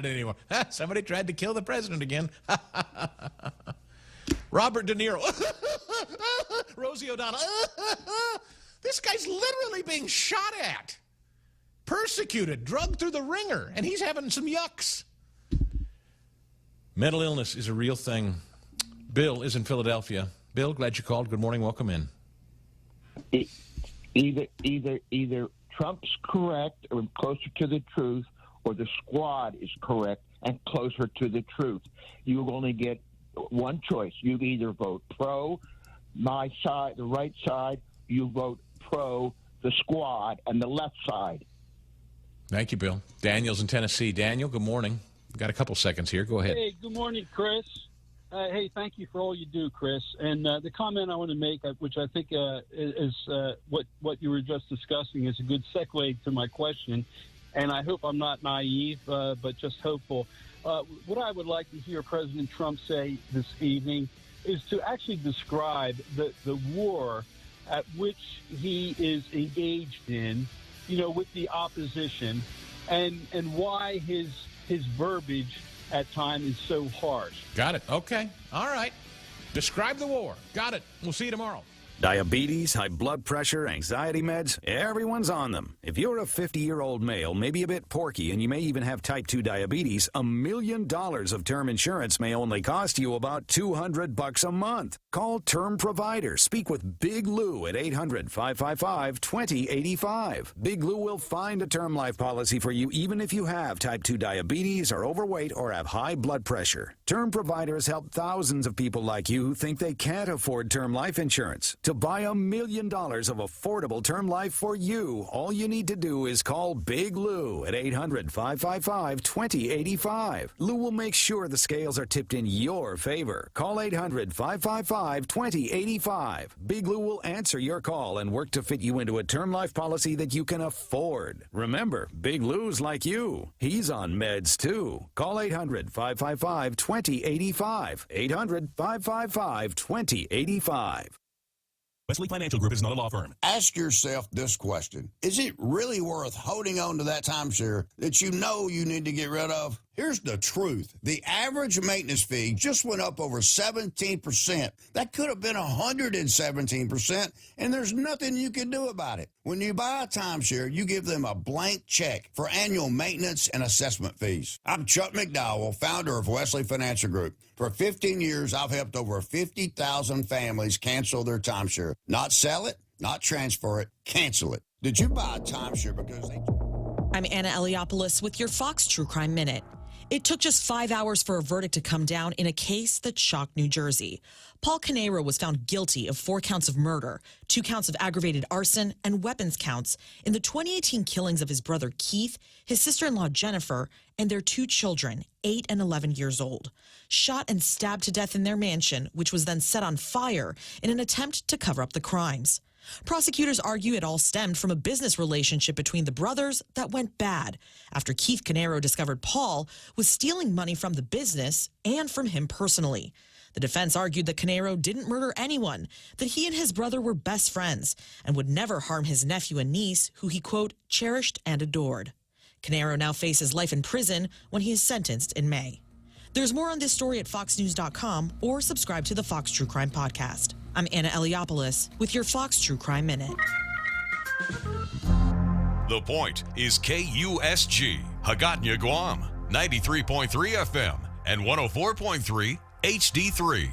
it anymore. Somebody tried to kill the president again. Robert De Niro. Rosie O'Donnell. This guy's literally being shot at, persecuted, drugged through the ringer, and he's having some yucks. Mental illness is a real thing. Bill is in Philadelphia. Bill, glad you called. Good morning. Welcome in. Either Trump's correct or closer to the truth, or the squad is correct and closer to the truth. You only get one choice. You either vote pro my side, the right side, you vote pro the squad and the left side. Thank you, Bill. Daniel's in Tennessee. Daniel, good morning. Got a couple seconds here. Go ahead. Hey, good morning, Chris. Hey, thank you for all you do, Chris. And the comment I want to make, which I think is what you were just discussing, is a good segue to my question. And I hope I'm not naive, but just hopeful. What I would like to hear President Trump say this evening is to actually describe the war at which he is engaged in, with the opposition, and why his verbiage at times is so harsh. Got it. Okay. All right. Describe the war. Got it. We'll see you tomorrow. Diabetes, high blood pressure, anxiety meds, everyone's on them. If you're a 50-year-old male, maybe a bit porky, and you may even have type 2 diabetes, $1 million of term insurance may only cost you about $200 a month. Call Term Provider. Speak with Big Lou at 800-555-2085. Big Lou will find a term life policy for you even if you have type 2 diabetes, are overweight, or have high blood pressure. Term Providers help thousands of people like you who think they can't afford term life insurance. To buy $1 million of affordable term life for you, all you need to do is call Big Lou at 800-555-2085. Lou will make sure the scales are tipped in your favor. Call 800-555-2085. Big Lou will answer your call and work to fit you into a term life policy that you can afford. Remember, Big Lou's like you. He's on meds too. Call 800-555-2085. 800-555-2085. Wesley Financial Group is not a law firm. Ask yourself this question. Is it really worth holding on to that timeshare that you know you need to get rid of? Here's the truth. The average maintenance fee just went up over 17%. That could have been 117%, and there's nothing you can do about it. When you buy a timeshare, you give them a blank check for annual maintenance and assessment fees. I'm Chuck McDowell, founder of Wesley Financial Group. For 15 years, I've helped over 50,000 families cancel their timeshare. Not sell it, not transfer it, cancel it. Did you buy a timeshare because they... I'm Anna Eliopoulos with your Fox True Crime Minute. It took just 5 hours for a verdict to come down in a case that shocked New Jersey. Paul Canero was found guilty of 4 counts of murder, 2 counts of aggravated arson, and weapons counts in the 2018 killings of his brother Keith, his sister-in-law Jennifer, and their 2 children, 8 and 11 years old, shot and stabbed to death in their mansion, which was then set on fire in an attempt to cover up the crimes. Prosecutors argue it all stemmed from a business relationship between the brothers that went bad after Keith Canero discovered Paul was stealing money from the business and from him personally. The defense argued that Canero didn't murder anyone, that he and his brother were best friends and would never harm his nephew and niece, who he, quote, cherished and adored. Canero now faces life in prison when he is sentenced in May. There's more on this story at foxnews.com or subscribe to the Fox True Crime Podcast. I'm Anna Eliopoulos with your Fox True Crime Minute. The Point is KUSG, Hagåtña, Guam, 93.3 FM and 104.3 HD3.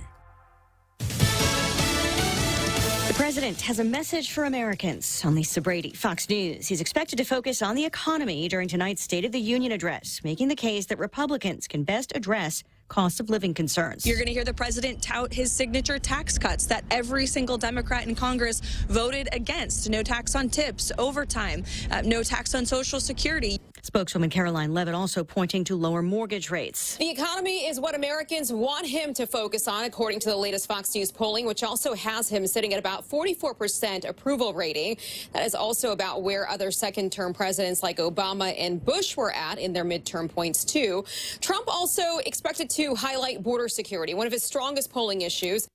The president has a message for Americans. On Lisa Brady, Fox News. He's expected to focus on the economy during tonight's State of the Union address, making the case that Republicans can best address cost of living concerns. You're going to hear the president tout his signature tax cuts that every single Democrat in Congress voted against. No tax on tips, overtime, no tax on Social Security. Spokeswoman Caroline Levitt also pointing to lower mortgage rates. The economy is what Americans want him to focus on, according to the latest Fox News polling, which also has him sitting at about 44% approval rating. That is also about where other second-term presidents like Obama and Bush were at in their midterm points, too. Trump also expected to highlight border security, one of his strongest polling issues.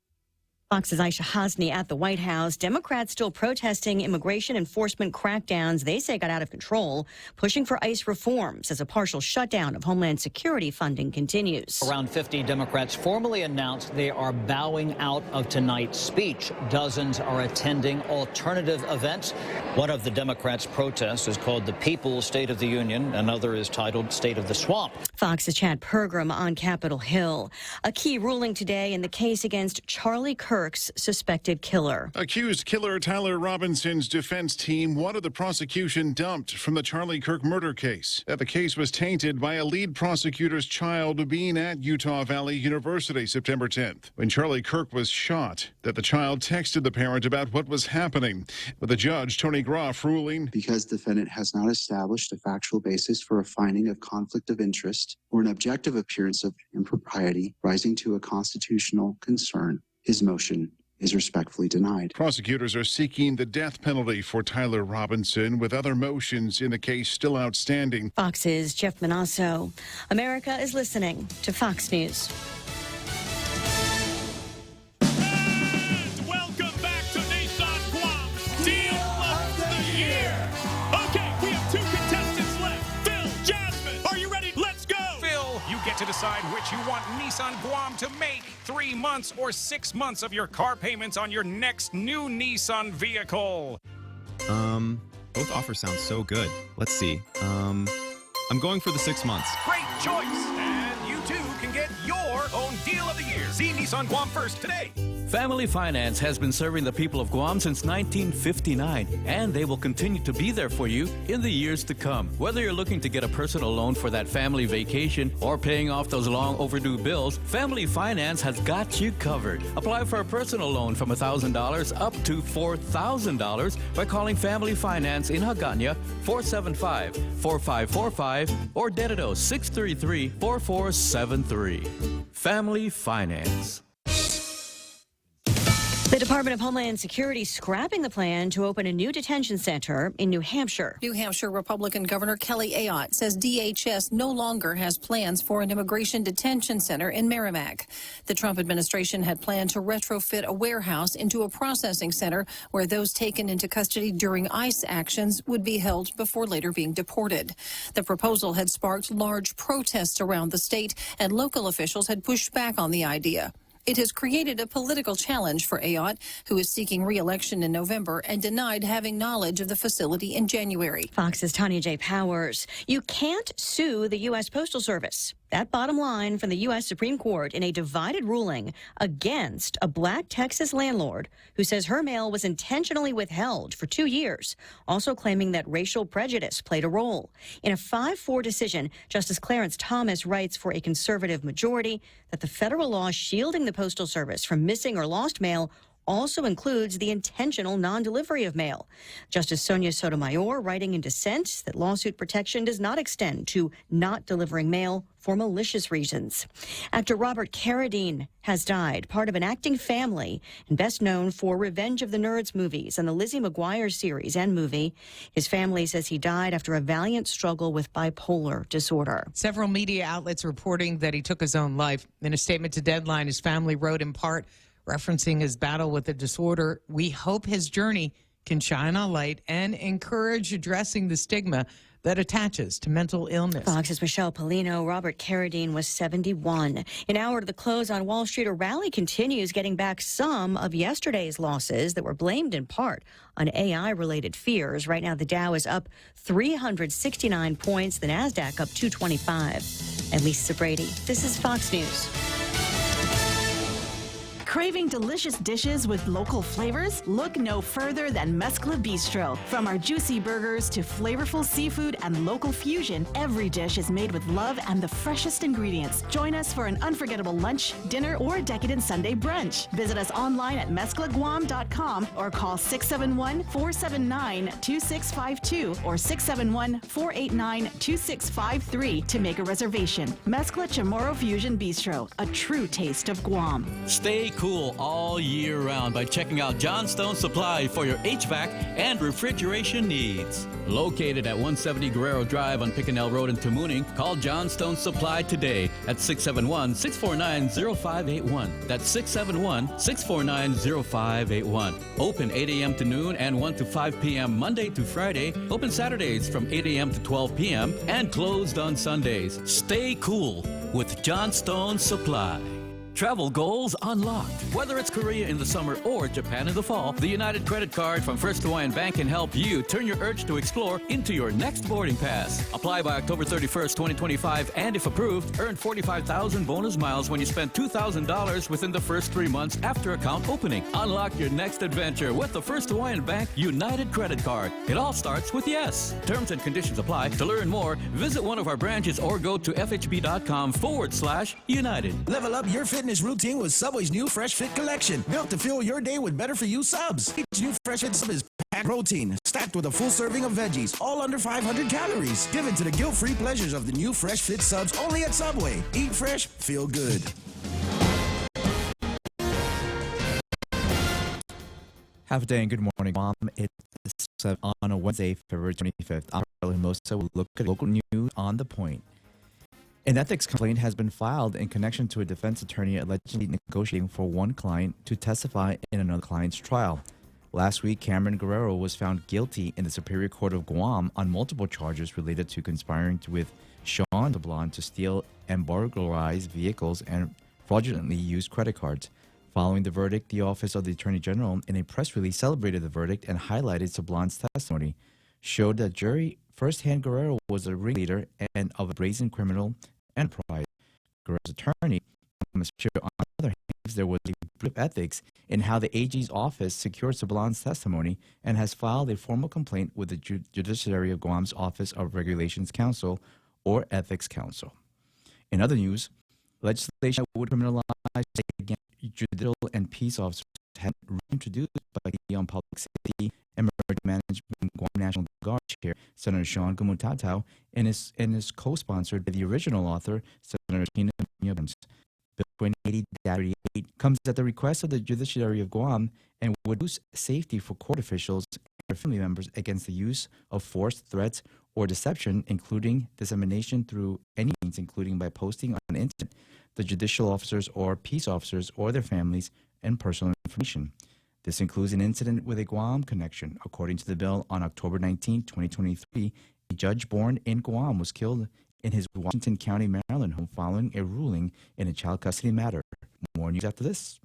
Fox's Aisha Hasni at the White House. Democrats still protesting immigration enforcement crackdowns they say got out of control, pushing for ICE reforms as a partial shutdown of Homeland Security funding continues. Around 50 Democrats formally announced they are bowing out of tonight's speech. Dozens are attending alternative events. One of the Democrats' protests is called the People's State of the Union. Another is titled State of the Swamp. Fox's Chad Pergram on Capitol Hill. A key ruling today in the case against Charlie Kirk's suspected killer. Accused killer Tyler Robinson's defense team wanted the prosecution dumped from the Charlie Kirk murder case. The case was tainted by a lead prosecutor's child being at Utah Valley University September 10th when Charlie Kirk was shot. That the child texted the parent about what was happening, with the judge, Tony Groff, ruling because defendant has not established a factual basis for a finding of conflict of interest or an objective appearance of impropriety rising to a constitutional concern, his motion is respectfully denied. Prosecutors are seeking the death penalty for Tyler Robinson, with other motions in the case still outstanding. Fox's Jeff Manasso. America is listening to Fox News. Welcome back to Nissan Kuam Deal of the Year. Okay, we have 2 contestants left. Phil, Jasmine, are you ready? Let's go. Phil, you get to decide which you want Nissan Guam to make. 3 months or 6 months of your car payments on your next new Nissan vehicle. Both offers sound so good. Let's see. I'm going for the 6 months. Great choice. And you too can get your own Deal of the Year. See Nissan Guam first today. Family Finance has been serving the people of Guam since 1959, and they will continue to be there for you in the years to come. Whether you're looking to get a personal loan for that family vacation or paying off those long overdue bills, Family Finance has got you covered. Apply for a personal loan from $1,000 up to $4,000 by calling Family Finance in Hagåtña 475-4545 or Dededo 633-4473. Family Finance. The Department of Homeland Security scrapping the plan to open a new detention center in New Hampshire. New Hampshire Republican Governor Kelly Ayotte says DHS no longer has plans for an immigration detention center in Merrimack. The Trump administration had planned to retrofit a warehouse into a processing center where those taken into custody during ICE actions would be held before later being deported. The proposal had sparked large protests around the state, and local officials had pushed back on the idea. It has created a political challenge for Ayotte, who is seeking re-election in November and denied having knowledge of the facility in January. Fox's Tanya J. Powers. You can't sue the U.S. Postal Service. That bottom line from the U.S. Supreme Court in a divided ruling against a black Texas landlord who says her mail was intentionally withheld for 2 years, also claiming that racial prejudice played a role. In a 5-4 decision, Justice Clarence Thomas writes for a conservative majority that the federal law shielding the Postal Service from missing or lost mail also includes the intentional non-delivery of mail. Justice Sonia Sotomayor writing in dissent that lawsuit protection does not extend to not delivering mail for malicious reasons. Actor Robert Carradine has died, part of an acting family and best known for Revenge of the Nerds movies and the Lizzie McGuire series and movie. His family says he died after a valiant struggle with bipolar disorder. Several media outlets reporting that he took his own life. In a statement to Deadline, his family wrote in part, referencing his battle with the disorder, "We hope his journey can shine a light and encourage addressing the stigma that attaches to mental illness." Fox's Michelle Polino. Robert Carradine was 71. An hour to the close on Wall Street, a rally continues, getting back some of yesterday's losses that were blamed in part on AI-related fears. Right now, the Dow is up 369 points, the NASDAQ up 225. And Lisa Brady, this is Fox News. Craving delicious dishes with local flavors? Look no further than Mezcla Bistro. From our juicy burgers to flavorful seafood and local fusion, every dish is made with love and the freshest ingredients. Join us for an unforgettable lunch, dinner, or decadent Sunday brunch. Visit us online at mezclaguam.com or call 671-479-2652 or 671-489-2653 to make a reservation. Mezcla Chamorro Fusion Bistro, a true taste of Guam. Stay cool all year round by checking out Johnstone Supply for your HVAC and refrigeration needs. Located at 170 Guerrero Drive on Picanell Road in Tamuning, call Johnstone Supply today at 671-649-0581. That's 671-649-0581. Open 8 a.m. to noon and 1 to 5 p.m. Monday to Friday. Open Saturdays from 8 a.m. to 12 p.m. and closed on Sundays. Stay cool with Johnstone Supply. Travel goals unlocked. Whether it's Korea in the summer or Japan in the fall, the United Credit Card from First Hawaiian Bank can help you turn your urge to explore into your next boarding pass. Apply by October 31st, 2025, and if approved, earn 45,000 bonus miles when you spend $2,000 within the first 3 months after account opening. Unlock your next adventure with the First Hawaiian Bank United Credit Card. It all starts with yes. Terms and conditions apply. To learn more, visit one of our branches or go to fhb.com/United. Level up your fitness routine with Subway's new Fresh Fit collection, built to fuel your day with better-for-you subs. Each new Fresh Fit sub is packed protein, stacked with a full serving of veggies, all under 500 calories. Given to the guilt-free pleasures of the new Fresh Fit subs only at Subway. Eat fresh, feel good. Have a day and good morning, Mom. It's on a Wednesday, February 25th. I'm Charlie Hermosa. We'll look at local news on the point. An ethics complaint has been filed in connection to a defense attorney allegedly negotiating for one client to testify in another client's trial. Last week, Cameron Guerrero was found guilty in the Superior Court of Guam on multiple charges related to conspiring with Sean DeBlon to steal and burglarize vehicles and fraudulently use credit cards. Following the verdict, the Office of the Attorney General, in a press release, celebrated the verdict and highlighted DeBlon's testimony, showed that jury firsthand Guerrero was a ringleader and of a brazen criminal enterprise. Guerrero's attorney, on the other hand, there was a breach of ethics in how the AG's office secured DeBlon's testimony and has filed a formal complaint with the Judiciary of Guam's Office of Regulations Council, or Ethics Council. In other news, legislation that would criminalize judicial and peace officers had been reintroduced by the on Public Safety and Emergency Management Guam National Guard Chair, Senator Sean Gumutatau, and is co-sponsored by the original author, Senator Tina Burns. Bill 2080-38 comes at the request of the Judiciary of Guam and would boost safety for court officials and their family members against the use of force, threats, or deception, including dissemination through any means, including by posting on the internet, the judicial officers or peace officers or their families and personal information. This includes an incident with a Guam connection. According to the bill, on October 19, 2023, a judge born in Guam was killed in his Washington County, Maryland home following a ruling in a child custody matter. More news after this.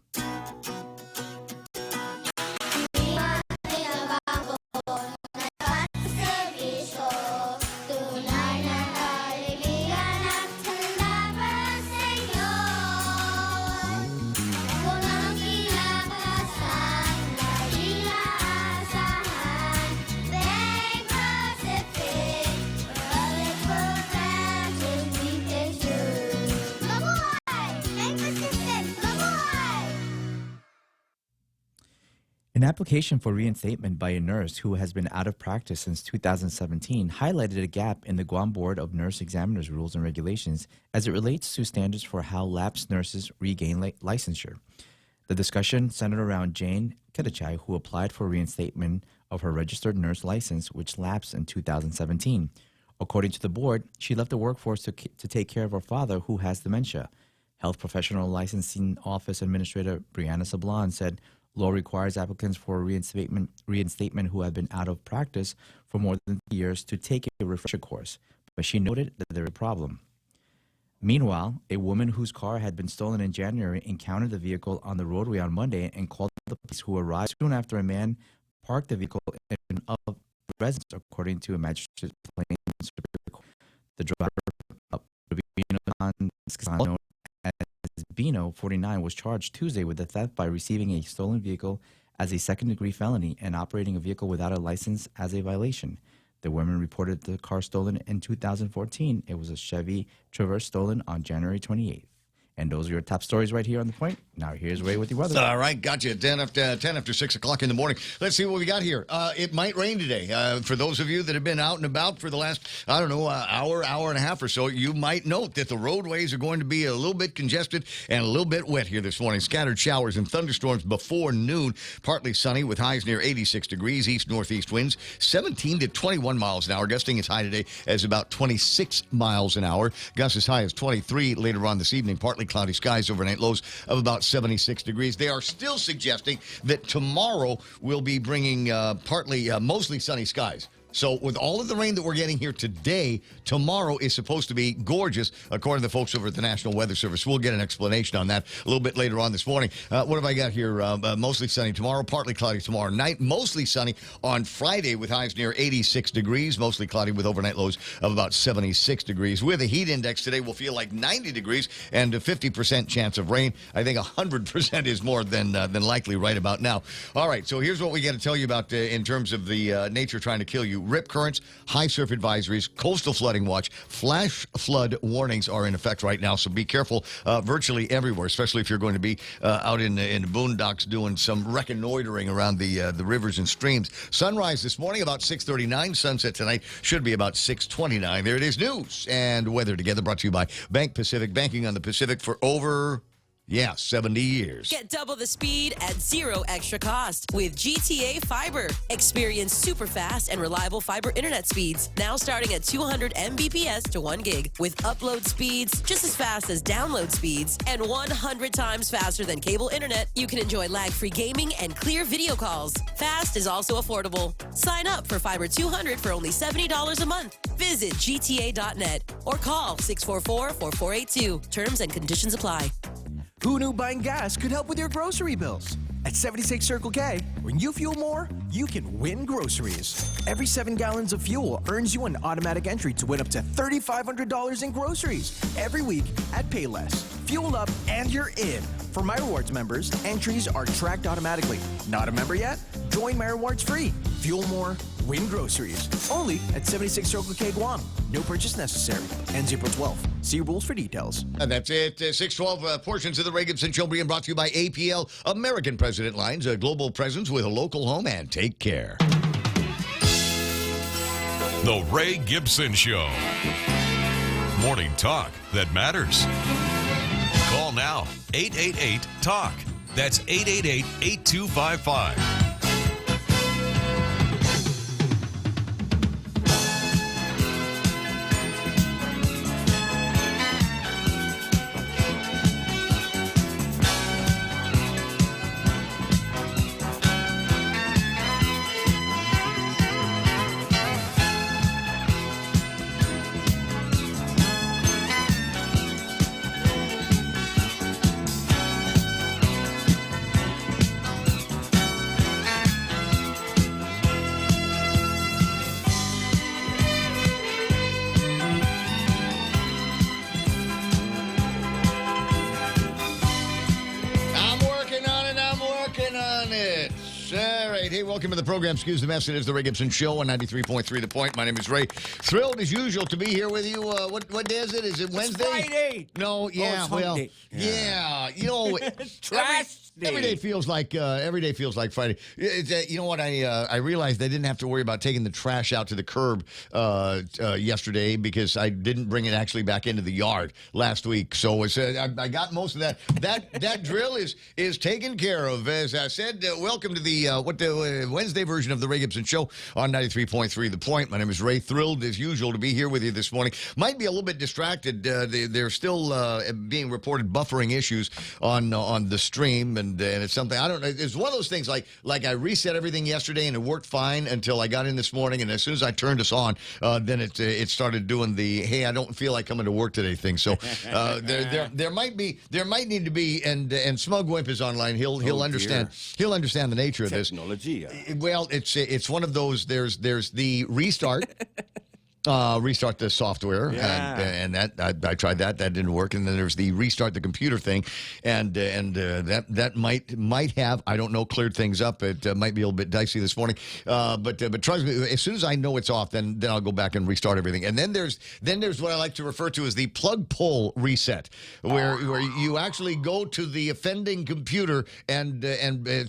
An application for reinstatement by a nurse who has been out of practice since 2017 highlighted a gap in the Guam Board of Nurse Examiners rules and regulations as it relates to standards for how lapsed nurses regain licensure. The discussion centered around Jane Kedachai, who applied for reinstatement of her registered nurse license, which lapsed in 2017. According to the board, she left the workforce to take care of her father, who has dementia. Health Professional Licensing Office Administrator Brianna Sablon said, law requires applicants for reinstatement who have been out of practice for more than 3 years to take a refresher course, but she noted that there is a problem. Meanwhile, a woman whose car had been stolen in January encountered the vehicle on the roadway on Monday and called the police, who arrived soon after a man parked the vehicle in of the residence, according to a magistrate. The driver, known as Bino, 49, was charged Tuesday with the theft by receiving a stolen vehicle as a second-degree felony and operating a vehicle without a license as a violation. The woman reported the car stolen in 2014. It was a Chevy Traverse stolen on January 28th. And those are your top stories right here on The Point. Now here's Ray with your weather. All right, gotcha. 10 after 6 o'clock in the morning. Let's see what we got here. It might rain today. For those of you that have been out and about for the last, hour and a half or so, you might note that the roadways are going to be a little bit congested and a little bit wet here this morning. Scattered showers and thunderstorms before noon. Partly sunny with highs near 86 degrees. East-northeast winds 17 to 21 miles an hour. Gusting as high today as about 26 miles an hour. Gusts as high as 23 later on this evening. Partly cloudy skies, overnight lows of about 76 degrees. They are still suggesting that tomorrow will be bringing mostly sunny skies. So with all of the rain that we're getting here today, tomorrow is supposed to be gorgeous, according to the folks over at the National Weather Service. We'll get an explanation on that a little bit later on this morning. What have I got here? Mostly sunny tomorrow, partly cloudy tomorrow night, mostly sunny on Friday with highs near 86 degrees, mostly cloudy with overnight lows of about 76 degrees. With a heat index today, we'll feel like 90 degrees and a 50% chance of rain. I think 100% is more than likely right about now. All right, so here's what we got to tell you about in terms of the nature trying to kill you. Rip currents, high surf advisories, coastal flooding watch, flash flood warnings are in effect right now, so be careful virtually everywhere, especially if you're going to be out in the boondocks doing some reconnoitering around the rivers and streams. Sunrise this morning about 6:39. Sunset tonight should be about 6:29. There it is, news and weather together, brought to you by Bank Pacific, banking on the Pacific for over 70 years. Get double the speed at zero extra cost with GTA Fiber. Experience super fast and reliable fiber internet speeds. Now starting at 200 Mbps to 1 gig with upload speeds just as fast as download speeds and 100 times faster than cable internet. You can enjoy lag-free gaming and clear video calls. Fast is also affordable. Sign up for Fiber 200 for only $70 a month. Visit gta.net or call 644-4482. Terms and conditions apply. Who knew buying gas could help with your grocery bills? At 76 Circle K, when you fuel more, you can win groceries. Every 7 gallons of fuel earns you an automatic entry to win up to $3,500 in groceries every week at Payless. Fuel up and you're in. For My Rewards members, entries are tracked automatically. Not a member yet? Join My Rewards free. Fuel more, win groceries. Only at 76 Circle K Guam. No purchase necessary. Ends April 12th. See rules for details. And that's it. 612 portions of the Ray Gibson Show being brought to you by APL American President Lines, a global presence with a local home, and take care. The Ray Gibson Show. Morning talk that matters. Call now. 888-TALK. That's 888-8255. Welcome to the program. Excuse the mess. It is the Ray Gibson Show on 93.3 The Point. My name is Ray. Thrilled as usual to be here with you. What day is it? Is it Wednesday? It's Friday. No, yeah, yeah. You know, every day feels like Friday. You know what? I realized I didn't have to worry about taking the trash out to the curb yesterday because I didn't bring it actually back into the yard last week. So it's, I got most of that. That drill is taken care of. As I said, welcome to the Wednesday version of the Ray Gibson Show on 93.3 The Point. My name is Ray. Thrilled as usual to be here with you this morning. Might be a little bit distracted. They're still being reported buffering issues on the stream, and it's something I don't know. It's one of those things like I reset everything yesterday and it worked fine until I got in this morning, and as soon as I turned us on, then it started doing the hey, I don't feel like coming to work today thing. So there might need to be, and Smug Wimp is online. He'll understand. He'll understand the nature of this. Technology. Well, it's one of those. There's the restart. Restart the software, and that I tried that. That didn't work. And then there's the restart the computer thing, and that might have, I don't know, cleared things up. It might be a little bit dicey this morning, but trust me, as soon as I know it's off, then I'll go back and restart everything. And then there's what I like to refer to as the plug pull reset, where you actually go to the offending computer and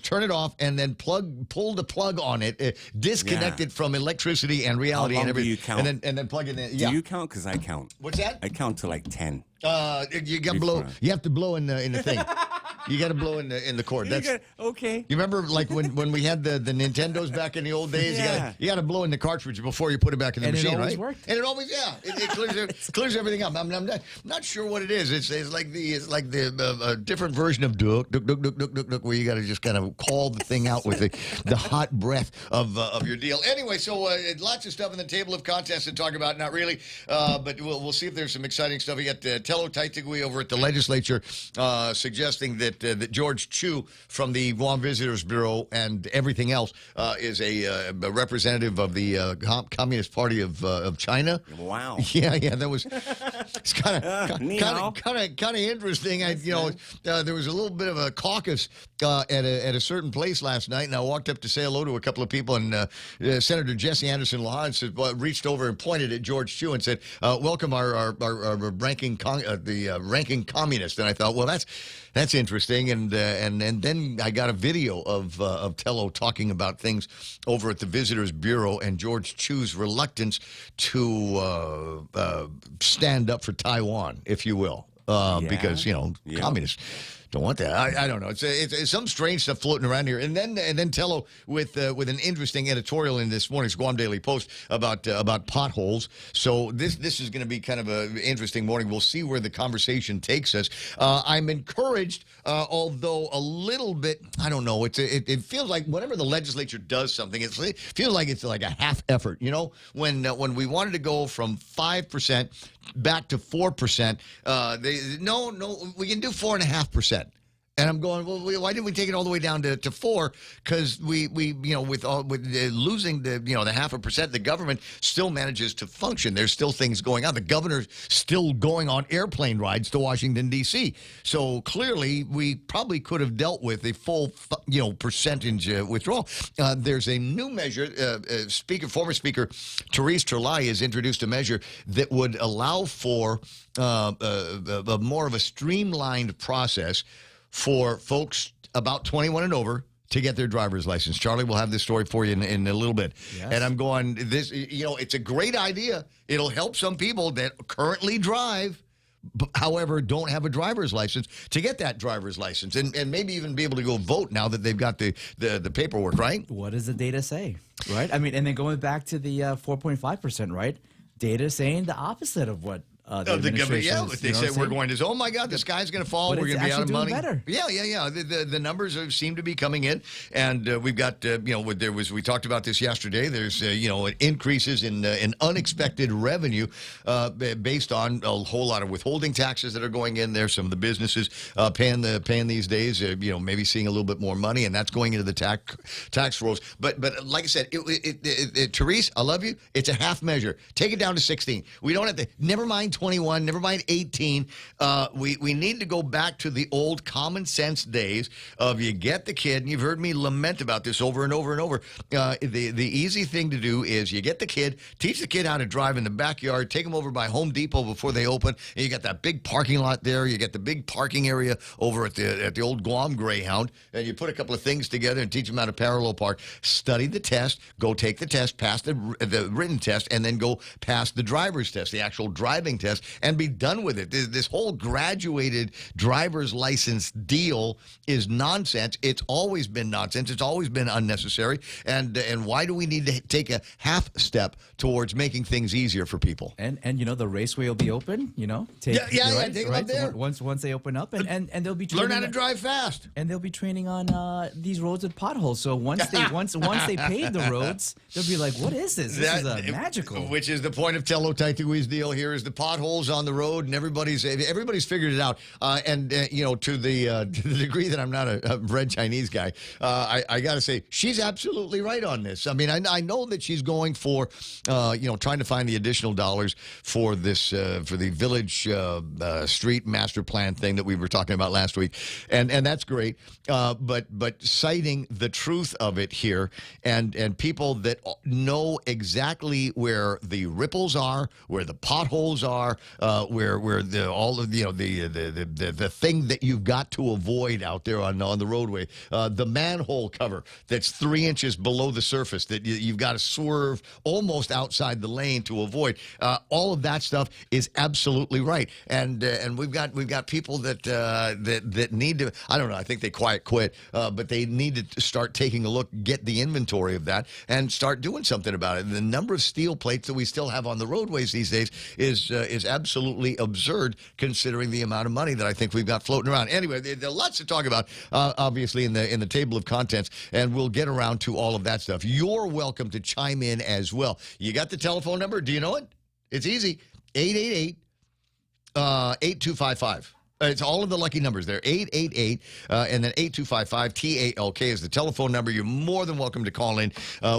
turn it off, and then pull the plug on it, disconnect it from electricity and reality and everything. Do you count? And then plug it in. Do you count? Because I count. What's that? I count to like 10. You got blow. You have to blow in the thing. You got to blow in the cord. Okay. You remember like when we had the Nintendos back in the old days? Yeah. You got to blow in the cartridge before you put it back in the machine, it always right? Worked. And it always it clears everything up. I'm not sure what it is. It's like the different version of duck, where you got to just kind of call the thing out with the hot breath of your deal. Anyway, so lots of stuff in the table of contests to talk about. Not really, but we'll see if there's some exciting stuff. We got Tello Taitigui over at the legislature suggesting that George Chu from the Guam Visitors Bureau and everything else is a representative of the Communist Party of China. Wow. Yeah, that was it's kind of interesting. There was a little bit of a caucus at a certain place last night, and I walked up to say hello to a couple of people, and Senator Jesse Anderson Lahan reached over and pointed at George Chu and said, "Welcome our ranking ranking communist." And I thought, well, that's interesting. And then I got a video of Tello talking about things over at the Visitors Bureau and George Chu's reluctance to stand up for Taiwan, if you will, because communists don't want that. I don't know. It's some strange stuff floating around here. And then Tello with an interesting editorial in this morning's Guam Daily Post about potholes. So this is going to be kind of an interesting morning. We'll see where the conversation takes us. I'm encouraged, although a little bit, I don't know. It feels like whenever the legislature does something, it feels like it's like a half effort. When we wanted to go from 5% back to 4%, we can do 4.5%. And I'm going, well, why didn't we take it all the way down to 4? Because we with losing the 0.5%, the government still manages to function. There's still things going on. The governor's still going on airplane rides to Washington D.C. So clearly, we probably could have dealt with a full percentage withdrawal. There's a new measure. Former Speaker Therese Terlai has introduced a measure that would allow for more of a streamlined process for folks about 21 and over to get their driver's license. Charlie will have this story for you in a little bit. Yes. And I'm going, it's a great idea. It'll help some people that currently drive, however, don't have a driver's license, to get that driver's license and maybe even be able to go vote now that they've got the paperwork, right? What does the data say, right? I mean, and then going back to the 4.5%, right? Data saying the opposite of what they said we're going to. Oh my God, the sky's going to fall. We're going to be out of money. Better. Yeah. The numbers seem to be coming in, and we've got we talked about this yesterday. There's increases in unexpected revenue based on a whole lot of withholding taxes that are going in there. Some of the businesses paying these days, maybe seeing a little bit more money, and that's going into the tax rolls. But like I said, Therese, I love you. It's a half measure. Take it down to 16. We don't have to. Never mind 21, never mind 18. We need to go back to the old common sense days of you get the kid, and you've heard me lament about this over and over and over. The easy thing to do is you get the kid, teach the kid how to drive in the backyard, take them over by Home Depot before they open, and you got that big parking lot there, you get the big parking area over at the old Guam Greyhound, and you put a couple of things together and teach them how to parallel park, study the test, go take the test, pass the written test, and then go pass the driver's test, the actual driving test, and be done with it. This whole graduated driver's license deal is nonsense. It's always been nonsense. It's always been unnecessary. And why do we need to take a half step towards making things easier for people? And the raceway will be open. Take them up there once they open up, and they'll be learn how to drive fast. And they'll be training on these roads with potholes. So once they pave the roads, they'll be like, "What is this? This is magical." Which is the point of Tello Taitui's deal here: is the potholes on the road, and everybody's figured it out. To the degree that I'm not a red Chinese guy, I got to say she's absolutely right on this. I mean, I know that she's going for, trying to find the additional dollars for this for the village street master plan thing that we were talking about last week, and that's great. But citing the truth of it here, and people that know exactly where the ripples are, where the potholes are, where the thing that you've got to avoid out there on the roadway, the manhole cover that's 3 inches below the surface that you've got to swerve almost outside the lane to avoid. All of that stuff is absolutely right, and we've got people that need to. I don't know. I think they quiet quit, but they need to start taking a look, get the inventory of that, and start doing something about it. The number of steel plates that we still have on the roadways these days is absolutely absurd, considering the amount of money that I think we've got floating around. Anyway, there are lots to talk about, obviously, in the table of contents, and we'll get around to all of that stuff. You're welcome to chime in as well. You got the telephone number? Do you know it? It's easy. 888-8255. It's all of the lucky numbers there. 888 and then 8255 TALK is the telephone number. You're more than welcome to call in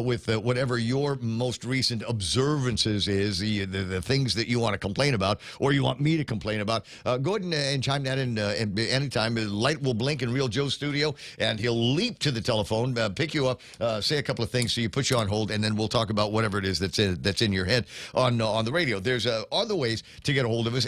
with whatever your most recent observances is, the things that you want to complain about or you want me to complain about. Go ahead and chime that in anytime. The light will blink in Real Joe's studio, and he'll leap to the telephone, pick you up, say a couple of things, so you put you on hold, and then we'll talk about whatever it is that's in your head on the radio. There's other ways to get a hold of us.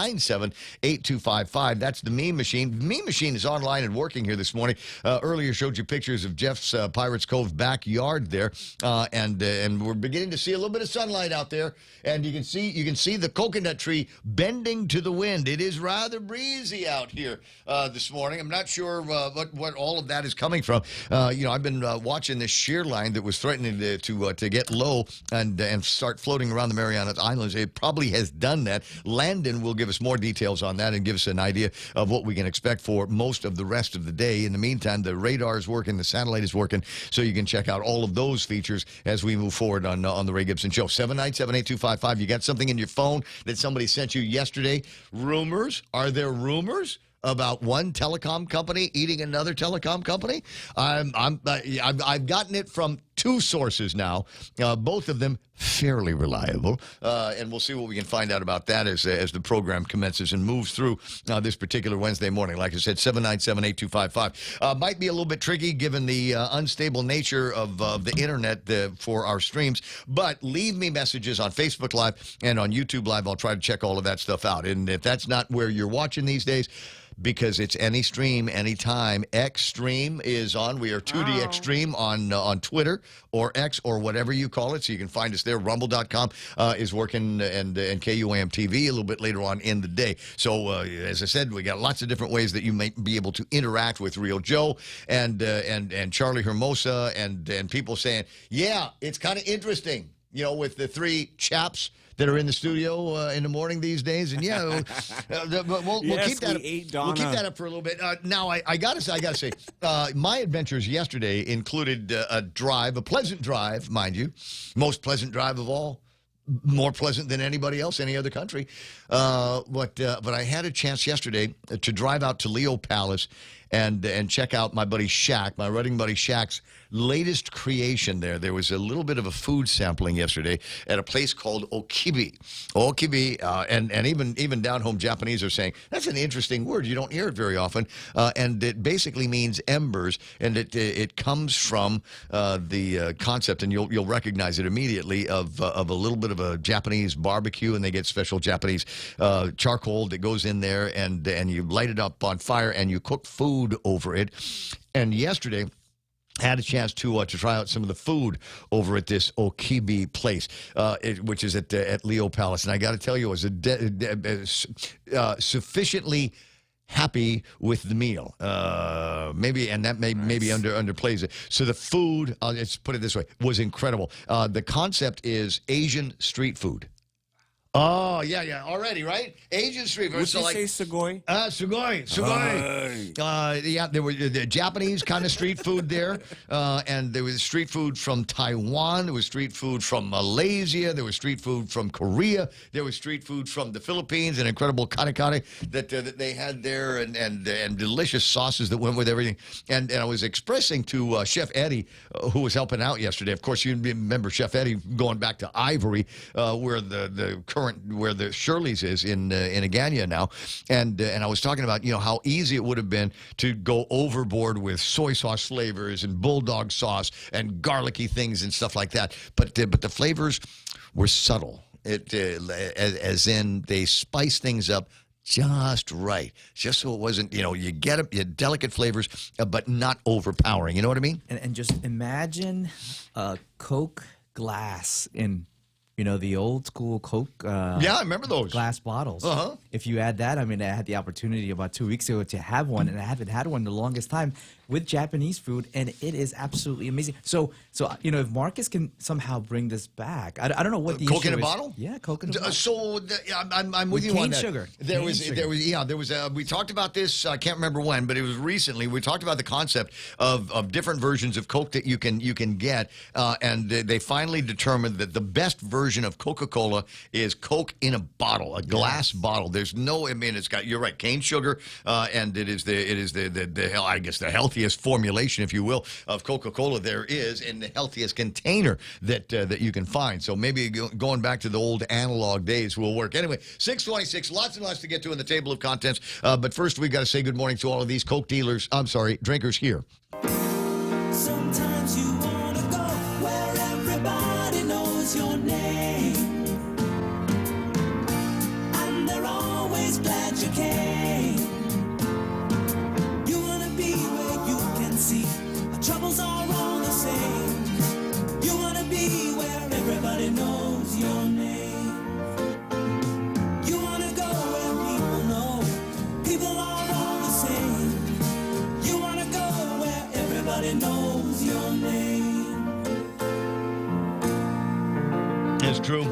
797-8255. That's the Meme Machine. The Meme Machine is online and working here this morning. Earlier showed you pictures of Jeff's Pirates Cove backyard there, and we're beginning to see a little bit of sunlight out there, and you can see the coconut tree bending to the wind. It is rather breezy out here this morning. I'm not sure what all of that is coming from. I've been watching this shear line that was threatening to get low and start floating around the Mariana Islands. It probably has done that. Landon will give us more details on that and give us an idea of what we can expect for most of the rest of the day. In the meantime, the radar is working, the satellite is working, so you can check out all of those features as we move forward on the Ray Gibson Show. 797-8255. You got something in your phone that somebody sent you yesterday? Rumors? Are there rumors about one telecom company eating another telecom company? I've gotten it from two sources now, both of them fairly reliable, and we'll see what we can find out about that as the program commences and moves through this particular Wednesday morning. Like I said, 797-8255. Might be a little bit tricky given the unstable nature of the internet for our streams, but leave me messages on Facebook Live and on YouTube Live. I'll try to check all of that stuff out, and if that's not where you're watching these days, because it's any stream, anytime. Xstream is on. We are 2D Extreme on Twitter or X or whatever you call it, so you can find us there. Rumble.com is working, and KUAM TV a little bit later on in the day. So, as I said, we got lots of different ways that you may be able to interact with Real Joe and Charlie Hermosa and people saying, yeah, it's kind of interesting, with the three chaps that are in the studio in the morning these days, and we'll keep that. We'll keep that up for a little bit. Now, I gotta say, my adventures yesterday included a pleasant drive, mind you, most pleasant drive of all, more pleasant than anybody else, any other country. But I had a chance yesterday to drive out to Leo Palace and check out my buddy Shaq, my running buddy Shaq's latest creation there. There was a little bit of a food sampling yesterday at a place called Okibi. And even down-home Japanese are saying, that's an interesting word. You don't hear it very often. And it basically means embers, and it comes from the concept, and you'll recognize it immediately, of a little bit of a Japanese barbecue, and they get special Japanese charcoal that goes in there, and you light it up on fire, and you cook food over it. And yesterday, had a chance to try out some of the food over at this Okibi place, which is at Leo Palace. And I got to tell you, I was sufficiently happy with the meal. Maybe underplays it. So the food, let's put it this way, was incredible. The concept is Asian street food. Oh, yeah. Already, right? Asian street food. Would So you like, say sugoi? Sugoi. Yeah, there was the Japanese kind of street food there. And there was street food from Taiwan. There was street food from Malaysia. There was street food from Korea. There was street food from the Philippines, an incredible kare kare that they had there, and delicious sauces that went with everything. And I was expressing to Chef Eddie, who was helping out yesterday. Of course, you remember Chef Eddie going back to Ivory, where the Shirley's is in Agania now, and I was talking about how easy it would have been to go overboard with soy sauce flavors and bulldog sauce and garlicky things and stuff like that, but the flavors were subtle. As in they spice things up just right, just so it wasn't you get delicate flavors, but not overpowering. You know what I mean? And just imagine a Coke glass in the old school Coke. Yeah, I remember those glass bottles. Uh-huh. If you add that, I had the opportunity about 2 weeks ago to have one, and I haven't had one the longest time with Japanese food, and it is absolutely amazing. So if Marcus can somehow bring this back, I don't know what the Coke issue in a is. bottle. Yeah, Coke in a bottle. So I'm with you on cane that. sugar. There Cane was sugar. we talked about this. I can't remember when, but it was recently. We talked about the concept of different versions of Coke that you can get, and they finally determined that the best version of Coca-Cola is Coke in a bottle, a glass bottle. There's no, it's got, you're right, cane sugar, and it is the I guess the healthiest formulation, if you will, of Coca-Cola there is, and the healthiest container that you can find. So maybe going back to the old analog days will work. Anyway, 6:26, lots and lots to get to in the table of contents. But first, we've got to say good morning to all of these Coke drinkers here. Sometimes you want to go where everybody knows your name, and they're always glad you came. You want to be where you can see our troubles are all the same. You want to be where everybody knows your name. You want to go where people know people are all the same. You want to go where everybody knows your name. It's true.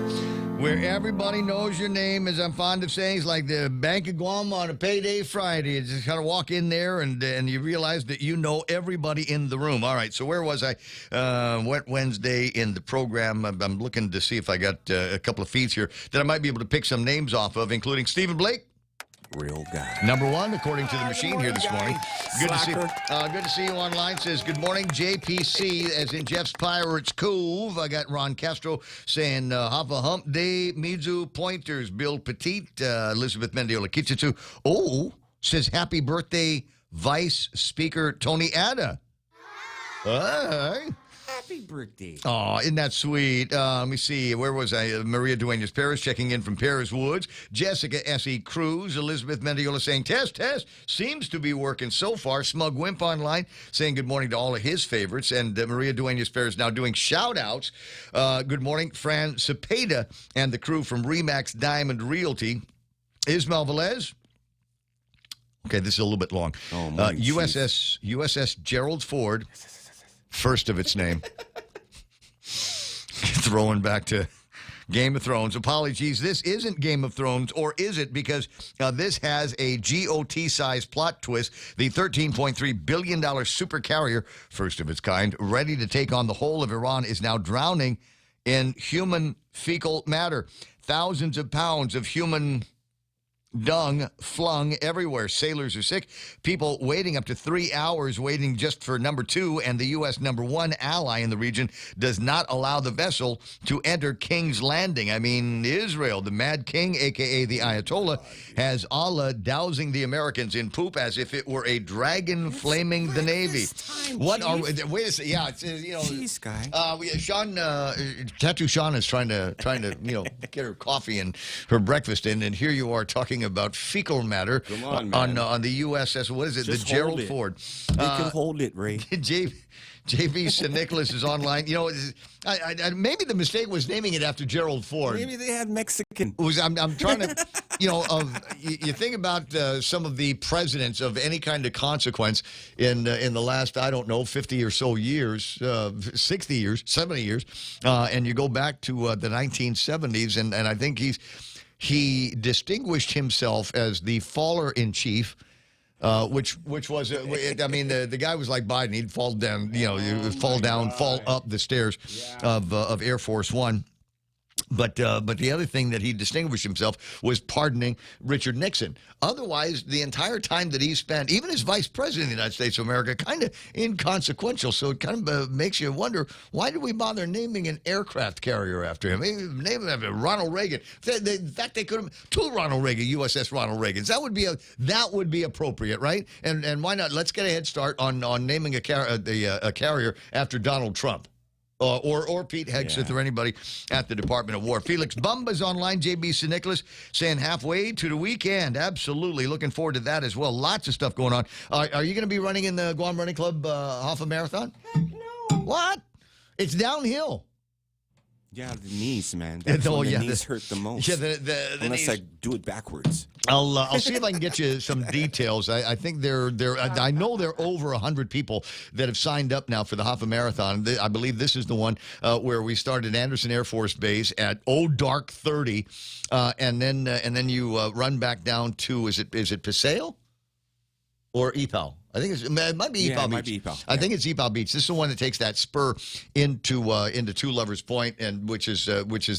Where everybody knows your name, as I'm fond of saying, is like the Bank of Guam on a payday Friday. You just kind of walk in there and you realize that you know everybody in the room. All right, so where was I? Wet Wednesday in the program. I'm looking to see if I got a couple of feeds here that I might be able to pick some names off of, including Stephen Blake. Real guy. Number one, according to the machine here this morning. Good to Slacker. see you online. Says, good morning, JPC, as in Jeff's Pirates Cove. I got Ron Castro saying, have a hump day, Mizu Pointers, Bill Petit, Elizabeth Mendiola Kitsutsu. Oh, says, happy birthday, Vice Speaker Tony Ada. Hey. Happy birthday. Oh, isn't that sweet? Let me see. Where was I? Maria Duenas Perez checking in from Paris Woods. Jessica S.E. Cruz. Elizabeth Mendiola saying, test. Seems to be working so far. Smug Wimp online saying good morning to all of his favorites. And Maria Duenas Perez now doing shout-outs. Good morning, Fran Cepeda and the crew from Remax Diamond Realty. Ismael Velez. Okay, this is a little bit long. Oh, morning, USS Gerald Ford. First of its name. Throwing back to Game of Thrones. Apologies, this isn't Game of Thrones, or is it? Because this has a GOT-sized plot twist. The $13.3 billion super carrier, first of its kind, ready to take on the whole of Iran, is now drowning in human fecal matter. Thousands of pounds of human dung flung everywhere. Sailors are sick. People waiting up to 3 hours waiting just for number 2, and the U.S. number 1 ally in the region does not allow the vessel to enter King's Landing. I mean, Israel, the Mad King, a.k.a. the Ayatollah, has Allah dousing the Americans in poop as if it were a dragon flaming the Navy. What are we? Wait a second. Yeah, it's, Jeez, guy. Sean, Tattoo Sean is trying to get her coffee and her breakfast in, and here you are talking about fecal matter. Come on, man. On the USS. What is it? Just the Gerald hold it. Ford. You can hold it, Ray. JB St. Nicholas is online. Maybe the mistake was naming it after Gerald Ford. Maybe they had Mexican. I'm trying to, you think about some of the presidents of any kind of consequence in the last, 50 or so years, 60 years, 70 years, and you go back to the 1970s, and I think he distinguished himself as the faller-in-chief, which was, I mean, the guy was like Biden. He'd fall down, fall up the stairs of Air Force One. But the other thing that he distinguished himself was pardoning Richard Nixon. Otherwise, the entire time that he spent, even as vice president of the United States of America, kind of inconsequential. So it kind of makes you wonder, why did we bother naming an aircraft carrier after him? Maybe name him after Ronald Reagan. In fact, they could have two Ronald Reagan, USS Ronald Reagans. That would be appropriate, right? And why not? Let's get a head start on naming a carrier after Donald Trump. Or Pete Hegseth or anybody at the Department of War. Felix Bumba's online. JB St. Nicholas saying halfway to the weekend. Absolutely. Looking forward to that as well. Lots of stuff going on. Are you going to be running in the Guam Running Club half a marathon? Heck no. What? It's downhill. Yeah, the knees, man. That's when the knees hurt the most. Yeah, the unless knees. I do it backwards. I'll see if I can get you some details. I think I know there are over 100 people that have signed up now for the Hoffa Marathon. I believe this is the one where we started at Anderson Air Force Base at dark 30, and then you run back down to is it Paseo or Epal? I think it might be Epal Beach. It might be Epal. I think it's Epal Beach. This is the one that takes that spur into Two Lovers Point, and which is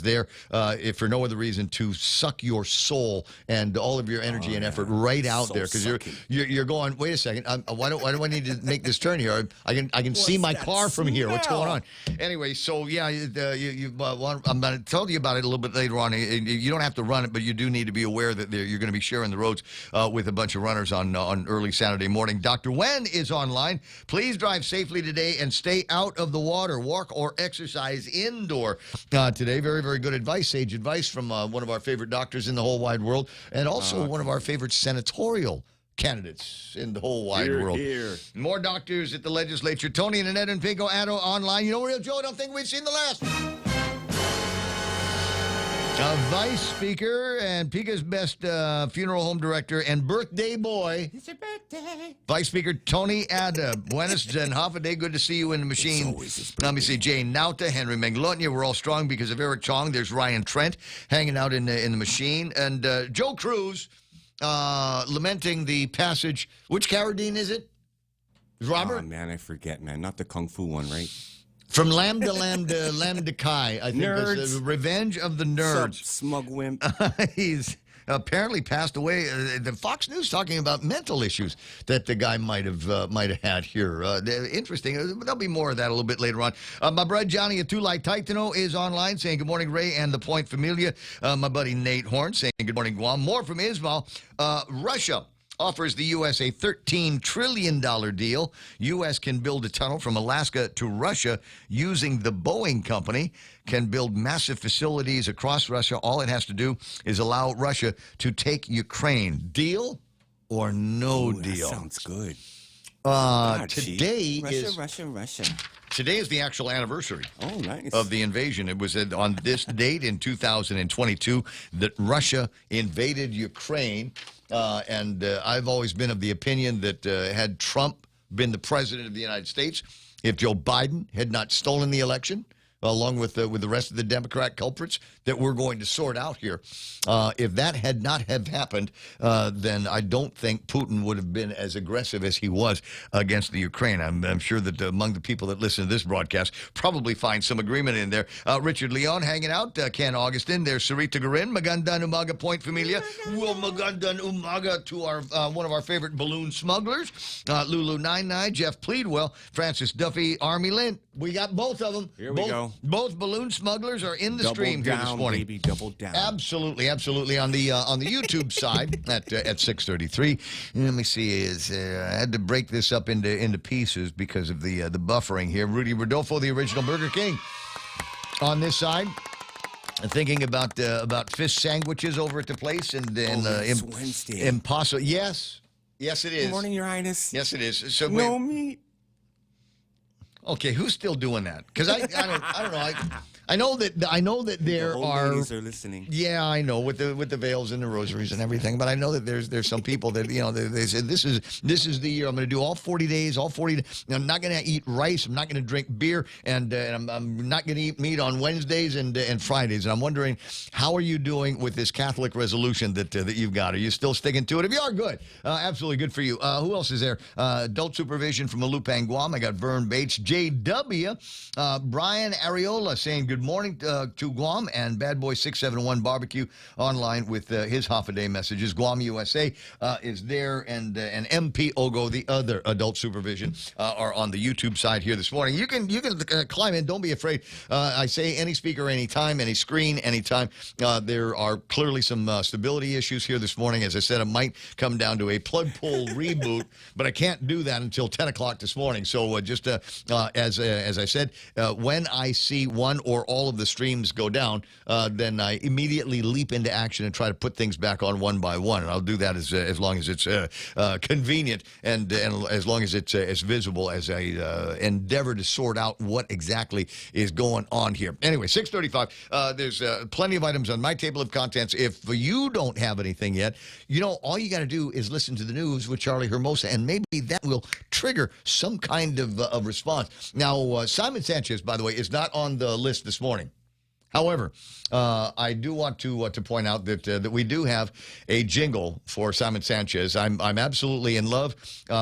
there if for no other reason to suck your soul and all of your energy and effort right out there, because you're going. Wait a second. Why do I need to make this turn here? I can see my car from here. What's going on? Anyway, so yeah, I'm going to tell you about it a little bit later on. You don't have to run it, but you do need to be aware that you're going to be sharing the roads with a bunch of runners on early Saturday morning. Dr. Wen is online. Please drive safely today and stay out of the water. Walk or exercise indoor today. Very, very good advice, sage advice from one of our favorite doctors in the whole wide world, and also one of our favorite senatorial candidates in the whole wide world. Here. More doctors at the legislature. Tony and Annette and Pinko Addo online. You know, Real Joe, I don't think we've seen the last. Vice Speaker and Pika's best funeral home director and birthday boy. It's your birthday. Vice Speaker Tony Ada. Buenos and half a day. Good to see you in the machine. Let me see. Jane Nauta, Henry Manglonia. We're all strong because of Eric Chong. There's Ryan Trent hanging out in the machine. And Joe Cruz lamenting the passage. Which Carradine is it? Robert? Oh, man, I forget, man. Not the Kung Fu one, right? From Lambda Kai, I think Nerds. that's Revenge of the Nerds. Smug wimp. He's apparently passed away. The Fox News talking about mental issues that the guy might have had here. Interesting. There'll be more of that a little bit later on. My brother Johnny Atulai Taitano is online saying good morning, Ray and the Point Familia. My buddy Nate Horn saying good morning, Guam. More from Ismail. Russia offers the U.S. a $13 trillion deal. U.S. can build a tunnel from Alaska to Russia using the Boeing company, can build massive facilities across Russia. All it has to do is allow Russia to take Ukraine. Deal or no deal? That sounds good. Today Russia. Today is the actual anniversary nice. of the invasion. It was on this date in 2022 that Russia invaded Ukraine. And I've always been of the opinion that had Trump been the president of the United States, if Joe Biden had not stolen the election, along with the rest of the Democrat culprits that we're going to sort out here. If that had not have happened, then I don't think Putin would have been as aggressive as he was against the Ukraine. I'm sure that among the people that listen to this broadcast probably find some agreement in there. Richard Leon hanging out, Ken Augustin, there's Sarita Garin, Magandan Umaga Point Familia, Will Magandan Umaga to our one of our favorite balloon smugglers, Lulu 99, Jeff Pleadwell, Francis Duffy, Army Lynn. We got both of them. Here we go. Both balloon smugglers are in the stream here this morning. Baby, double down. Absolutely on the YouTube side at 6:33. Let me see. I had to break this up into pieces because of the buffering here. Rudy Rodolfo, the original Burger King, on this side. Thinking about fish sandwiches over at the place and Wednesday. Impossible. Yes, it is. Good morning, Your Highness. Yes, it is. So no meat. Okay, who's still doing that? Because I don't know. I know that there old are. ladies are listening. Yeah, I know with the veils and the rosaries and everything, but I know that there's some people that they say this is the year I'm going to do all 40 days, all 40. I'm not going to eat rice. I'm not going to drink beer, and I'm not going to eat meat on Wednesdays and Fridays. And I'm wondering, how are you doing with this Catholic resolution that you've got? Are you still sticking to it? If you are, good, absolutely good for you. Who else is there? Adult supervision from Malupang, Guam. I got Vern Bates, JW, Brian Areola saying good morning to Guam, and Bad Boy 671 Barbecue online with his half-a-day messages. Guam, USA is there, and MP Ogo, the other adult supervision, are on the YouTube side here this morning. You can climb in. Don't be afraid. I say any speaker, anytime, any screen, anytime. There are clearly some stability issues here this morning. As I said, it might come down to a plug pull reboot, but I can't do that until 10 o'clock this morning. So just as I said, when I see one or all of the streams go down, then I immediately leap into action and try to put things back on one by one. And I'll do that as long as it's convenient and as long as it's as visible as I endeavor to sort out what exactly is going on here. Anyway, 6:35. There's plenty of items on my table of contents. If you don't have anything yet, all you got to do is listen to the news with Charlie Hermosa, and maybe that will trigger some kind of response. Now, Simon Sanchez, by the way, is not on the list this morning. However, I do want to point out that we do have a jingle for Simon Sanchez. I'm absolutely in love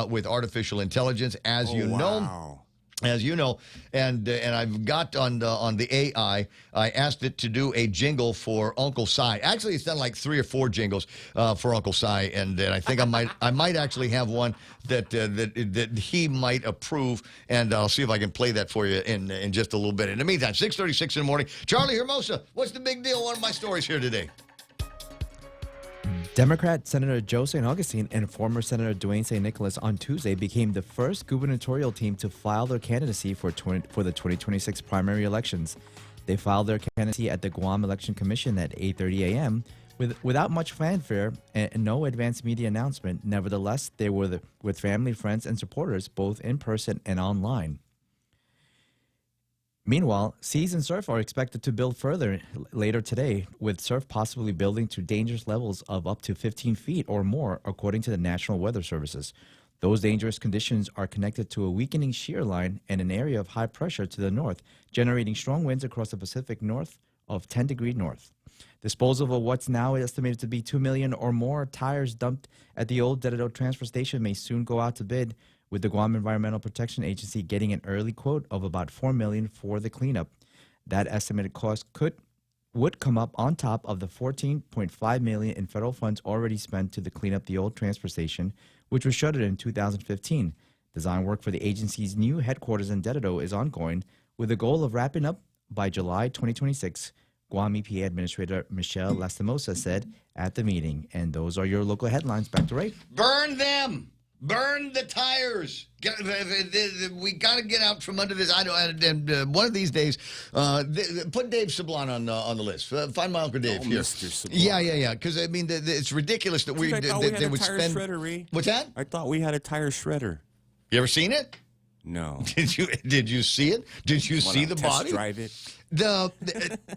with artificial intelligence, as you know. As you know, and I've got on the AI, I asked it to do a jingle for Uncle Si. Actually, it's done like 3 or 4 jingles for Uncle Si, and I think I might actually have one that he might approve, and I'll see if I can play that for you in just a little bit. In the meantime, 6:36 in the morning. Charlie Hermosa, what's the big deal? One of my stories here today. Democrat Senator Joe St. Augustine and former Senator Dwayne St. Nicholas on Tuesday became the first gubernatorial team to file their candidacy for the 2026 primary elections. They filed their candidacy at the Guam Election Commission at 8:30 a.m. without much fanfare and no advance media announcement. Nevertheless, they were with family, friends, and supporters, both in person and online. Meanwhile, seas and surf are expected to build further later today, with surf possibly building to dangerous levels of up to 15 feet or more, according to the National Weather Services. Those dangerous conditions are connected to a weakening shear line and an area of high pressure to the north, generating strong winds across the Pacific north of 10 degrees north. Disposal of what's now estimated to be 2 million or more tires dumped at the old Dededo transfer station may soon go out to bid, with the Guam Environmental Protection Agency getting an early quote of about $4 million for the cleanup. That estimated cost would come up on top of the $14.5 million in federal funds already spent to clean up the old transfer station, which was shuttered in 2015. Design work for the agency's new headquarters in Dededo is ongoing, with the goal of wrapping up by July 2026. Guam EPA Administrator Michelle Lastimosa said at the meeting. And those are your local headlines. Back to Ray. Burn them! Burn the tires. We got to get out from under this. I know. And one of these days, put Dave Sablon on the list. Find my Uncle Dave here. Mr. Sablon. Yeah. Because I mean, it's ridiculous that I thought we had a would tire spend. shredder, Ray. What's that? I thought we had a tire shredder. You ever seen it? No. Did you see it? Did you see the test body? Drive it.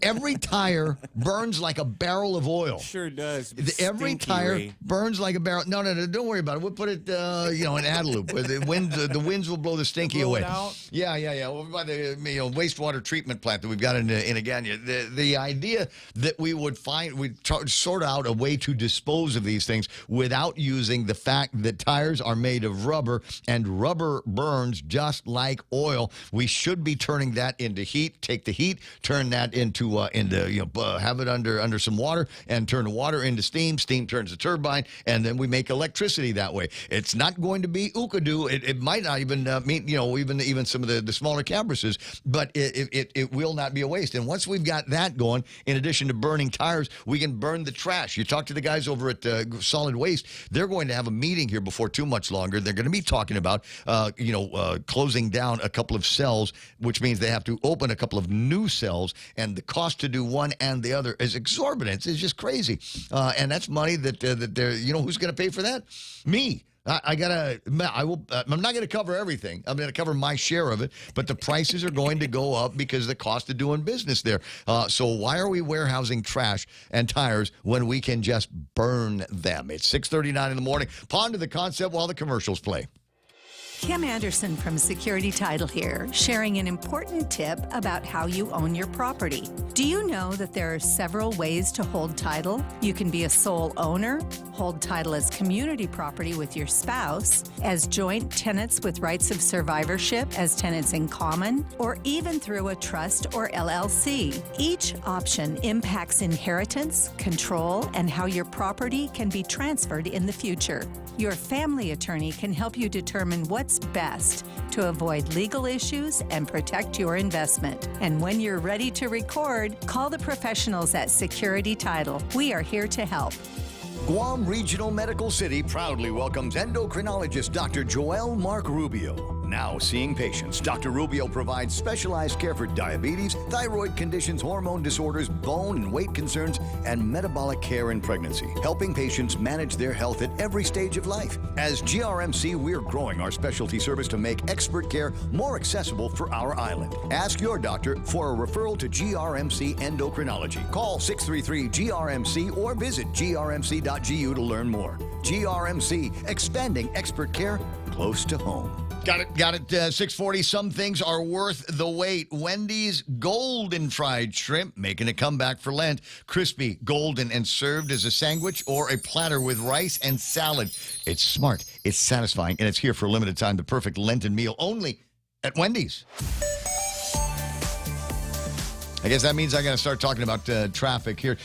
Every tire burns like a barrel of oil. Sure does. Every Stinky, tire Ray. burns like a barrel. No, don't worry about it. We'll put it, in Adelup. Where the winds will blow the stinky Blow away. it out? Yeah. Over by the wastewater treatment plant that we've got in Agana. The idea that we'd sort out a way to dispose of these things without using the fact that tires are made of rubber and rubber burns just like oil. We should be turning that into heat. Take the heat, turn that into have it under some water, and turn the water into steam. Steam turns the turbine, and then we make electricity that way. It's not going to be ookadoo. It might not even mean even some of the smaller campuses, but it will not be a waste. And once we've got that going, in addition to burning tires, we can burn the trash. You talk to the guys over at Solid Waste. They're going to have a meeting here before too much longer. They're going to be talking about closing down a couple of cells, which means they have to open a couple of new cells, and the cost to do one and the other is exorbitant. It's just crazy, and that's money that they're who's going to pay for that? Me. I'm not going to cover everything. I'm going to cover my share of it, but the prices are going to go up because of the cost of doing business there. So why are we warehousing trash and tires when we can just burn them? It's 6:39 in the morning. Ponder the concept while the commercials play. Kim Anderson from Security Title here, sharing an important tip about how you own your property. Do you know that there are several ways to hold title? You can be a sole owner, hold title as community property with your spouse, as joint tenants with rights of survivorship as tenants in common, or even through a trust or LLC. Each option impacts inheritance, control, and how your property can be transferred in the future. Your family attorney can help you determine what's best to avoid legal issues and protect your investment. And when you're ready to record, call the professionals at Security Title. We are here to help. Guam Regional Medical City proudly welcomes endocrinologist Dr. Joel Mark Rubio. Now seeing patients, Dr. Rubio provides specialized care for diabetes, thyroid conditions, hormone disorders, bone and weight concerns, and metabolic care in pregnancy, helping patients manage their health at every stage of life. As GRMC, we're growing our specialty service to make expert care more accessible for our island. Ask your doctor for a referral to GRMC Endocrinology. Call 633-GRMC or visit grmc.gu to learn more. GRMC, expanding expert care close to home. Got it. 640. Some things are worth the wait. Wendy's golden fried shrimp making a comeback for Lent. Crispy, golden, and served as a sandwich or a platter with rice and salad. It's smart, it's satisfying, and it's here for a limited time. The perfect Lenten meal only at Wendy's. I guess that means I got to start talking about traffic here.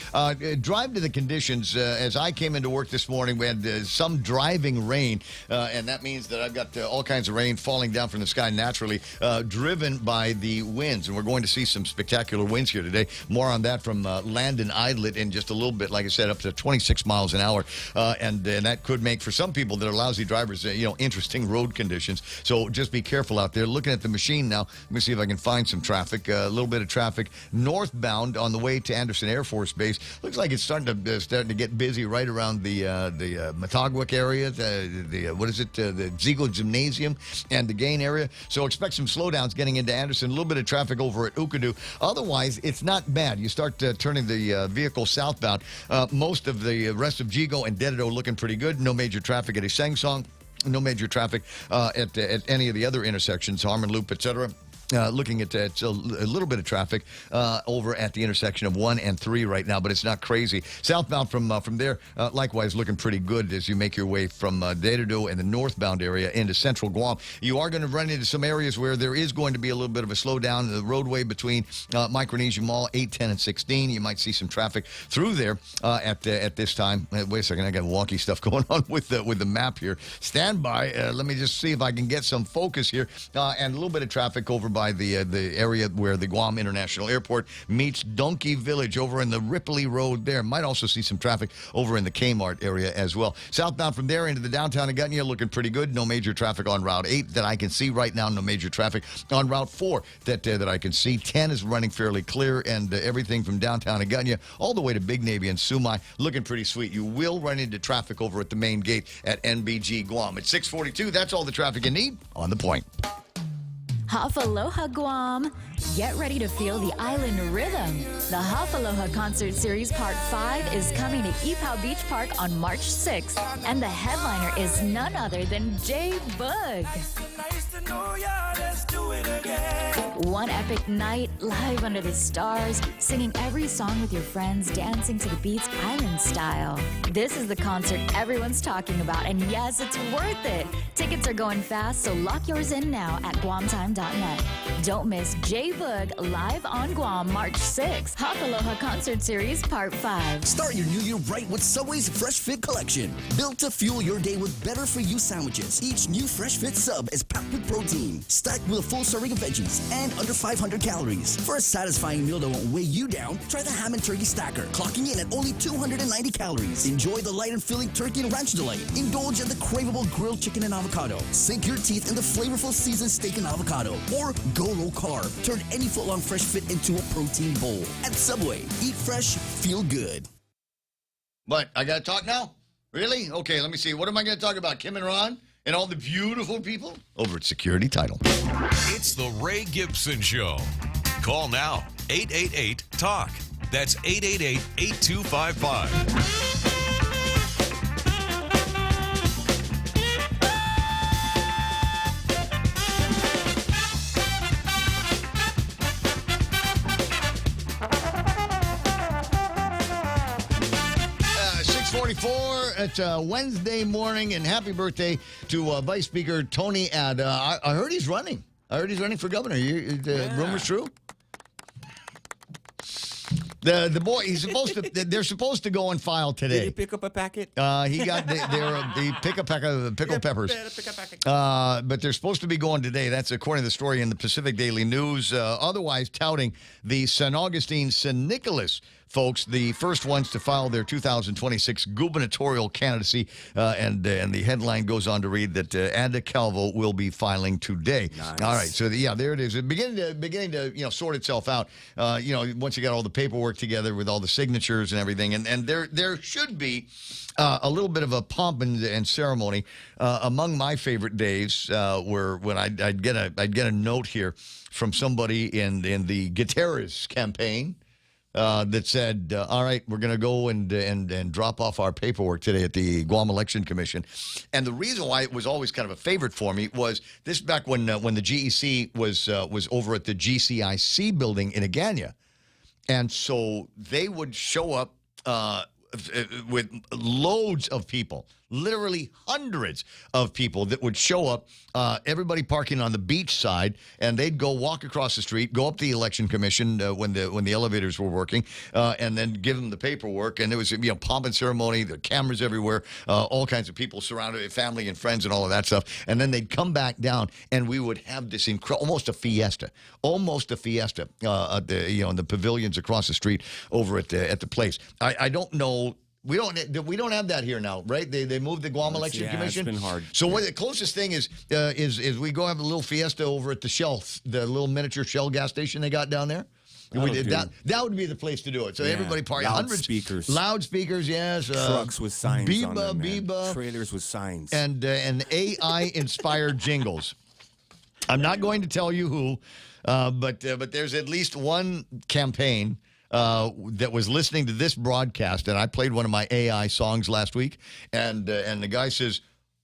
Drive to the conditions. As I came into work this morning, we had some driving rain, and that means that I've got all kinds of rain falling down from the sky naturally, driven by the winds. And we're going to see some spectacular winds here today. More on that from Landon Idlet in just a little bit. Like I said, up to 26 miles an hour. And that could make, for some people that are lousy drivers, interesting road conditions. So just be careful out there. Looking at the machine now, let me see if I can find some traffic. A little bit of traffic northbound on the way to Anderson Air Force Base. Looks like it's starting to get busy right around the Matagwak area, the Ziegler Gymnasium and the Gain area. So expect some slowdowns getting into Anderson. A little bit of traffic over at Ukadu. Otherwise, it's not bad. You start turning the vehicle southbound. Most of the rest of Jigo and Dededo looking pretty good. No major traffic at Isangsong. No major traffic at any of the other intersections, Harmon Loop, etc. Looking at a little bit of traffic over at the intersection of 1 and 3 right now, but it's not crazy. Southbound from there, likewise looking pretty good as you make your way from Dededo and the northbound area into central Guam. You are going to run into some areas where there is going to be a little bit of a slowdown in the roadway between Micronesia Mall, 8, 10, and 16. You might see some traffic through there at this time. Wait a second, I got wonky stuff going on with the map here. Stand by. Let me just see if I can get some focus here. And a little bit of traffic over by the area where the Guam International Airport meets Donkey Village over in the Ripley Road there. Might also see some traffic over in the Kmart area as well. Southbound from there into the downtown Agunya looking pretty good. No major traffic on Route 8 that I can see right now. No major traffic on Route 4 that I can see. 10 is running fairly clear, and everything from downtown Agunya all the way to Big Navy and Sumai looking pretty sweet. You will run into traffic over at the main gate at NBG Guam. At 6:42, that's all the traffic you need on The Point. Hafaloha Guam. Get ready to feel the island rhythm. The Hafaloha Concert Series Part 5 is coming to Ipoh Beach Park on March 6th, and the headliner is none other than J Boog. One epic night, live under the stars, singing every song with your friends, dancing to the beats island style. This is the concert everyone's talking about, and yes, it's worth it. Tickets are going fast, so lock yours in now at guamtime.net. Don't miss J Boog live on Guam March 6th. Hafaloha Concert Series Part 5. Start your new year right with Subway's Fresh Fit Collection. Built to fuel your day with better-for-you sandwiches. Each new Fresh Fit sub is packed with protein, stacked with a full serving of veggies, and under 500 calories. For a satisfying meal that won't weigh you down, try the ham and turkey stacker, clocking in at only 290 calories. Enjoy the light and filling turkey and ranch delight. Indulge in the craveable grilled chicken and avocado. Sink your teeth in the flavorful seasoned steak and avocado. Or go low carb. Turn any footlong Fresh Fit into a protein bowl. At Subway, eat fresh, feel good. But I got to talk now? Really? Okay, let me see. What am I going to talk about? Kim and Ron and all the beautiful people over at Security Title. It's the Ray Gibson Show. Call now, 888-TALK. That's 888-8255. 6:44. It's Wednesday morning, and happy birthday to Vice Speaker Tony Ad. I heard he's running. I heard he's running for governor. The rumor's true? The boy, he's supposed to. They're supposed to go and file today. Did he pick up a packet? He got the pick a pack of pickled peppers. But they're supposed to be going today. That's according to the story in the Pacific Daily News. Otherwise, touting the San Augustine San Nicolas folks, the first ones to file their 2026 gubernatorial candidacy, and the headline goes on to read that Ada Calvo will be filing today. Nice. All right, so there it is. It's beginning to sort itself out. Once you got all the paperwork together with all the signatures and everything, and there should be a little bit of a pomp and ceremony. Among my favorite days were when I'd get a note here from somebody in the Gutierrez campaign. That said, all right, we're going to go and drop off our paperwork today at the Guam Election Commission. And the reason why it was always kind of a favorite for me was this back when the GEC was over at the GCIC building in Agana. And so they would show up with loads of people, literally hundreds of people that would show up, everybody parking on the beach side, and they'd go walk across the street, go up to the election commission when the elevators were working, and then give them the paperwork. And there was pomp and ceremony, the cameras everywhere, all kinds of people surrounded, family and friends and all of that stuff. And then they'd come back down, and we would have this almost a fiesta in the pavilions across the street over at the place. I don't know. We don't have that here now, right? They moved the Guam Election Commission. It's been hard. So what the closest thing is we go have a little fiesta over at the Shell, the little miniature Shell gas station they got down there. That would be the place to do it. So everybody party. Loudspeakers, yes. Trucks with signs on them, Biba. Trailers with signs. And AI-inspired jingles. I'm not going to tell you who, but there's at least one campaign that was listening to this broadcast, and I played one of my AI songs last week, and the guy says,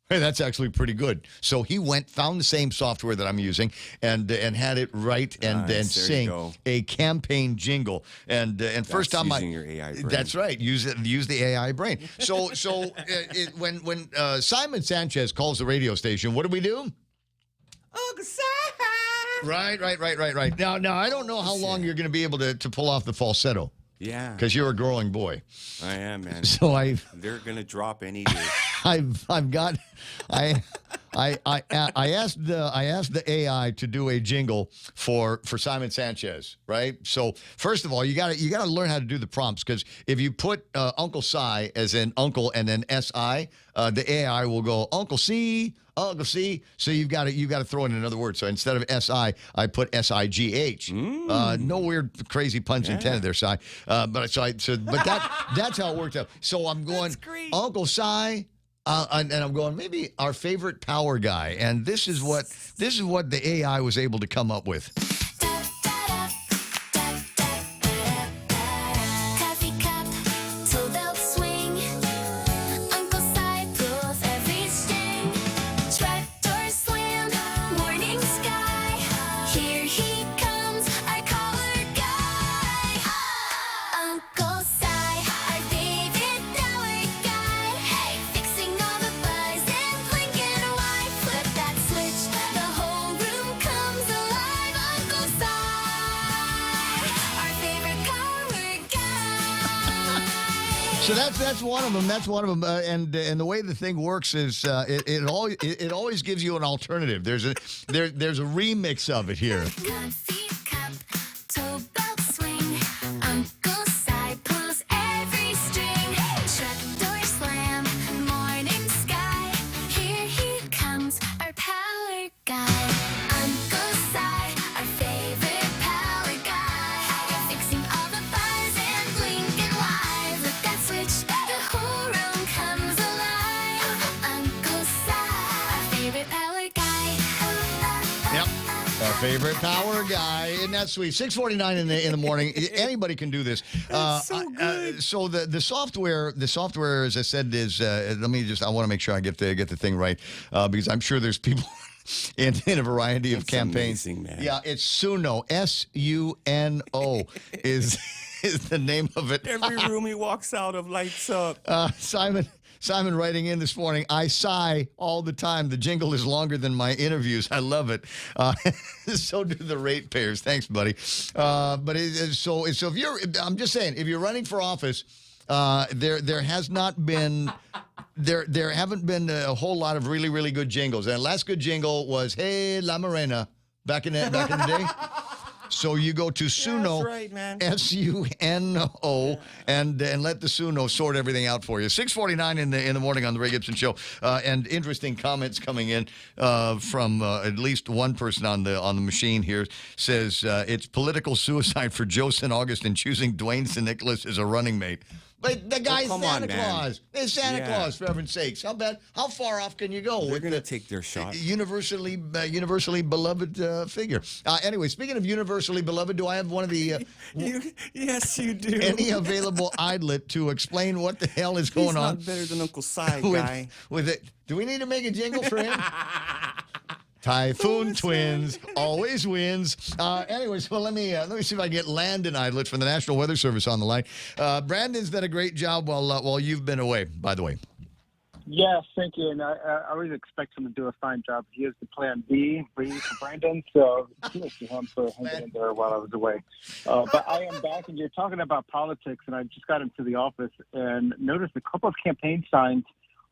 hey, that's actually pretty good. So he found the same software that I'm using, and had it write and sing a campaign jingle. And first time using your AI brain. That's right. Use the AI brain. So when Simon Sanchez calls the radio station, what do? Uncle Si! Right. Now I don't know how long you're going to be able to pull off the falsetto. Yeah. Because you're a growing boy. I am, man. So they're going to drop any day. I asked the AI to do a jingle for Simon Sanchez, right? So first of all, you got to learn how to do the prompts, because if you put Uncle Si as in uncle and then SI, the AI will go Uncle C. So you've got to throw in another word. So instead of SI, I put SIGH. No weird crazy puns intended there, Si. But that's how it worked out. So I'm going Uncle Si. And I'm going, maybe our favorite power guy. And this is what the AI was able to come up with. So that's one of them. And the way the thing works is it always gives you an alternative. There's a remix of it here. favorite power guy. Isn't that sweet? 6:49 in the morning. Anybody can do this. so good. So the software, as I said, is. I want to make sure I get the thing right because I'm sure there's people in a variety of campaigns. Amazing, man. Yeah, it's Suno. SUNO is the name of it. Every room he walks out of lights up. Simon writing in this morning, I sigh all the time. The jingle is longer than my interviews. I love it. So do the ratepayers. Thanks, buddy. But so if you're, I'm just saying, if you're running for office, there has not been, there haven't been a whole lot of really, really good jingles. And the last good jingle was, Hey, La Morena, back in the day. So you go to Suno, right, man. SUNO, and let the Suno sort everything out for you. 6:49 in the morning on the Ray Gibson Show, and interesting comments coming in from at least one person on the machine here. Says it's political suicide for Joe St. August in choosing Dwayne St. Nicholas as a running mate. But the guy's Santa Claus. It's Santa Claus, for heaven's sakes. How far off can you go? They're going to take their shot. Universally beloved figure. Anyway, speaking of universally beloved, do I have one of the... yes, you do. Any available idlet to explain what the hell is going on? He's not better than Uncle Si, guy. With it. Do we need to make a jingle for him? Typhoon Twins always wins. Anyways, well, let me see if I get Landon Idlet from the National Weather Service on the line. Brandon's done a great job while you've been away, by the way. Yes, thank you. And I always expect him to do a fine job. He is the plan B for Brandon, so kudos to him for hanging in there while I was away. But I am back, and you're talking about politics, and I just got into the office and noticed a couple of campaign signs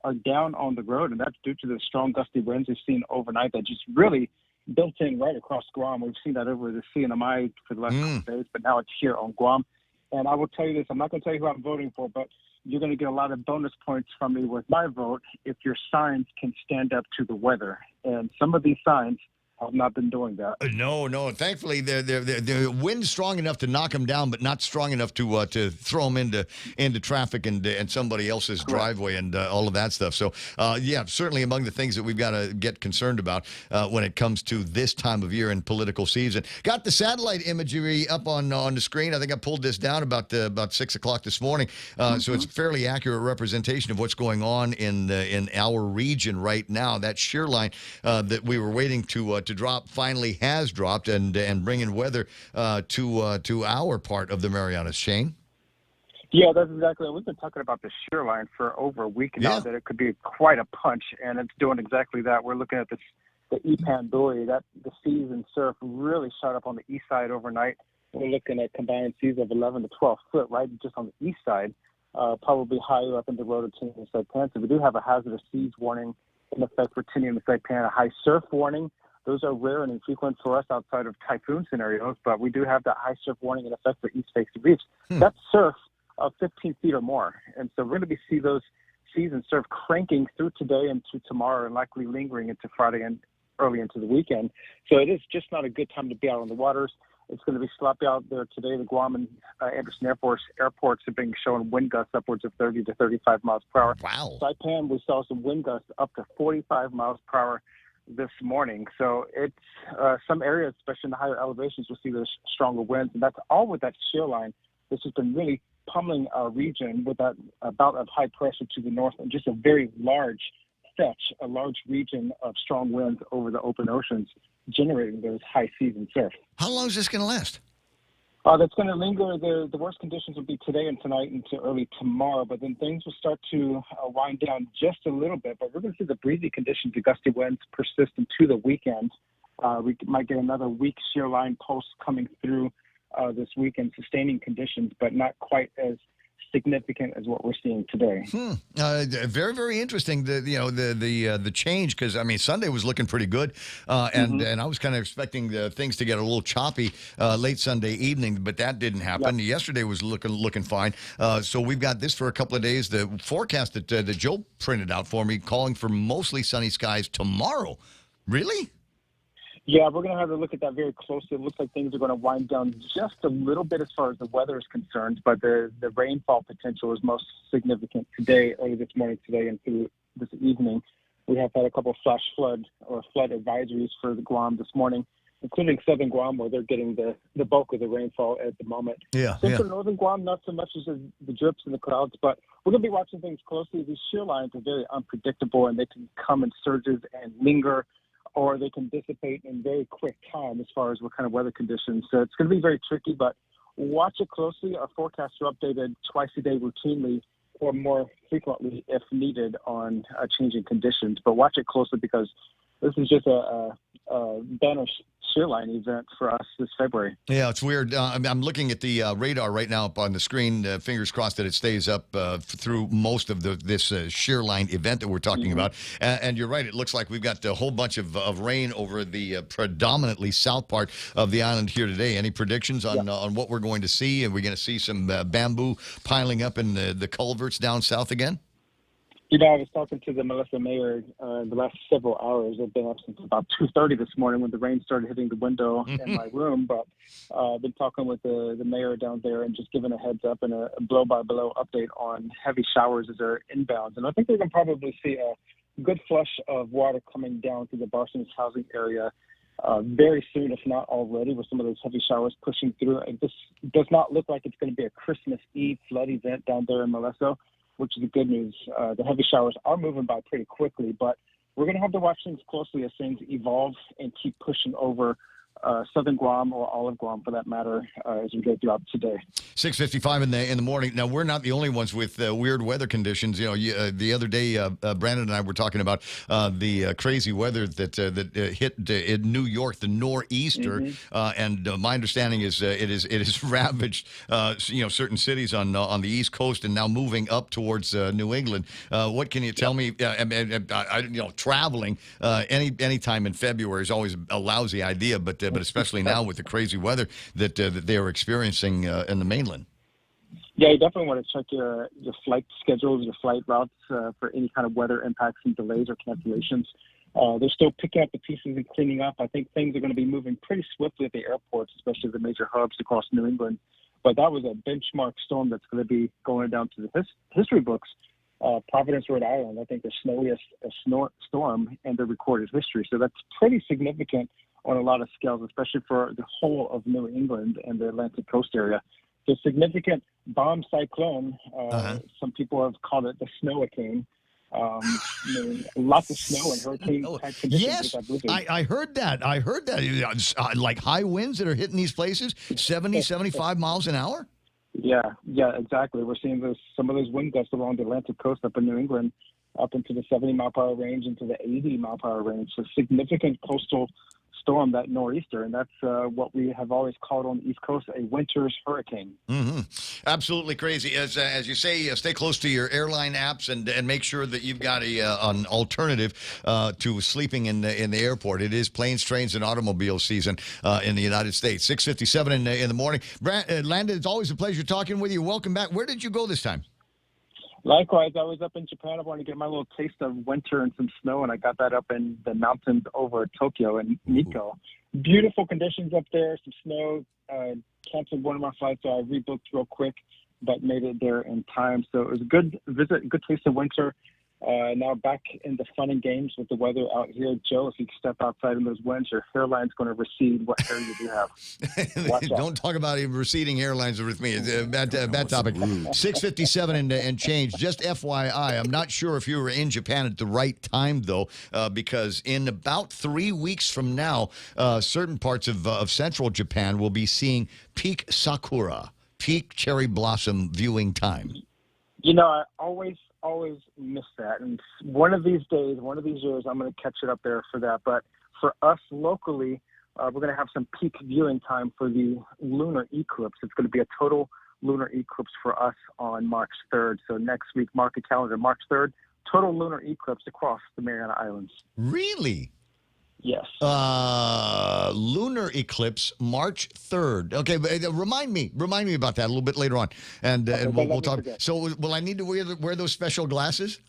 are down on the road, and that's due to the strong gusty winds we've seen overnight that just really built in right across Guam. We've seen that over the CNMI for the last couple of days, but now it's here on Guam. And I will tell you this, I'm not going to tell you who I'm voting for, but you're going to get a lot of bonus points from me with my vote if your signs can stand up to the weather. And some of these signs have not been doing that. No. Thankfully, the wind's strong enough to knock them down, but not strong enough to throw them into traffic and somebody else's driveway and all of that stuff. So, certainly among the things that we've got to get concerned about when it comes to this time of year and political season. Got the satellite imagery up on the screen. I think I pulled this down about 6 o'clock this morning. So it's a fairly accurate representation of what's going on in our region right now. That shear line that we were waiting to drop finally has dropped and bringing weather to our part of the Marianas. Shane? Yeah, that's exactly it. We've been talking about the shear line for over a week now, that it could be quite a punch, and it's doing exactly that. We're looking at the Ipan buoy, that the seas and surf really shot up on the east side overnight. We're looking at combined seas of 11 to 12 foot, right, just on the east side, probably higher up in the Rototini and Saipan. So we do have a hazardous seas warning in effect for Tinian and Saipan, a high surf warning. Those are rare and infrequent for us outside of typhoon scenarios, but we do have that high surf warning in effect for East Face Reefs. That's surf of 15 feet or more. And so we're going to see those seas and surf cranking through today and to tomorrow and likely lingering into Friday and early into the weekend. So it is just not a good time to be out on the waters. It's going to be sloppy out there today. The Guam and Anderson airports have been showing wind gusts upwards of 30 to 35 miles per hour. Wow. Saipan, we saw some wind gusts up to 45 miles per hour this morning. So it's some areas, especially in the higher elevations, will see those stronger winds. And that's all with that shear line. This has been really pummeling our region with that bout of high pressure to the north and just a very large a large region of strong winds over the open oceans, generating those high seas and surf. How long is this going to last? That's going to linger. The worst conditions will be today and tonight into early tomorrow, but then things will start to wind down just a little bit. But we're going to see the breezy conditions, the gusty winds persist into the weekend. We might get another weak shear line pulse coming through this weekend, sustaining conditions, but not quite as significant as what we're seeing today. Very, very interesting. The change, because I mean Sunday was looking pretty good, and I was kind of expecting things to get a little choppy late Sunday evening, but that didn't happen. Yep. Yesterday was looking fine. So we've got this for a couple of days. The forecast that Joe printed out for me, calling for mostly sunny skies tomorrow. Really? Yeah, we're going to have to look at that very closely. It looks like things are going to wind down just a little bit as far as the weather is concerned, but the rainfall potential is most significant today, early this morning today, and through this evening. We have had a couple of flash flood or flood advisories for the Guam this morning, including southern Guam, where they're getting the bulk of the rainfall at the moment. Yeah, Central northern Guam, not so much as the drips and the clouds, but we're going to be watching things closely. These shear lines are very unpredictable, and they can come in surges and linger, or they can dissipate in very quick time as far as what kind of weather conditions. So it's going to be very tricky, but watch it closely. Our forecasts are updated twice a day routinely or more frequently if needed on changing conditions. But watch it closely because this is just a banner shear line event for us this February. Yeah, it's weird. I'm looking at the radar right now up on the screen. Fingers crossed that it stays up through most of this shear line event that we're talking about. And you're right. It looks like we've got a whole bunch of rain over the predominantly south part of the island here today. Any predictions on what we're going to see? Are we going to see some bamboo piling up in the culverts down south again? You know, I was talking to the Melissa mayor the last several hours. I've been up since about 2:30 this morning when the rain started hitting the window in my room. But I've been talking with the mayor down there and just giving a heads up and a blow-by-blow update on heavy showers as they're inbound. And I think we're going to probably see a good flush of water coming down through the Barson's housing area very soon, if not already, with some of those heavy showers pushing through. It just does not look like it's going to be a Christmas Eve flood event down there in Melissa, which is the good news. The heavy showers are moving by pretty quickly, but we're going to have to watch things closely as things evolve and keep pushing over southern Guam or all of Guam, for that matter, as we go throughout today. 6:55 in the morning. Now, we're not the only ones with weird weather conditions. You know, the other day, Brandon and I were talking about the crazy weather that hit in New York, the nor'easter, and my understanding is it is ravaged certain cities on the East Coast and now moving up towards New England. What can you tell me? Traveling any time in February is always a lousy idea, but especially now with the crazy weather that they are experiencing in the mainland. Yeah, you definitely want to check your flight schedules, your flight routes for any kind of weather impacts and delays or cancellations. They're still picking up the pieces and cleaning up. I think things are going to be moving pretty swiftly at the airports, especially the major hubs across New England. But that was a benchmark storm that's going to be going down to the history books. Providence, Rhode Island, I think the snowiest storm in the recorded history. So that's pretty significant on a lot of scales, especially for the whole of New England and the Atlantic coast area. The significant bomb cyclone, some people have called it the snow-a-cane. Lots of snow and hurricane-type conditions. Yes, I heard that. Like high winds that are hitting these places, 70, 75 miles an hour? Yeah, exactly. We're seeing some of those wind gusts along the Atlantic coast up in New England, up into the 70-mile-per-hour range, into the 80-mile-per-hour range. So significant coastal storm, that nor'easter, and that's what we have always called on the East Coast a winter's hurricane. Absolutely crazy. As you say, stay close to your airline apps and make sure that you've got an alternative to sleeping in the airport. It is planes, trains, and automobile season in the United States. 6:57 in the morning. Landon, it's always a pleasure talking with you. Welcome back. Where did you go this time? Likewise, I was up in Japan. I wanted to get my little taste of winter and some snow, and I got that up in the mountains over Tokyo and Nikko. Beautiful conditions up there, some snow. Canceled one of my flights, so I rebooked real quick, but made it there in time. So it was a good visit, good taste of winter. Now back in the fun and games with the weather out here. Joe, if you step outside in those winds, your hairline's going to recede. What hair you do have? Watch out. Don't talk about even receding hairlines with me. It's a bad topic. 6:57 and change. Just FYI, I'm not sure if you were in Japan at the right time, though, because in about 3 weeks from now, certain parts of central Japan will be seeing peak sakura, peak cherry blossom viewing time. You know, I always miss that. And one of these days, one of these years, I'm going to catch it up there for that. But for us locally, we're going to have some peak viewing time for the lunar eclipse. It's going to be a total lunar eclipse for us on March 3rd. So next week, mark the calendar, March 3rd, total lunar eclipse across the Mariana Islands. Really? Yes. Lunar eclipse, March 3rd. Okay, remind me about that a little bit later on, and we'll talk. So, will I need to wear those special glasses?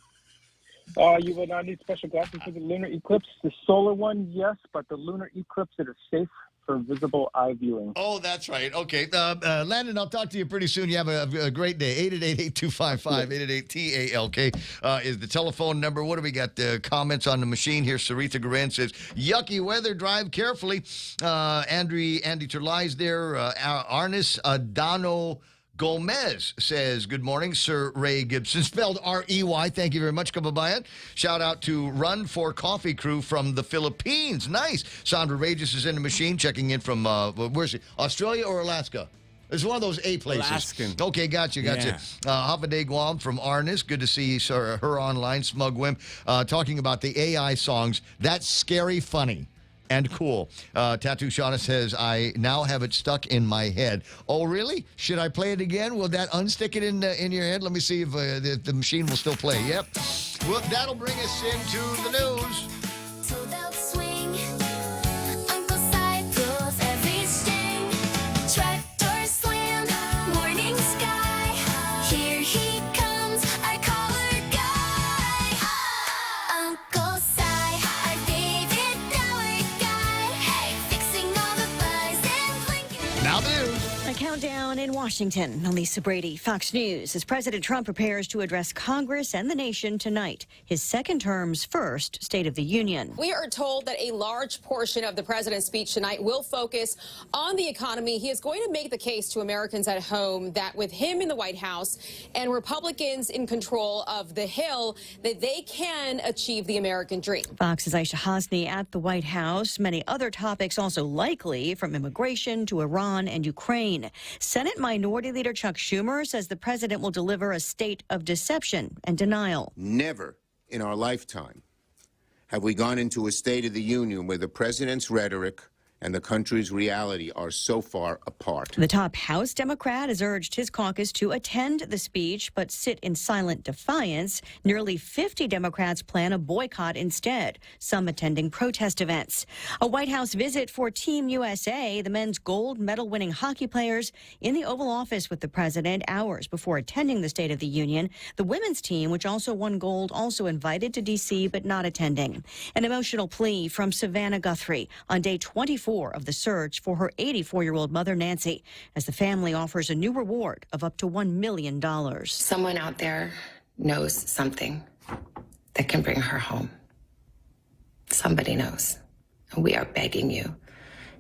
You will not need special glasses for the lunar eclipse. The solar one, yes, but the lunar eclipse, it is safe for visible eye viewing. Oh, that's right. Okay. Landon, I'll talk to you pretty soon. You have a great day. 888-8255, 888-TALK is the telephone number. What do we got? Comments on the machine here. Saritha Guren says, yucky weather, drive carefully. Andy Terlies there. Arnis Adano Gomez says, good morning, Sir Ray Gibson, spelled R-E-Y. Thank you very much, Kababayan. Shout out to Run for Coffee crew from the Philippines. Nice. Sandra Regis is in the machine, checking in from, where's she? Australia or Alaska? It's one of those A places. Alaskan. Okay, gotcha. Yeah. Havaday Guam from Arnis. Good to see her online. Smug Wim talking about the AI songs. That's scary funny. And cool. Tattoo Shauna says, I now have it stuck in my head. Oh, really? Should I play it again? Will that unstick it in your head? Let me see if the machine will still play. Yep. Well, that'll bring us into the news. Countdown in Washington. Lisa Brady, Fox News. As President Trump prepares to address Congress and the nation tonight, his second term's first State of the Union. We are told that a large portion of the president's speech tonight will focus on the economy. He is going to make the case to Americans at home that with him in the White House and Republicans in control of the Hill, that they can achieve the American dream. Fox's Aisha Hasni at the White House. Many other topics also likely, from immigration to Iran and Ukraine. Senate Minority Leader Chuck Schumer says the president will deliver a state of deception and denial. Never in our lifetime have we gone into a State of the Union where the president's rhetoric and the country's reality are so far apart. The top House Democrat has urged his caucus to attend the speech but sit in silent defiance. Nearly 50 Democrats plan a boycott instead, some attending protest events. A White House visit for Team USA, the men's gold medal-winning hockey players, in the Oval Office with the president hours before attending the State of the Union. The women's team, which also won gold, also invited to D.C. but not attending. An emotional plea from Savannah Guthrie on day 24 of the search for her 84-year-old mother, Nancy, as the family offers a new reward of up to $1 million. Someone out there knows something that can bring her home. Somebody knows. And we are begging you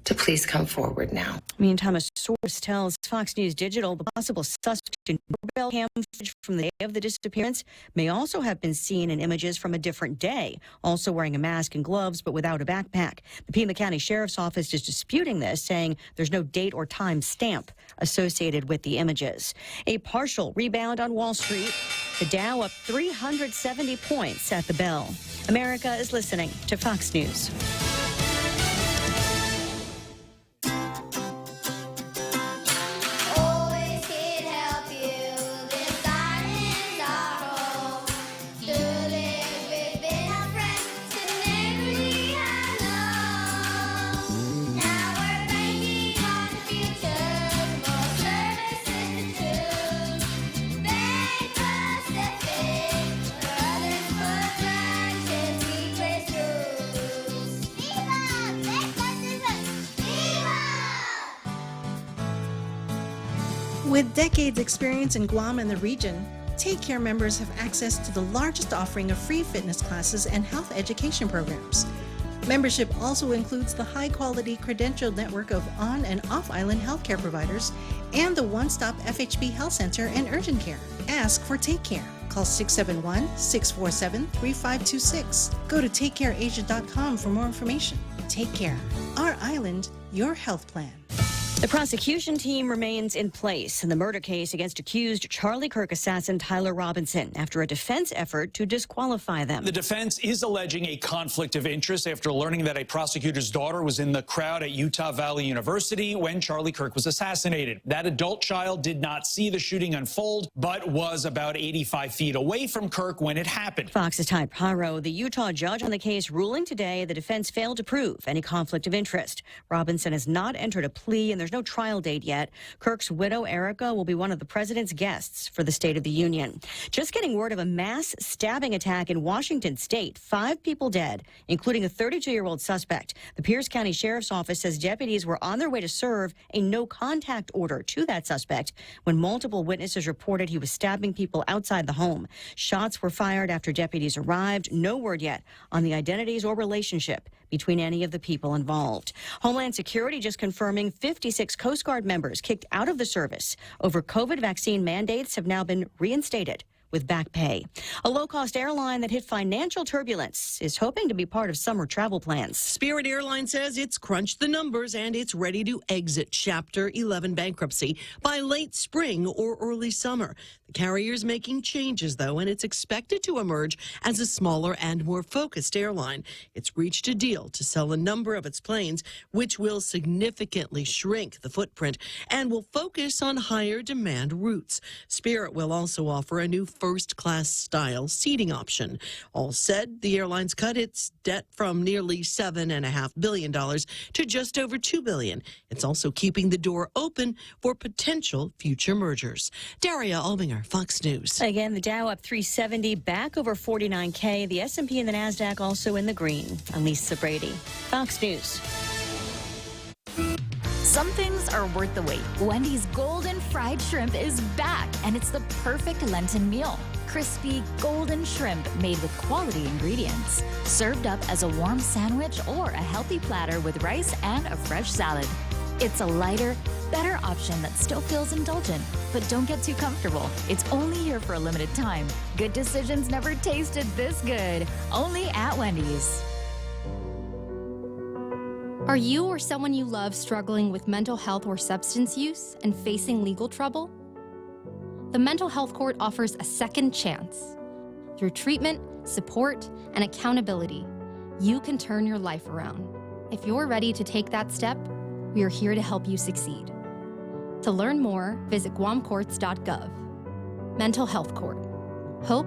to please come forward now. Meantime, a source tells Fox News Digital the possible suspect in doorbell cam footage from the day of the disappearance may also have been seen in images from a different day, also wearing a mask and gloves but without a backpack. The Pima County Sheriff's Office is disputing this, saying there's no date or time stamp associated with the images. A partial rebound on Wall Street. The Dow up 370 points at the bell. America is listening to Fox News. With decades experience in Guam and the region, Take Care members have access to the largest offering of free fitness classes and health education programs. Membership also includes the high-quality credentialed network of on- and off-island healthcare providers and the one-stop FHB Health Center and Urgent Care. Ask for Take Care. Call 671-647-3526. Go to takecareasia.com for more information. Take Care. Our island, your health plan. The prosecution team remains in place in the murder case against accused Charlie Kirk assassin Tyler Robinson after a defense effort to disqualify them. The defense is alleging a conflict of interest after learning that a prosecutor's daughter was in the crowd at Utah Valley University when Charlie Kirk was assassinated. That adult child did not see the shooting unfold, but was about 85 feet away from Kirk when it happened. Fox's Ty Pyro, the Utah judge on the case, ruling today the defense failed to prove any conflict of interest. Robinson has not entered a plea, and there's no trial date yet. Kirk's widow, Erica, will be one of the president's guests for the State of the Union. Just getting word of a mass stabbing attack in Washington state. 5 people dead, including a 32-year-old suspect. The Pierce County Sheriff's Office says deputies were on their way to serve a no-contact order to that suspect when multiple witnesses reported he was stabbing people outside the home. Shots were fired after deputies arrived. No word yet on the identities or relationship between any of the people involved. Homeland Security just confirming 56 Coast Guard members kicked out of the service over COVID vaccine mandates have now been reinstated with back pay. A low-cost airline that hit financial turbulence is hoping to be part of summer travel plans. Spirit Airlines says it's crunched the numbers and it's ready to exit Chapter 11 bankruptcy by late spring or early summer. The carrier's making changes, though, and it's expected to emerge as a smaller and more focused airline. It's reached a deal to sell a number of its planes, which will significantly shrink the footprint and will focus on higher demand routes. Spirit will also offer a new first-class style seating option. All said, the airline's cut its debt from nearly $7.5 billion to just over $2 billion. It's also keeping the door open for potential future mergers. Daria Albinger, Fox News. Again, the Dow up 370, back over 49K. The S&P and the NASDAQ also in the green. I'm Lisa Brady, Fox News. Some things are worth the wait. Wendy's Golden Fried Shrimp is back, and it's the perfect Lenten meal. Crispy golden shrimp made with quality ingredients. Served up as a warm sandwich or a healthy platter with rice and a fresh salad. It's a lighter, better option that still feels indulgent, but don't get too comfortable. It's only here for a limited time. Good decisions never tasted this good. Only at Wendy's. Are you or someone you love struggling with mental health or substance use and facing legal trouble? The Mental Health Court offers a second chance. Through treatment, support, and accountability, you can turn your life around. If you're ready to take that step, we are here to help you succeed. To learn more, visit guamcourts.gov. Mental Health Court. Hope,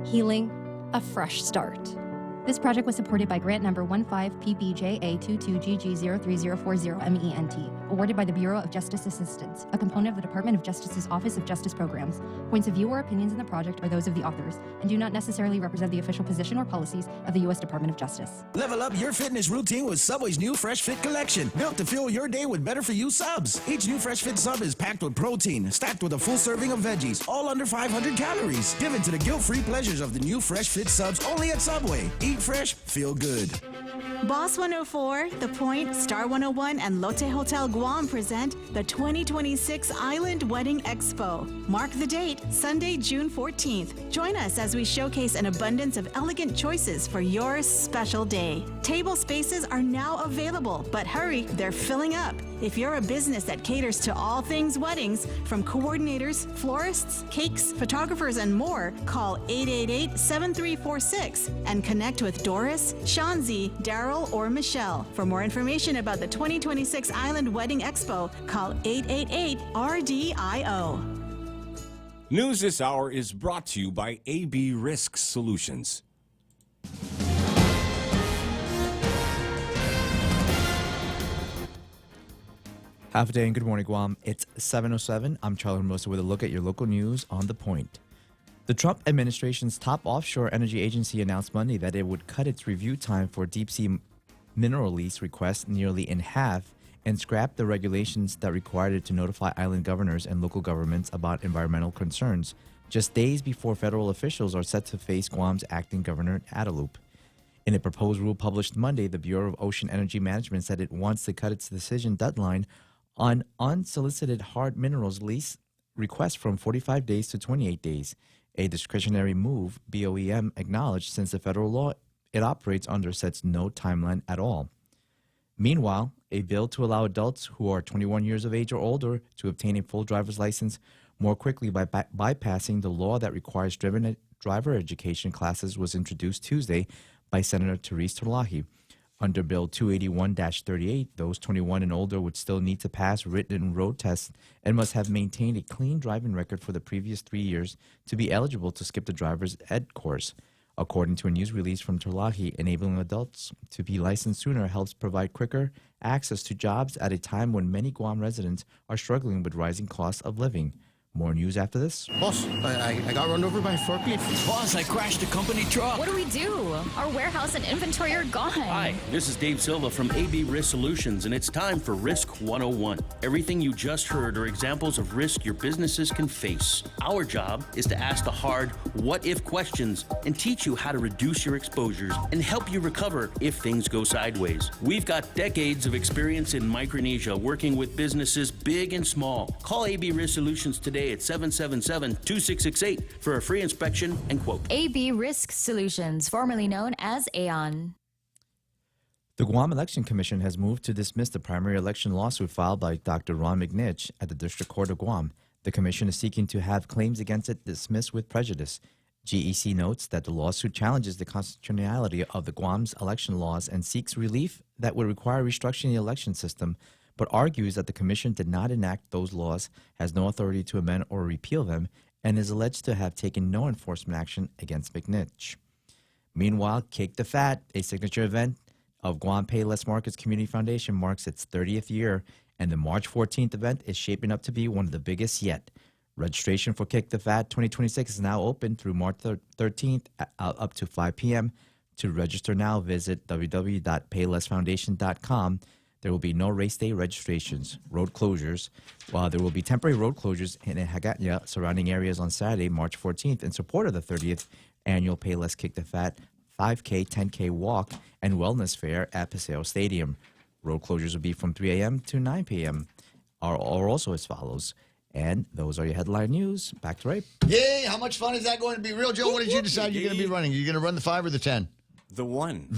healing, a fresh start. This project was supported by grant number 15PBJA22GG03040MENT, awarded by the Bureau of Justice Assistance, a component of the Department of Justice's Office of Justice Programs. Points of view or opinions in the project are those of the authors and do not necessarily represent the official position or policies of the U.S. Department of Justice. Level up your fitness routine with Subway's new Fresh Fit collection, built to fuel your day with better-for-you subs. Each new Fresh Fit sub is packed with protein, stacked with a full serving of veggies, all under 500 calories. Give in to the guilt-free pleasures of the new Fresh Fit subs only at Subway. Eat fresh, feel good. Boss 104, The Point, Star 101, and Lotte Hotel Guam present the 2026 Island Wedding Expo. Mark the date, Sunday, June 14th. Join us as we showcase an abundance of elegant choices for your special day. Table spaces are now available, but hurry, they're filling up. If you're a business that caters to all things weddings, from coordinators, florists, cakes, photographers, and more, call 888-7346 and connect with Doris, Shanzi, Daryl, or Michelle. For more information about the 2026 Island Wedding Expo, call 888-RDIO. News this hour is brought to you by AB Risk Solutions. Half a day and good morning, Guam. It's 7:07. I'm Charlie Hermosa with a look at your local news on the point. The Trump administration's top offshore energy agency announced Monday that it would cut its review time for deep-sea mineral lease requests nearly in half and scrap the regulations that required it to notify island governors and local governments about environmental concerns, just days before federal officials are set to face Guam's acting governor, Adelup. In a proposed rule published Monday, the Bureau of Ocean Energy Management said it wants to cut its decision deadline on unsolicited hard minerals lease requests from 45 days to 28 days, a discretionary move BOEM acknowledged since the federal law it operates under sets no timeline at all. Meanwhile, a bill to allow adults who are 21 years of age or older to obtain a full driver's license more quickly by bypassing the law that requires driver education classes was introduced Tuesday by Senator Therese Terlahi. Under Bill 281-38, those 21 and older would still need to pass written road tests and must have maintained a clean driving record for the previous 3 years to be eligible to skip the driver's ed course. According to a news release from Terlahi, enabling adults to be licensed sooner helps provide quicker access to jobs at a time when many Guam residents are struggling with rising costs of living. More news after this. Boss, I got run over by a forklift. Boss, I crashed a company truck. What do we do? Our warehouse and inventory are gone. Hi, this is Dave Silva from AB Risk Solutions, and it's time for Risk 101. Everything you just heard are examples of risk your businesses can face. Our job is to ask the hard what-if questions and teach you how to reduce your exposures and help you recover if things go sideways. We've got decades of experience in Micronesia working with businesses big and small. Call AB Risk Solutions today at 777-2668 for a free inspection and quote. AB Risk Solutions, formerly known as Aon. The Guam Election Commission has moved to dismiss the primary election lawsuit filed by Dr. Ron McNitch at the District Court of Guam. The commission is seeking to have claims against it dismissed with prejudice. GEC notes that the lawsuit challenges the constitutionality of the Guam's election laws and seeks relief that would require restructuring the election system, but argues that the commission did not enact those laws, has no authority to amend or repeal them, and is alleged to have taken no enforcement action against McNitch. Meanwhile, Cake the Fat, a signature event of Guam Payless Markets Community Foundation, marks its 30th year, and the March 14th event is shaping up to be one of the biggest yet. Registration for Cake the Fat 2026 is now open through March 13th up to 5 p.m. To register now, visit www.paylessfoundation.com. There will be no race day registrations, road closures. While there will be temporary road closures in Hagatnya surrounding areas on Saturday, March 14th, in support of the 30th annual Payless Kick the Fat 5K, 10K walk and wellness fair at Paseo Stadium. Road closures will be from 3 a.m. to 9 p.m. are also as follows. And those are your headline news. Back to Ray. Yay! How much fun is that going to be? Real Joe, what did you decide you're going to be running? Are you going to run the 5 or the 10? The 1.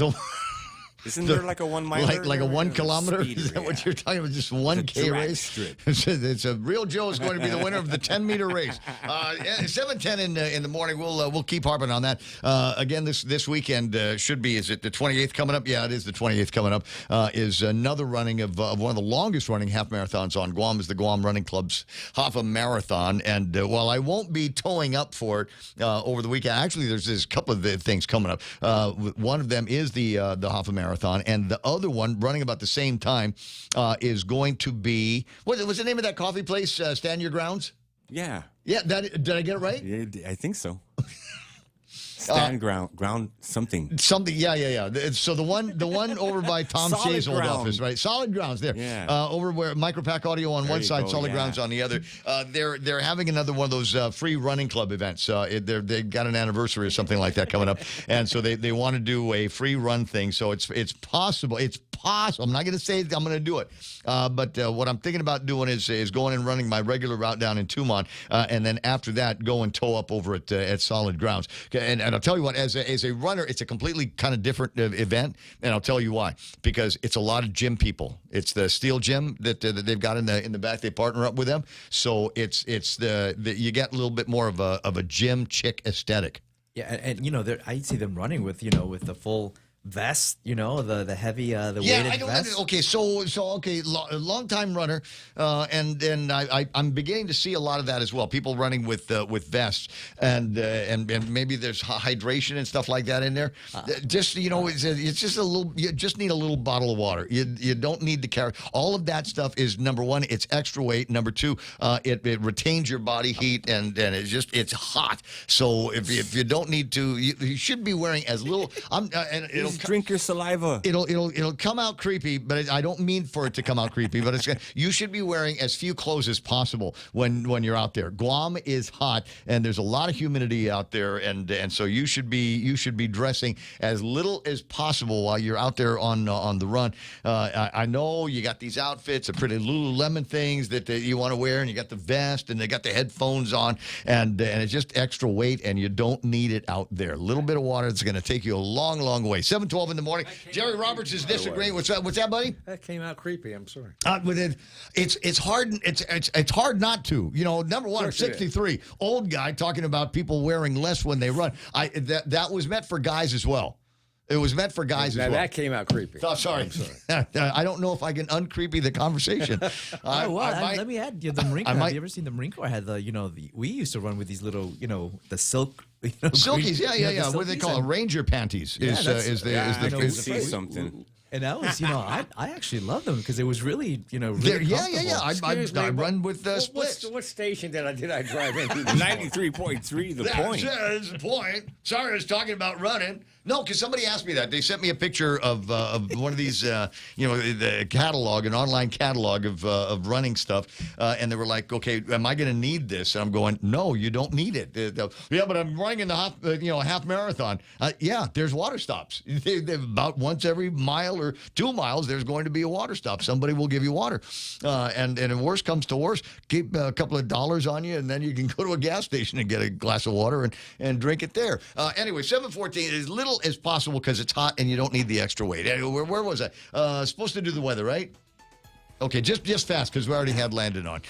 Isn't The- there like a 1 miler? Like a 1 kilometer? Speed, Is that yeah. what you're talking about? Just 1K drag race? strip. It's a Real Joe is going to be the winner of the 10-meter race. 7:10 in the morning. We'll keep harping on that. Again, this weekend should be, is it the 28th coming up? Yeah, it is the 28th coming up. Is another running of one of the longest running half marathons on Guam, is the Guam Running Club's Half a Marathon. And while I won't be towing up for it over the weekend, actually there's a couple of the things coming up. One of them is the Half a Marathon, and the other one running about the same time is going to be, what's the name of that coffee place? Stand Your Grounds? Yeah. Yeah, did I get it right? Yeah, I think so. Stand ground something. Something, yeah. So the one over by Tom Solid Shea's old Ground. office, right? Solid Grounds there. Yeah. Over where Micropack Audio on There one you side, go, Solid yeah. Grounds on the other. They're having another one of those free running club events. They've got an anniversary or something like that coming up, and so they want to do a free run thing. So it's possible. It's possible. I'm not going to say I'm going to do it, but what I'm thinking about doing is going and running my regular route down in Tumon, and then after that go and tow up over at Solid Grounds. And I'll tell you what, as a runner, it's a completely kind of different event, and I'll tell you why. Because it's a lot of gym people. It's the Steel Gym that they've got in the back. They partner up with them, so it's the you get a little bit more of a gym chick aesthetic. Yeah, and I see them running with the full vest, the heavy, the weighted vest. Okay, so long time runner, and I'm beginning to see a lot of that as well. People running with vests, and maybe there's hydration and stuff like that in there. Just it's just a little. You just need a little bottle of water. You don't need to carry all of that stuff. Is number one, it's extra weight. Number two, it retains your body heat, and it's hot. So if you don't need to, you should be wearing as little. It'll drink your saliva. It'll come out creepy, but I don't mean for it to come out creepy. But you should be wearing as few clothes as possible when you're out there. Guam is hot, and there's a lot of humidity out there, and so you should be dressing as little as possible while you're out there on the run. I know you got these outfits, the pretty Lululemon things that you want to wear, and you got the vest, and they got the headphones on, and it's just extra weight, and you don't need it out there. A little bit of water is going to take you a long, long way. 7:12 in the morning. Jerry Roberts is disagreeing. What's that, buddy? That came out creepy. I'm sorry. It's hard. It's hard not to. Number one, I'm 63, old guy talking about people wearing less when they run. That was meant for guys as well. It was meant for guys Now as well. that came out creepy. Oh, sorry. I'm sorry. I don't know if I can uncreepy the conversation. Let me add. The Marine Corps. Have you ever seen the Marine Corps had we used to run with these little, the silk. Silkies, yeah. What do they call it? and- Ranger panties Yeah, is that's- the I know, is the see phrase. something. And that was, I actually love them because it was really, really They're- yeah. comfortable. I run with splits. What station did I drive into? 93.3, the point. That's the point. Sorry, I was talking about running. No, because somebody asked me that. They sent me a picture of one of these, the catalog, an online catalog of running stuff, and they were like, "Okay, am I going to need this?" And I'm going, "No, you don't need it." Yeah, but I'm running in the half marathon. Yeah, there's water stops. About once every mile or 2 miles, there's going to be a water stop. Somebody will give you water, and if worse comes to worse, keep a couple of dollars on you, and then you can go to a gas station and get a glass of water and drink it there. Anyway, 7:14 is little as possible because it's hot and you don't need the extra weight. Anyway, where was I? Supposed to do the weather, right? Okay, just fast because we already had Landon on.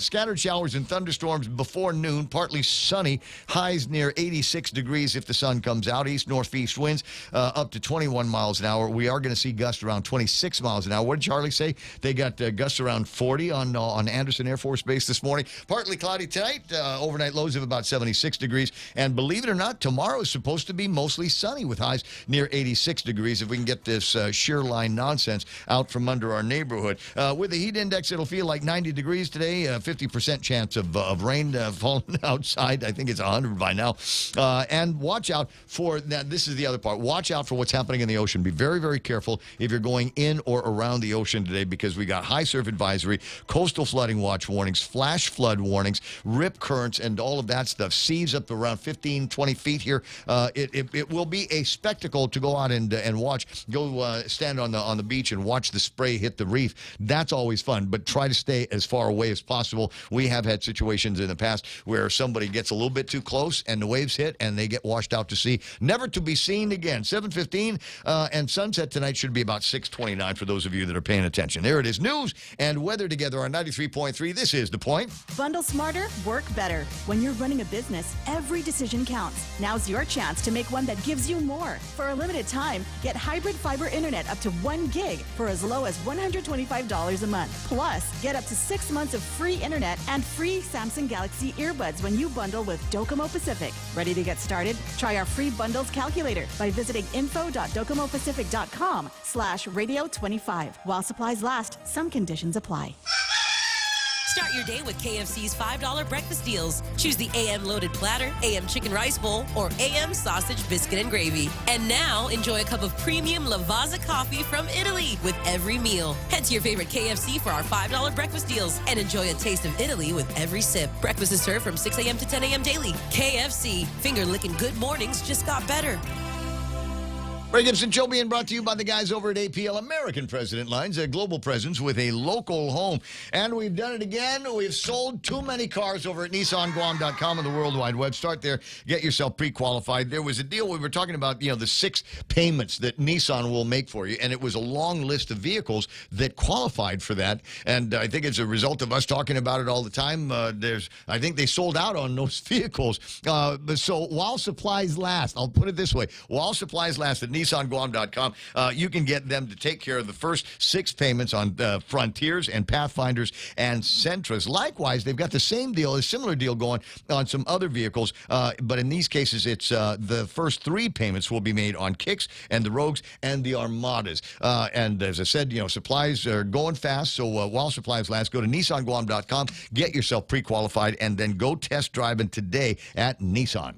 Scattered showers and thunderstorms before noon, partly sunny, highs near 86 degrees if the sun comes out. East-northeast winds up to 21 miles an hour. We are going to see gusts around 26 miles an hour. What did Charlie say? They got gusts around 40 on Anderson Air Force Base this morning. Partly cloudy tonight, overnight lows of about 76 degrees. And believe it or not, tomorrow is supposed to be mostly sunny with highs near 86 degrees if we can get this shear line nonsense out from under our neighborhood. With the heat index, it'll feel like 90 degrees today, 50% chance of rain falling outside. I think it's 100 by now. And watch out for, now this is the other part, watch out for what's happening in the ocean. Be very, very careful if you're going in or around the ocean today because we got high surf advisory, coastal flooding watch warnings, flash flood warnings, rip currents, and all of that stuff. Seas up to around 15, 20 feet here. It will be a spectacle to go out and watch. Go stand on the beach and watch the spray hit the reef. That's always fun, but try to stay as far away as possible. We have had situations in the past where somebody gets a little bit too close and the waves hit and they get washed out to sea, never to be seen again. 7:15 and sunset tonight should be about 6:29 for those of you that are paying attention. There it is. News and weather together on 93.3. This is The Point. Bundle smarter, work better. When you're running a business, every decision counts. Now's your chance to make one that gives you more. For a limited time, get hybrid fiber internet up to 1 gig for as low as $125 a month. Plus, get up to 6 months of free internet and free Samsung Galaxy earbuds when you bundle with Docomo Pacific. Ready to get started? Try our free bundles calculator by visiting info.docomopacific.com/radio25. While supplies last, some conditions apply. Start your day with KFC's $5 breakfast deals. Choose the AM loaded platter, AM chicken rice bowl, or AM sausage, biscuit, and gravy. And now, enjoy a cup of premium Lavazza coffee from Italy with every meal. Head to your favorite KFC for our $5 breakfast deals and enjoy a taste of Italy with every sip. Breakfast is served from 6 a.m. to 10 a.m. daily. KFC. Finger-licking good mornings just got better. Ray Gibson Show being brought to you by the guys over at APL American President Lines, a global presence with a local home. And we've done it again. We've sold too many cars over at NissanGuam.com on the World Wide Web. Start there. Get yourself pre-qualified. There was a deal we were talking about, the 6 payments that Nissan will make for you. And it was a long list of vehicles that qualified for that. And I think it's a result of us talking about it all the time. I think they sold out on those vehicles. So while supplies last, I'll put it this way. While supplies last at NissanGuam.com, you can get them to take care of the first 6 payments on Frontiers and Pathfinders and Sentras. Likewise, they've got the same deal, a similar deal going on some other vehicles, but in these cases, it's the first 3 payments will be made on Kicks and the Rogues and the Armadas. And as I said, supplies are going fast, so while supplies last, go to NissanGuam.com, get yourself pre-qualified, and then go test driving today at Nissan.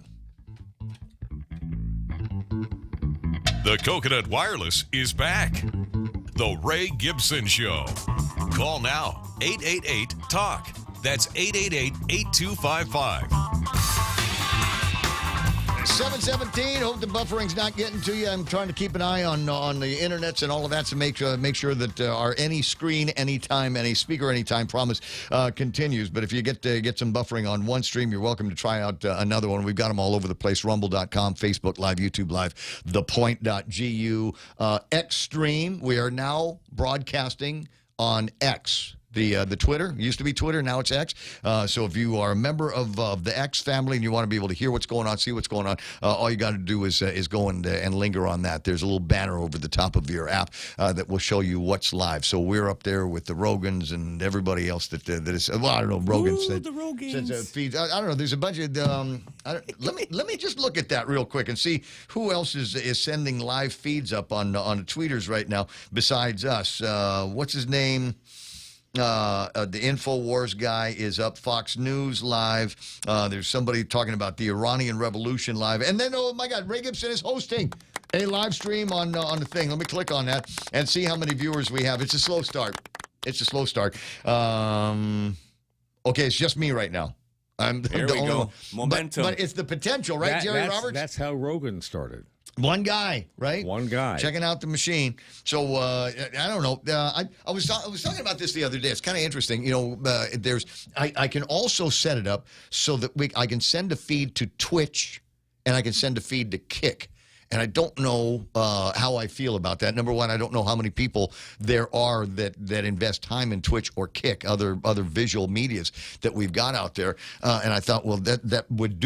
The Coconut Wireless is back. The Ray Gibson Show. Call now, 888-TALK. That's 888-8255. 7:17. Hope the buffering's not getting to you. I'm trying to keep an eye on the internets and all of that to make sure that our any screen, anytime, any speaker, anytime promise continues. But if you get some buffering on one stream, you're welcome to try out another one. We've got them all over the place. Rumble.com, Facebook Live, YouTube Live, thepoint.gu, X stream. We are now broadcasting on X. the Twitter. It used to be Twitter, now it's X. So if you are a member of the X family and you want to be able to hear what's going on, see what's going on, all you got to do is go and linger on that. There's a little banner over the top of your app that will show you what's live. So we're up there with the Rogans and everybody else that is. Well, I don't know. Rogans. Ooh, the Rogans. Feeds. I don't know. There's a bunch of. Let me just look at that real quick and see who else is sending live feeds up on the tweeters right now besides us. What's his name? The InfoWars guy is up. Fox News live. There's somebody talking about the Iranian Revolution live. And then, oh my God, Ray Gibson is hosting a live stream on the thing. Let me click on that and see how many viewers we have. It's a slow start. Okay, it's just me right now. I'm There we go. Momentum. But it's the potential, right, Jerry Roberts? That's how Rogan started. One guy, right? One guy. Checking out the machine. So, I don't know. I was talking about this the other day. It's kind of interesting. You know, I can also set it up so that I can send a feed to Twitch and I can send a feed to Kick. And I don't know how I feel about that. Number one, I don't know how many people there are that invest time in Twitch or Kick, other visual medias that we've got out there. And I thought, well, that would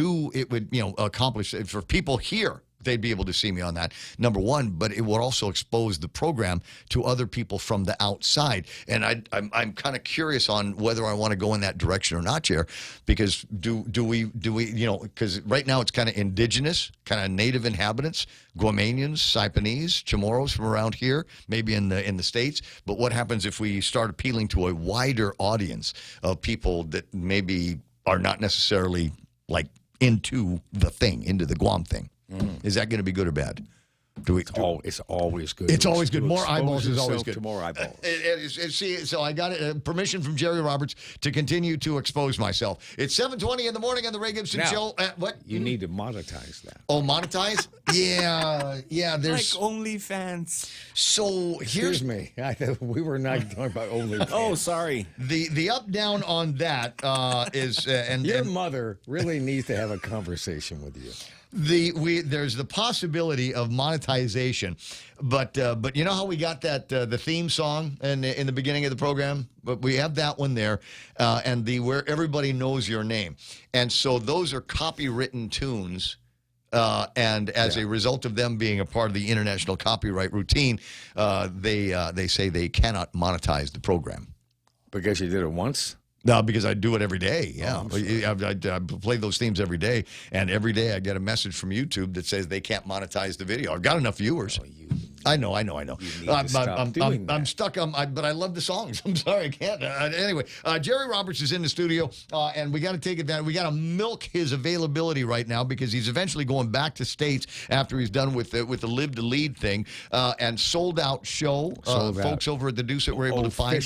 accomplish it for people here. They'd be able to see me on that, number one, but it would also expose the program to other people from the outside. And I'm kind of curious on whether I want to go in that direction or not, Chair, because do we, because right now it's kind of indigenous, kind of native inhabitants, Guamanians, Saipanese, Chamorros from around here, maybe in the States. But what happens if we start appealing to a wider audience of people that maybe are not necessarily like into the Guam thing? Is that going to be good or bad? It's always good. It's always good. More eyeballs is always good. To more eyeballs. See, so I got permission from Jerry Roberts to continue to expose myself. It's 7:20 in the morning on the Ray Gibson Show. What? You need to monetize that. Oh, monetize? Yeah. There's like OnlyFans. So Excuse me. We were not talking about OnlyFans. Oh, sorry. The up down on that is and your mother really needs to have a conversation with you. There's the possibility of monetization, but you know how we got that the theme song in the beginning of the program, but we have that one there, and where everybody knows your name, and so those are copywritten tunes. And as a result of them being a part of the international copyright routine, they say they cannot monetize the program. Because you did it once? No, because I do it every day. Yeah, Oh, I play those themes every day, and every day I get a message from YouTube that says they can't monetize the video. I've got enough viewers. I know. I'm stuck on, but I love the songs. I'm sorry, I can't. Anyway, Jerry Roberts is in the studio, and we got to take advantage. We got to milk his availability right now because he's eventually going back to states after he's done with the Live to Lead thing, and sold out show. Folks over at the Deuce that were able to find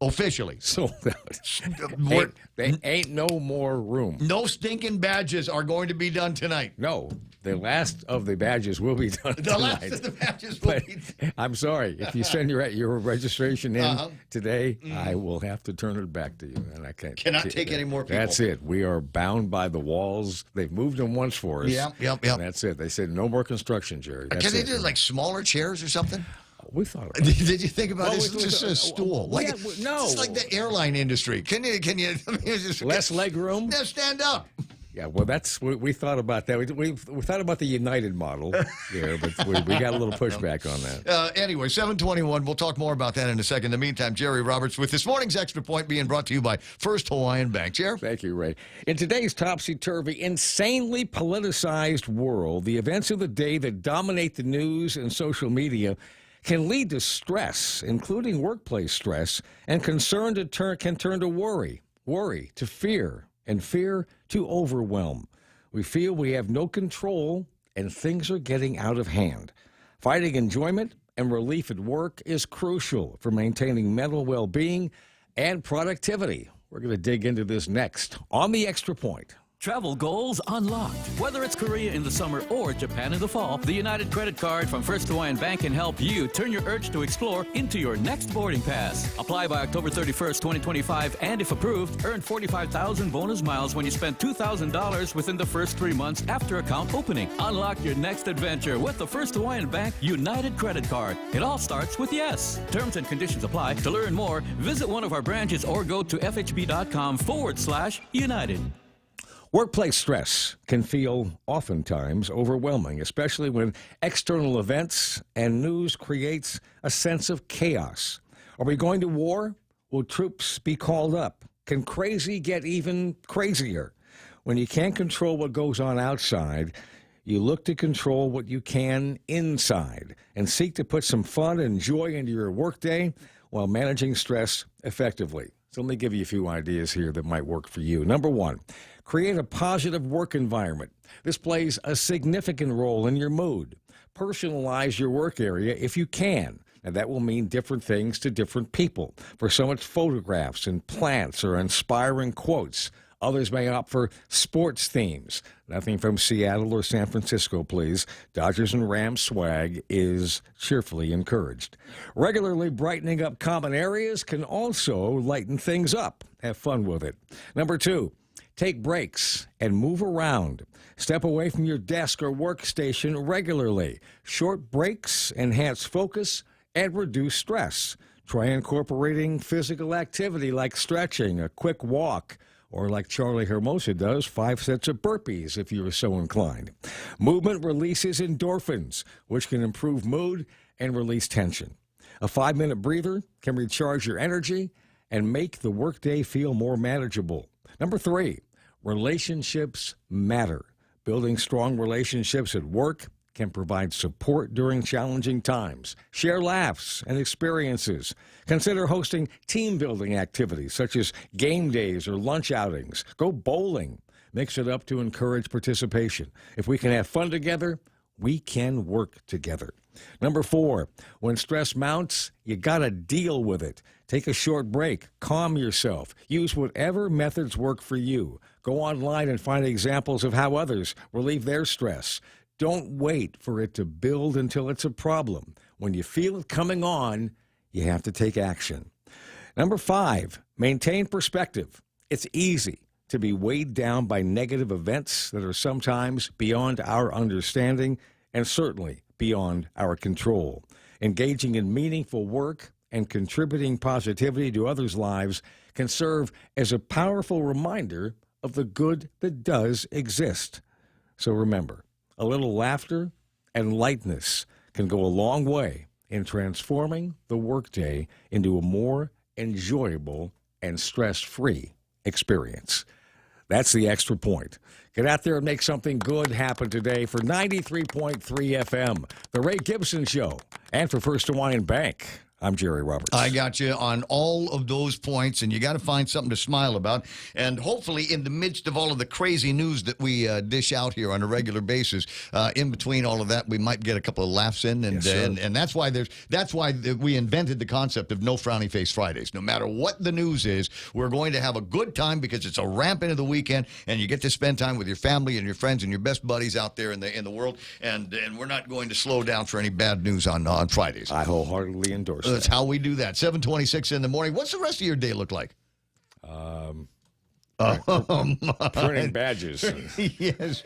officially sold out. They ain't no more room. No stinking badges are going to be done tonight. No. The last of the badges will be done tonight. The last of the badges will be done. I'm sorry. If you send your registration in today, I will have to turn it back to you. And I cannot take any more people. That's it. We are bound by the walls. They've moved them once for us. Yep. And that's it. They said no more construction, Jerry. Can they do like smaller chairs or something? We thought about it. Did you think about this? It's just a stool. No. It's like the airline industry. Can you less leg room? Now stand up. Yeah, well, we thought about that. We thought about the United model there, but we got a little pushback on that. Anyway, 7:21. We'll talk more about that in a second. In the meantime, Jerry Roberts with this morning's Extra Point being brought to you by First Hawaiian Bank. Chair? Thank you, Ray. In today's topsy-turvy, insanely politicized world, the events of the day that dominate the news and social media can lead to stress, including workplace stress, and concern can turn to worry to fear, and fear to overwhelm. We feel we have no control and things are getting out of hand. Finding enjoyment and relief at work is crucial for maintaining mental well-being and productivity. We're going to dig into this next on the Extra Point. Travel goals unlocked. Whether it's Korea in the summer or Japan in the fall, the United credit card from First Hawaiian Bank can help you turn your urge to explore into your next boarding pass. Apply by October 31st, 2025, and if approved, earn 45,000 bonus miles when you spend $2,000 within the first 3 months after account opening. Unlock your next adventure with the First Hawaiian Bank United credit card. It all starts with yes. Terms and conditions apply. To learn more, visit one of our branches or go to fhb.com/United. Workplace stress can feel oftentimes overwhelming, especially when external events and news creates a sense of chaos. Are we going to war? Will troops be called up? Can crazy get even crazier? When you can't control what goes on outside, you look to control what you can inside and seek to put some fun and joy into your workday while managing stress effectively. So let me give you a few ideas here that might work for you. Number one, create a positive work environment. This plays a significant role in your mood. Personalize your work area if you can. And that will mean different things to different people. For some, it's photographs and plants or inspiring quotes. Others may opt for sports themes. Nothing from Seattle or San Francisco, please. Dodgers and Rams swag is cheerfully encouraged. Regularly brightening up common areas can also lighten things up. Have fun with it. Number two, take breaks and move around. Step away from your desk or workstation regularly. Short breaks enhance focus and reduce stress. Try incorporating physical activity like stretching, a quick walk, or like Charlie Hermosa does, 5 sets of burpees if you are so inclined. Movement releases endorphins, which can improve mood and release tension. A 5-minute breather can recharge your energy and make the workday feel more manageable. Number 3, relationships matter. Building strong relationships at work can provide support during challenging times. Share laughs and experiences. Consider hosting team-building activities such as game days or lunch outings. Go bowling. Mix it up to encourage participation. If we can have fun together, we can work together. Number 4, when stress mounts, you got to deal with it. Take a short break. Calm yourself. Use whatever methods work for you. Go online and find examples of how others relieve their stress. Don't wait for it to build until it's a problem. When you feel it coming on, you have to take action. Number 5, maintain perspective. It's easy to be weighed down by negative events that are sometimes beyond our understanding and certainly beyond our control. Engaging in meaningful work and contributing positivity to others' lives can serve as a powerful reminder of the good that does exist. So remember, a little laughter and lightness can go a long way in transforming the workday into a more enjoyable and stress-free experience. That's the extra point. Get out there and make something good happen today for 93.3 FM, The Ray Gibson Show, and for First Hawaiian Bank. I'm Jerry Roberts. I got you on all of those points, and you got to find something to smile about. And hopefully, in the midst of all of the crazy news that we dish out here on a regular basis, in between all of that, we might get a couple of laughs in, and and that's why we invented the concept of No Frowny Face Fridays. No matter what the news is, we're going to have a good time because it's a ramp into the weekend, and you get to spend time with your family and your friends and your best buddies out there in the world. And we're not going to slow down for any bad news on Fridays. I wholeheartly endorse. That's how we do that. 7:26 in the morning. What's the rest of your day look like? Printing badges. Yes.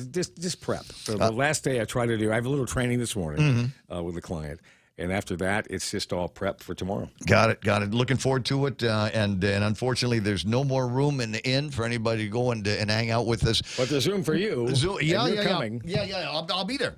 Just prep. So the last day I try to do, I have a little training this morning with a client. And after that, it's just all prep for tomorrow. Got it. Looking forward to it. And unfortunately, there's no more room in the inn for anybody to go and hang out with us. But there's room for you. Coming. Yeah. I'll be there.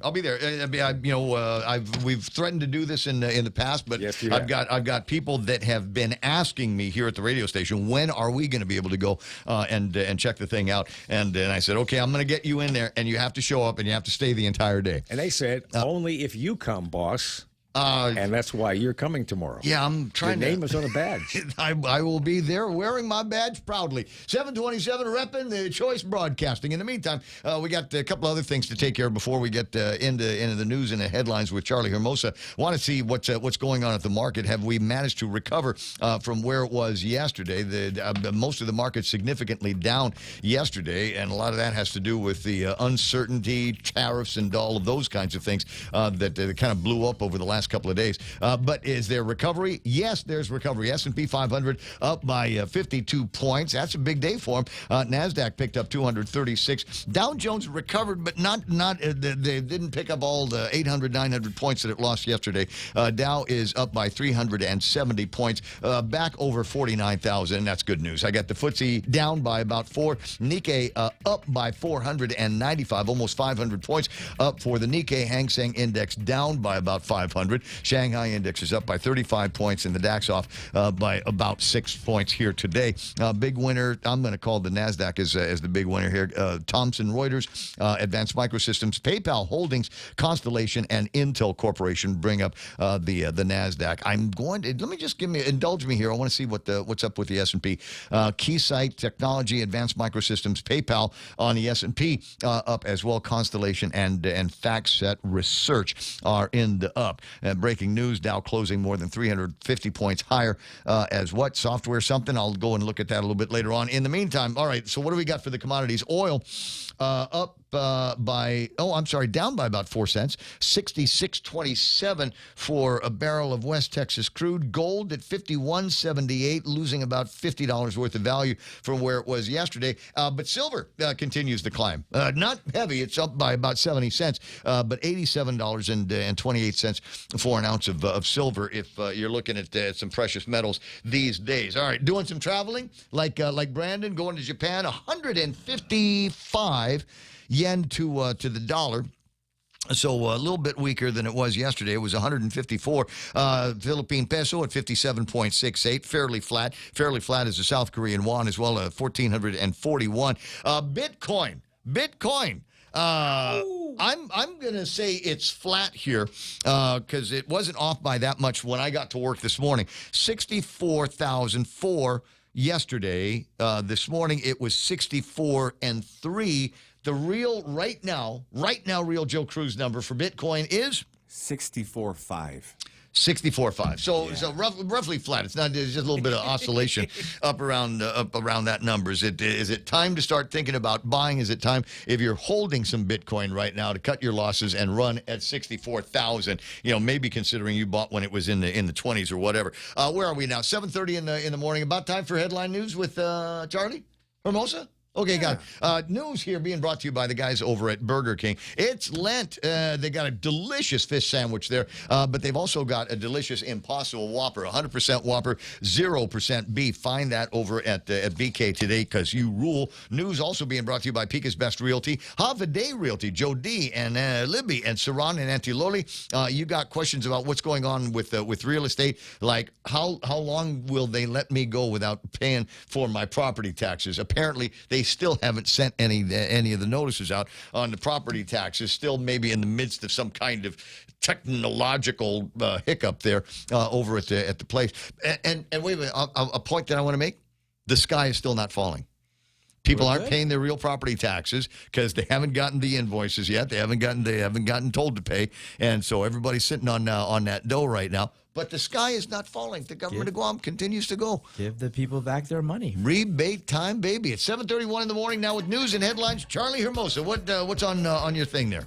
We've threatened to do this in the past, but yes, I've got people that have been asking me here at the radio station, when are we going to be able to go and check the thing out? And I said, okay, I'm going to get you in there, and you have to show up, and you have to stay the entire day. And they said, only if you come, boss. And that's why you're coming tomorrow. Yeah, I'm trying Your name is on a badge. I will be there wearing my badge proudly. 727 repping the Choice Broadcasting. In the meantime, we got a couple other things to take care of before we get into the news and the headlines with Charlie Hermosa. Want to see what's going on at the market. Have we managed to recover from where it was yesterday? Most of the market significantly down yesterday, and a lot of that has to do with the uncertainty, tariffs, and all of those kinds of things that kind of blew up over the last couple of days. But is there recovery? Yes, there's recovery. S&P 500 up by 52 points. That's a big day for them. NASDAQ picked up 236. Dow Jones recovered, but not they didn't pick up all the 800, 900 points that it lost yesterday. Dow is up by 370 points, back over 49,000. That's good news. I got the FTSE down by about 4. Nikkei up by 495, almost 500 points up for the Nikkei. Hang Seng Index down by about 500. Shanghai Index is up by 35 points, and the DAX off by about 6 points here today. Big winner, I'm going to call the NASDAQ as the big winner here. Thomson Reuters, Advanced Microsystems, PayPal Holdings, Constellation, and Intel Corporation bring up the NASDAQ. I'm going to, indulge me here. I want to see what's up with the S&P. Keysight Technology, Advanced Microsystems, PayPal on the S&P up as well. Constellation and FactSet Research are in the up. Breaking news, Dow closing more than 350 points higher as what? Software something? I'll go and look at that a little bit later on. In the meantime, all right, so what do we got for the commodities? Oil up down by about 4 cents, 66.27 for a barrel of West Texas crude. Gold at 51.78, losing about $50 worth of value from where it was yesterday. But silver continues to climb. Not heavy, it's up by about 70 cents, but $87.28 for an ounce of silver if you're looking at some precious metals these days. All right, doing some traveling like Brandon, going to Japan, 155 yen to the dollar. So a little bit weaker than it was yesterday. It was 154. Philippine peso at 57.68. Fairly flat. Fairly flat as the South Korean won as well, 1,441. Bitcoin. I'm going to say it's flat here because it wasn't off by that much when I got to work this morning. 64,004 yesterday. This morning it was 64,300. The real right now, real Joe Cruz number for Bitcoin is 64.5. 64.5. So roughly flat. It's just a little bit of oscillation up around that number. Is it time to start thinking about buying? Is it time, if you're holding some Bitcoin right now, to cut your losses and run at 64,000? Maybe considering you bought when it was in the 20s or whatever. Where are we now? 7:30 in the morning. About time for headline news with Charlie Hermosa. Okay, got it. News here being brought to you by the guys over at Burger King. It's Lent. They got a delicious fish sandwich there, but they've also got a delicious Impossible Whopper, 100% Whopper, 0% beef. Find that over at BK today because you rule. News also being brought to you by Pika's Best Realty, Havaday Realty, Joe D. and Libby and Saran and Auntie Loli. You got questions about what's going on with real estate, like how long will they let me go without paying for my property taxes? Apparently, they still haven't sent any of the notices out on the property taxes. Still maybe in the midst of some kind of technological hiccup there over at the place. And wait a minute, a point that I want to make: the sky is still not falling. People aren't paying their real property taxes because they haven't gotten the invoices yet. They haven't gotten told to pay, and so everybody's sitting on that dough right now. But the sky is not falling. The government of Guam continues to go. Give the people back their money. Rebate time, baby. It's 7:31 in the morning now with news and headlines. Charlie Hermosa, what's on your thing there?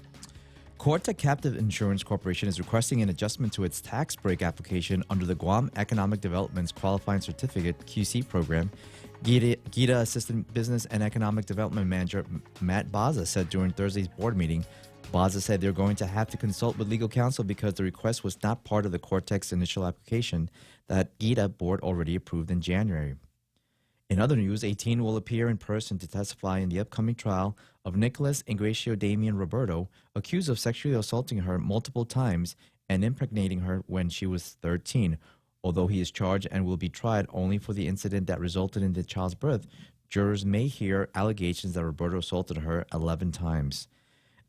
Corta Captive Insurance Corporation is requesting an adjustment to its tax break application under the Guam Economic Development's Qualifying Certificate QC program. GITA Assistant Business and Economic Development Manager Matt Baza said during Thursday's board meeting. Baza said they're going to have to consult with legal counsel because the request was not part of the Cortex initial application that GITA board already approved in January. In other news, a teen will appear in person to testify in the upcoming trial of Nicholas Ingracio Damian Roberto, accused of sexually assaulting her multiple times and impregnating her when she was 13. Although he is charged and will be tried only for the incident that resulted in the child's birth, jurors may hear allegations that Roberto assaulted her 11 times.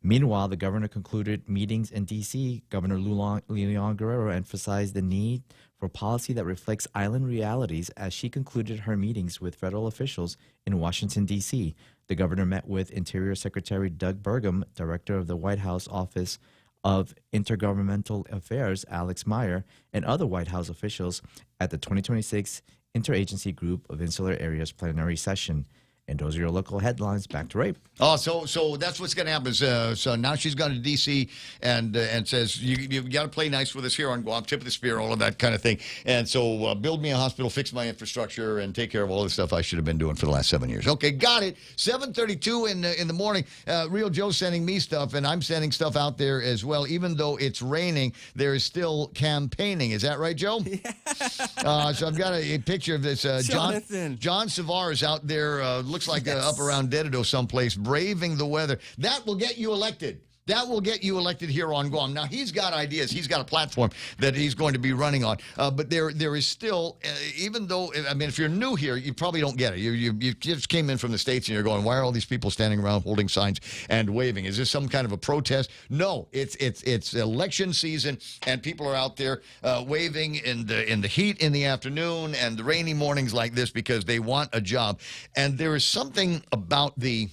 Meanwhile, the governor concluded meetings in D.C. Governor Leon Guerrero emphasized the need for policy that reflects island realities as she concluded her meetings with federal officials in Washington, D.C. The governor met with Interior Secretary Doug Burgum, director of the White House Office of Intergovernmental Affairs, Alex Meyer, and other White House officials at the 2026 Interagency Group of Insular Areas plenary session. And those are your local headlines. Back to Ray. Oh, so that's what's going to happen. So now she's gone to D.C. and says, you got to play nice with us here on Guam, tip of the spear, all of that kind of thing. And so build me a hospital, fix my infrastructure, and take care of all the stuff I should have been doing for the last 7 years. Okay, got it. 7:32 in the morning. Real Joe's sending me stuff, and I'm sending stuff out there as well. Even though it's raining, there is still campaigning. Is that right, Joe? Yeah. So I've got a picture of this. John Savar is out there, looks like up around Dededo someplace, braving the weather. That will get you elected. That will get you elected here on Guam. Now, he's got ideas. He's got a platform that he's going to be running on. But there is still, even though, I mean, if you're new here, you probably don't get it. You just came in from the States and you're going, why are all these people standing around holding signs and waving? Is this some kind of a protest? No, it's election season, and people are out there waving in the heat in the afternoon and the rainy mornings like this because they want a job. And there is something about the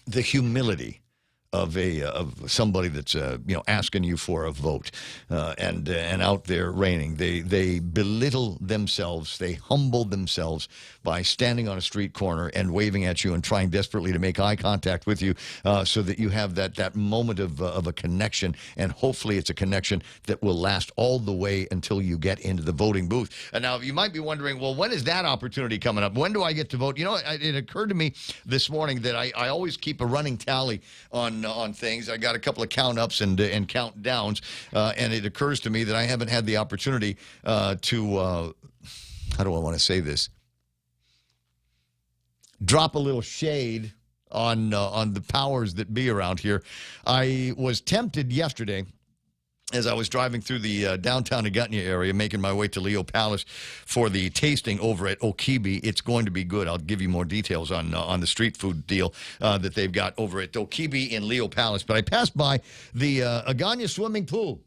humility of somebody that's asking you for a vote and out there raining. They belittle themselves, they humble themselves by standing on a street corner and waving at you and trying desperately to make eye contact with you so that you have that moment of a connection, and hopefully it's a connection that will last all the way until you get into the voting booth. And now you might be wondering, well, when is that opportunity coming up? When do I get to vote? You know, it occurred to me this morning that I always keep a running tally on things. I got a couple of count ups and count downs, and it occurs to me that I haven't had the opportunity to how do I want to say this? Drop a little shade on the powers that be around here. I was tempted yesterday, as I was driving through the downtown Agutnia area, making my way to Leo Palace for the tasting over at Okibi. It's going to be good. I'll give you more details on the street food deal that they've got over at Okibi in Leo Palace. But I passed by the Agutnia swimming pool.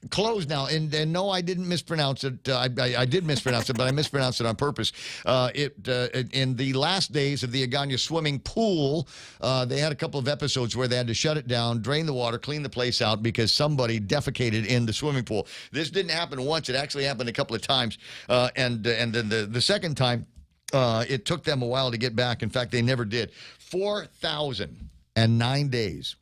Closed now, and no, I didn't mispronounce it. I did mispronounce it, but I mispronounced it on purpose. In the last days of the Agutnia swimming pool, they had a couple of episodes where they had to shut it down, drain the water, clean the place out because somebody defecated in the swimming pool. This didn't happen once; it actually happened a couple of times, and then the second time, it took them a while to get back. In fact, they never did. 4,009 days.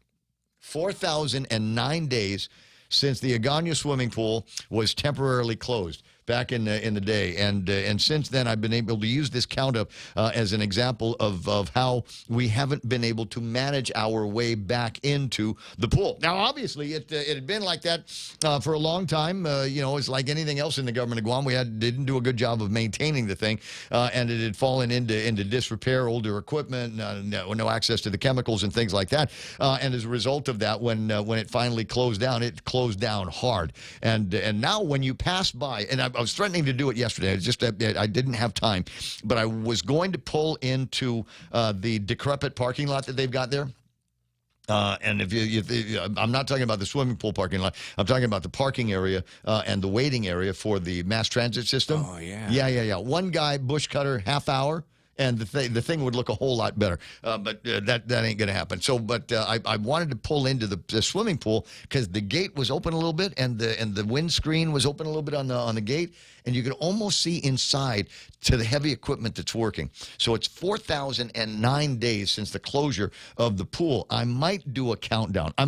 4,009 days since the Agutnia swimming pool was temporarily closed back in the day. And since then, I've been able to use this count up as an example of how we haven't been able to manage our way back into the pool. Now, obviously, it had been like that for a long time. It's like anything else in the government of Guam. We didn't do a good job of maintaining the thing, and it had fallen into disrepair, older equipment, no access to the chemicals and things like that. And as a result of that, when it finally closed down, it closed down hard. And now when you pass by, and I was threatening to do it yesterday. I didn't have time, but I was going to pull into the decrepit parking lot that they've got there. And I'm not talking about the swimming pool parking lot. I'm talking about the parking area and the waiting area for the mass transit system. Oh, yeah. Yeah. One guy, bush cutter, half hour. And the thing would look a whole lot better, but that ain't going to happen. So, but I wanted to pull into the swimming pool because the gate was open a little bit, and the windscreen was open a little bit on the gate, and you could almost see inside to the heavy equipment that's working. So it's 4,009 days since the closure of the pool. I might do a countdown. To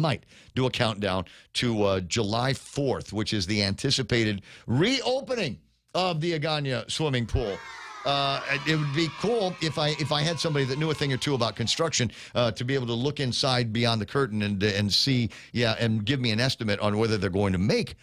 July 4th, which is the anticipated reopening of the Agutnia swimming pool. It would be cool if I had somebody that knew a thing or two about construction to be able to look inside beyond the curtain and see, and give me an estimate on whether they're going to make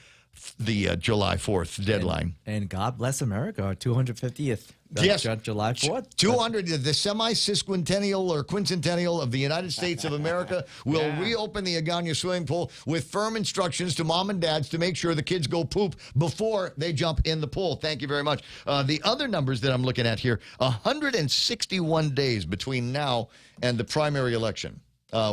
the July 4th deadline. And God bless America, our 250th. Yes. July 4th. 200, the semi-sesquicentennial or quincentennial of the United States of America will reopen the Agutnia swimming pool with firm instructions to mom and dads to make sure the kids go poop before they jump in the pool. Thank you very much. The other numbers that I'm looking at here, 161 days between now and the primary election.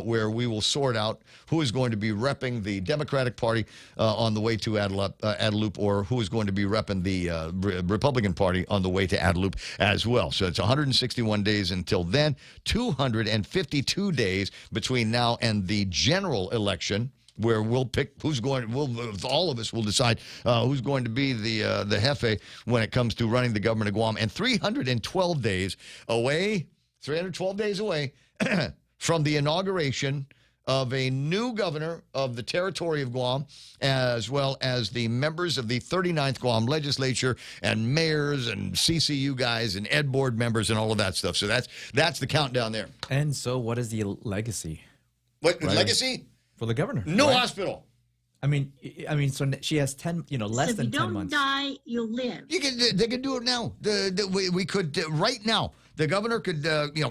where we will sort out who is going to be repping the Democratic Party on the way to Adelup, or who is going to be repping the Republican Party on the way to Adelup as well. So it's 161 days until then, 252 days between now and the general election, where we'll pick who's going. All of us will decide who's going to be the jefe when it comes to running the government of Guam. And 312 days away, from the inauguration of a new governor of the territory of Guam, as well as the members of the 39th Guam legislature and mayors and CCU guys and Ed board members and all of that stuff. So that's the countdown there. And so what is the legacy? What legacy? For the governor. No hospital. I mean, so she has 10, less than 10 months. If you don't die, you'll live. They could do it now. We could right now. The governor could,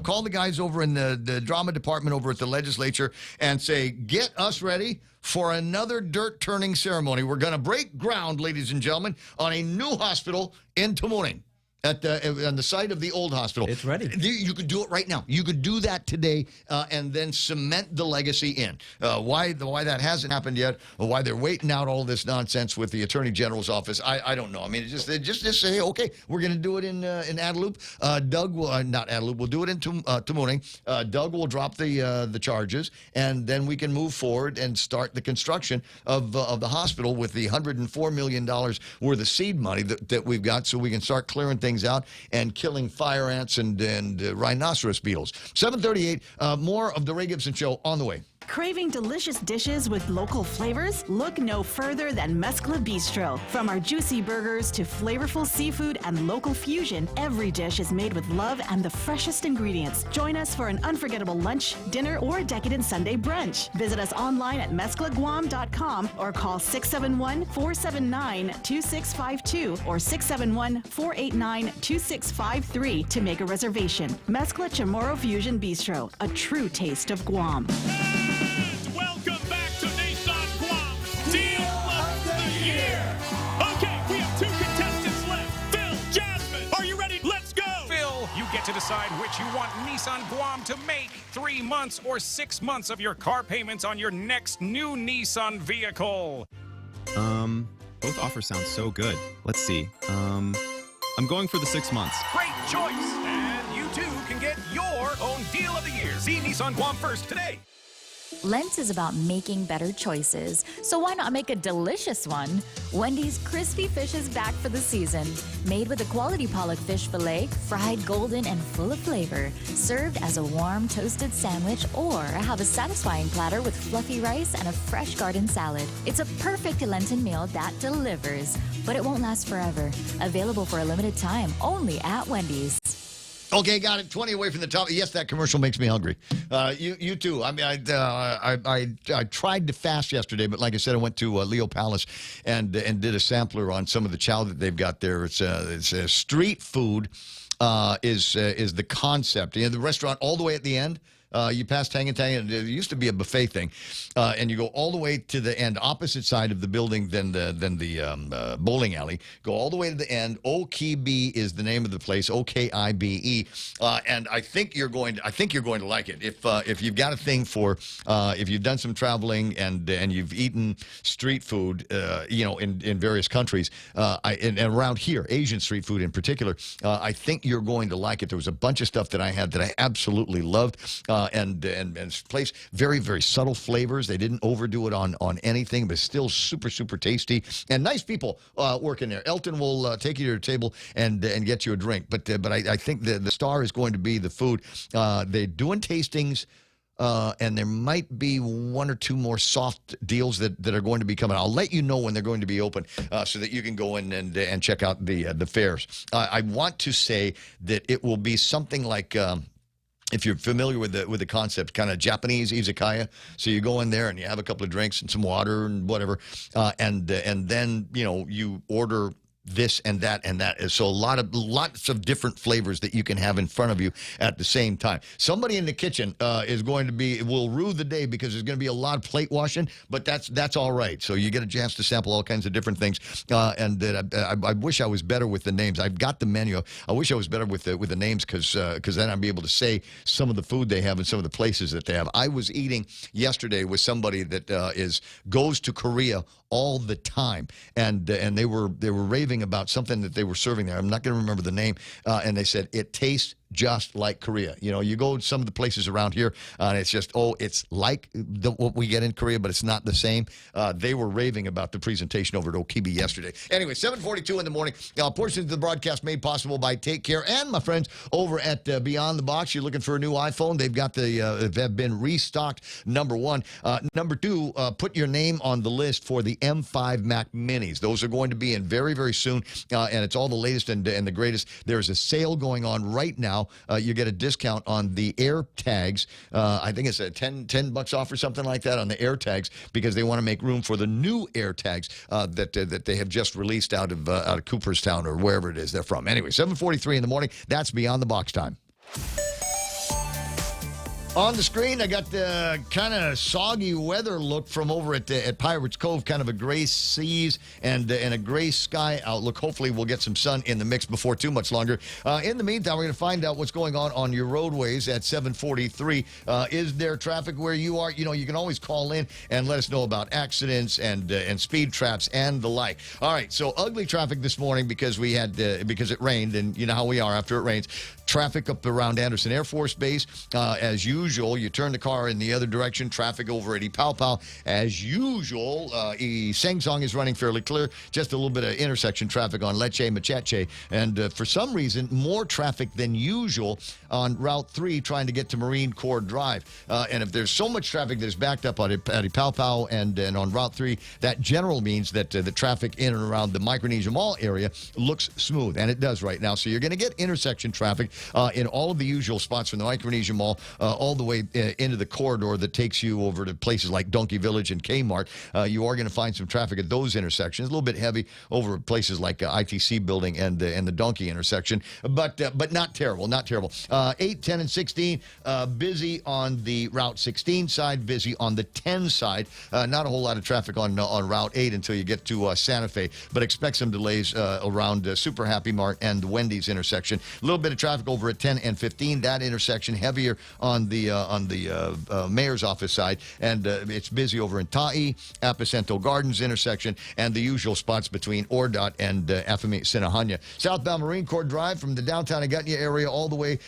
call the guys over in the drama department over at the legislature and say, get us ready for another dirt-turning ceremony. We're going to break ground, ladies and gentlemen, on a new hospital in Tamuning. On the site of the old hospital. It's ready. You could do it right now. You could do that today and then cement the legacy in. Why that hasn't happened yet, or why they're waiting out all this nonsense with the Attorney General's office, I don't know. I mean, just say, okay, we're going to do it in Adelup. Doug will, not Adelup, we'll do it in Tamuning. Doug will drop the charges, and then we can move forward and start the construction of the hospital with the $104 million worth of seed money that we've got, so we can start clearing things out and killing fire ants and rhinoceros beetles. 7:38, more of the Ray Gibson Show on the way. Craving delicious dishes with local flavors? Look no further than Mescla Bistro. From our juicy burgers to flavorful seafood and local fusion, every dish is made with love and the freshest ingredients. Join us for an unforgettable lunch, dinner, or decadent Sunday brunch. Visit us online at mesclaguam.com or call 671-479-2652 or 671-489-2653 to make a reservation. Mescla Chamorro Fusion Bistro, a true taste of Guam. Welcome back to Nissan Kuam Deal of the Year. Okay, we have 2 contestants left. Phil, Jasmine, are you ready? Let's go. Phil, you get to decide which you want Nissan Guam to make. 3 months or 6 months of your car payments on your next new Nissan vehicle. Both offers sound so good. Let's see. I'm going for the 6 months. Great choice. And you too can get your own Deal of the Year. See Nissan Guam first today. Lent is about making better choices, so why not make a delicious one? Wendy's Crispy Fish is back for the season. Made with a quality pollock fish fillet, fried golden and full of flavor. Served as a warm toasted sandwich, or have a satisfying platter with fluffy rice and a fresh garden salad. It's a perfect Lenten meal that delivers, but it won't last forever. Available for a limited time, only at Wendy's. Okay, got it. 20 away from the top. Yes, that commercial makes me hungry. You too. I mean, I tried to fast yesterday, but like I said, I went to Leo Palace and did a sampler on some of the chow that they've got there. It's street food is the concept. You know, the restaurant all the way at the end. You pass Tang and Tang, and it used to be a buffet thing, and you go all the way to the end, opposite side of the building than the bowling alley. Go all the way to the end. Okibe is the name of the place. OKIBE, and I think you're going to like it if you've got a thing for if you've done some traveling and you've eaten street food, in various countries, and around here, Asian street food in particular. I think you're going to like it. There was a bunch of stuff that I had that I absolutely loved. And place very, very subtle flavors. They didn't overdo it on anything, but still super, super tasty. And nice people working there. Elton will take you to your table and get you a drink. But I think the star is going to be the food. They're doing tastings. And there might be 1 or 2 more soft deals that are going to be coming. I'll let you know when they're going to be open so that you can go in and check out the fairs. I want to say that it will be something like... if you're familiar with the concept, kind of Japanese izakaya, so you go in there and you have a couple of drinks and some water and whatever, and then you order this and that and that. So lots of different flavors that you can have in front of you at the same time. Somebody in the kitchen will rue the day because there's going to be a lot of plate washing, but that's all right. So you get a chance to sample all kinds of different things. I wish I was better with the names. I've got the menu. I wish I was better with the names because then I'd be able to say some of the food they have and some of the places that they have. I was eating yesterday with somebody that goes to Korea all the time, and they were raving about something that they were serving there. I'm not going to remember the name, and they said it tastes just like Korea. You know, you go to some of the places around here, and it's just, it's like what we get in Korea, but it's not the same. They were raving about the presentation over at Okibi yesterday. Anyway, 7:42 in the morning. Portions of the broadcast made possible by Take Care and my friends over at Beyond the Box. You're looking for a new iPhone? They've got have been restocked. Number one. Number two, put your name on the list for the M5 Mac Minis. Those are going to be in very, very soon, and it's all the latest and the greatest. There's a sale going on right now. You get a discount on the Air Tags. I think it's a $10 off or something like that on the Air Tags because they want to make room for the new Air Tags that they have just released out of Cooperstown or wherever it is they're from. Anyway, 7:43 in the morning. That's Beyond the Box time. On the screen, I got the kind of soggy weather look from over at Pirates Cove, kind of a gray seas and a gray sky outlook. Hopefully, we'll get some sun in the mix before too much longer. In the meantime, we're going to find out what's going on your roadways at 7:43. Is there traffic where you are? You know, you can always call in and let us know about accidents and speed traps and the like. All right, so ugly traffic this morning because it rained, and you know how we are after it rains. Traffic up around Anderson Air Force Base, as usual. You turn the car in the other direction. Traffic over at Ipao, as usual. Sangsong is running fairly clear. Just a little bit of intersection traffic on Lecce Macheche, and for some reason, more traffic than usual on Route 3 trying to get to Marine Corps Drive. And if there's so much traffic that's backed up at Ipao and on Route 3, that generally means that the traffic in and around the Micronesia Mall area looks smooth, and it does right now. So you're going to get intersection traffic in all of the usual spots from the Micronesia Mall all the way into the corridor that takes you over to places like Donkey Village and Kmart. You are going to find some traffic at those intersections. A little bit heavy over places like ITC building and the Donkey intersection, but not terrible, not terrible. 8, 10, and 16, busy on the Route 16 side, busy on the 10 side. Not a whole lot of traffic on Route 8 until you get to Santa Fe, but expect some delays around Super Happy Mart and the Wendy's intersection. A little bit of traffic over at 10 and 15. That intersection heavier on the mayor's office side, and it's busy over in Ta'i, Apicento Gardens intersection, and the usual spots between Ordot and Afami Sinahanya. Southbound Marine Corps Drive from the downtown Agutnia area all the way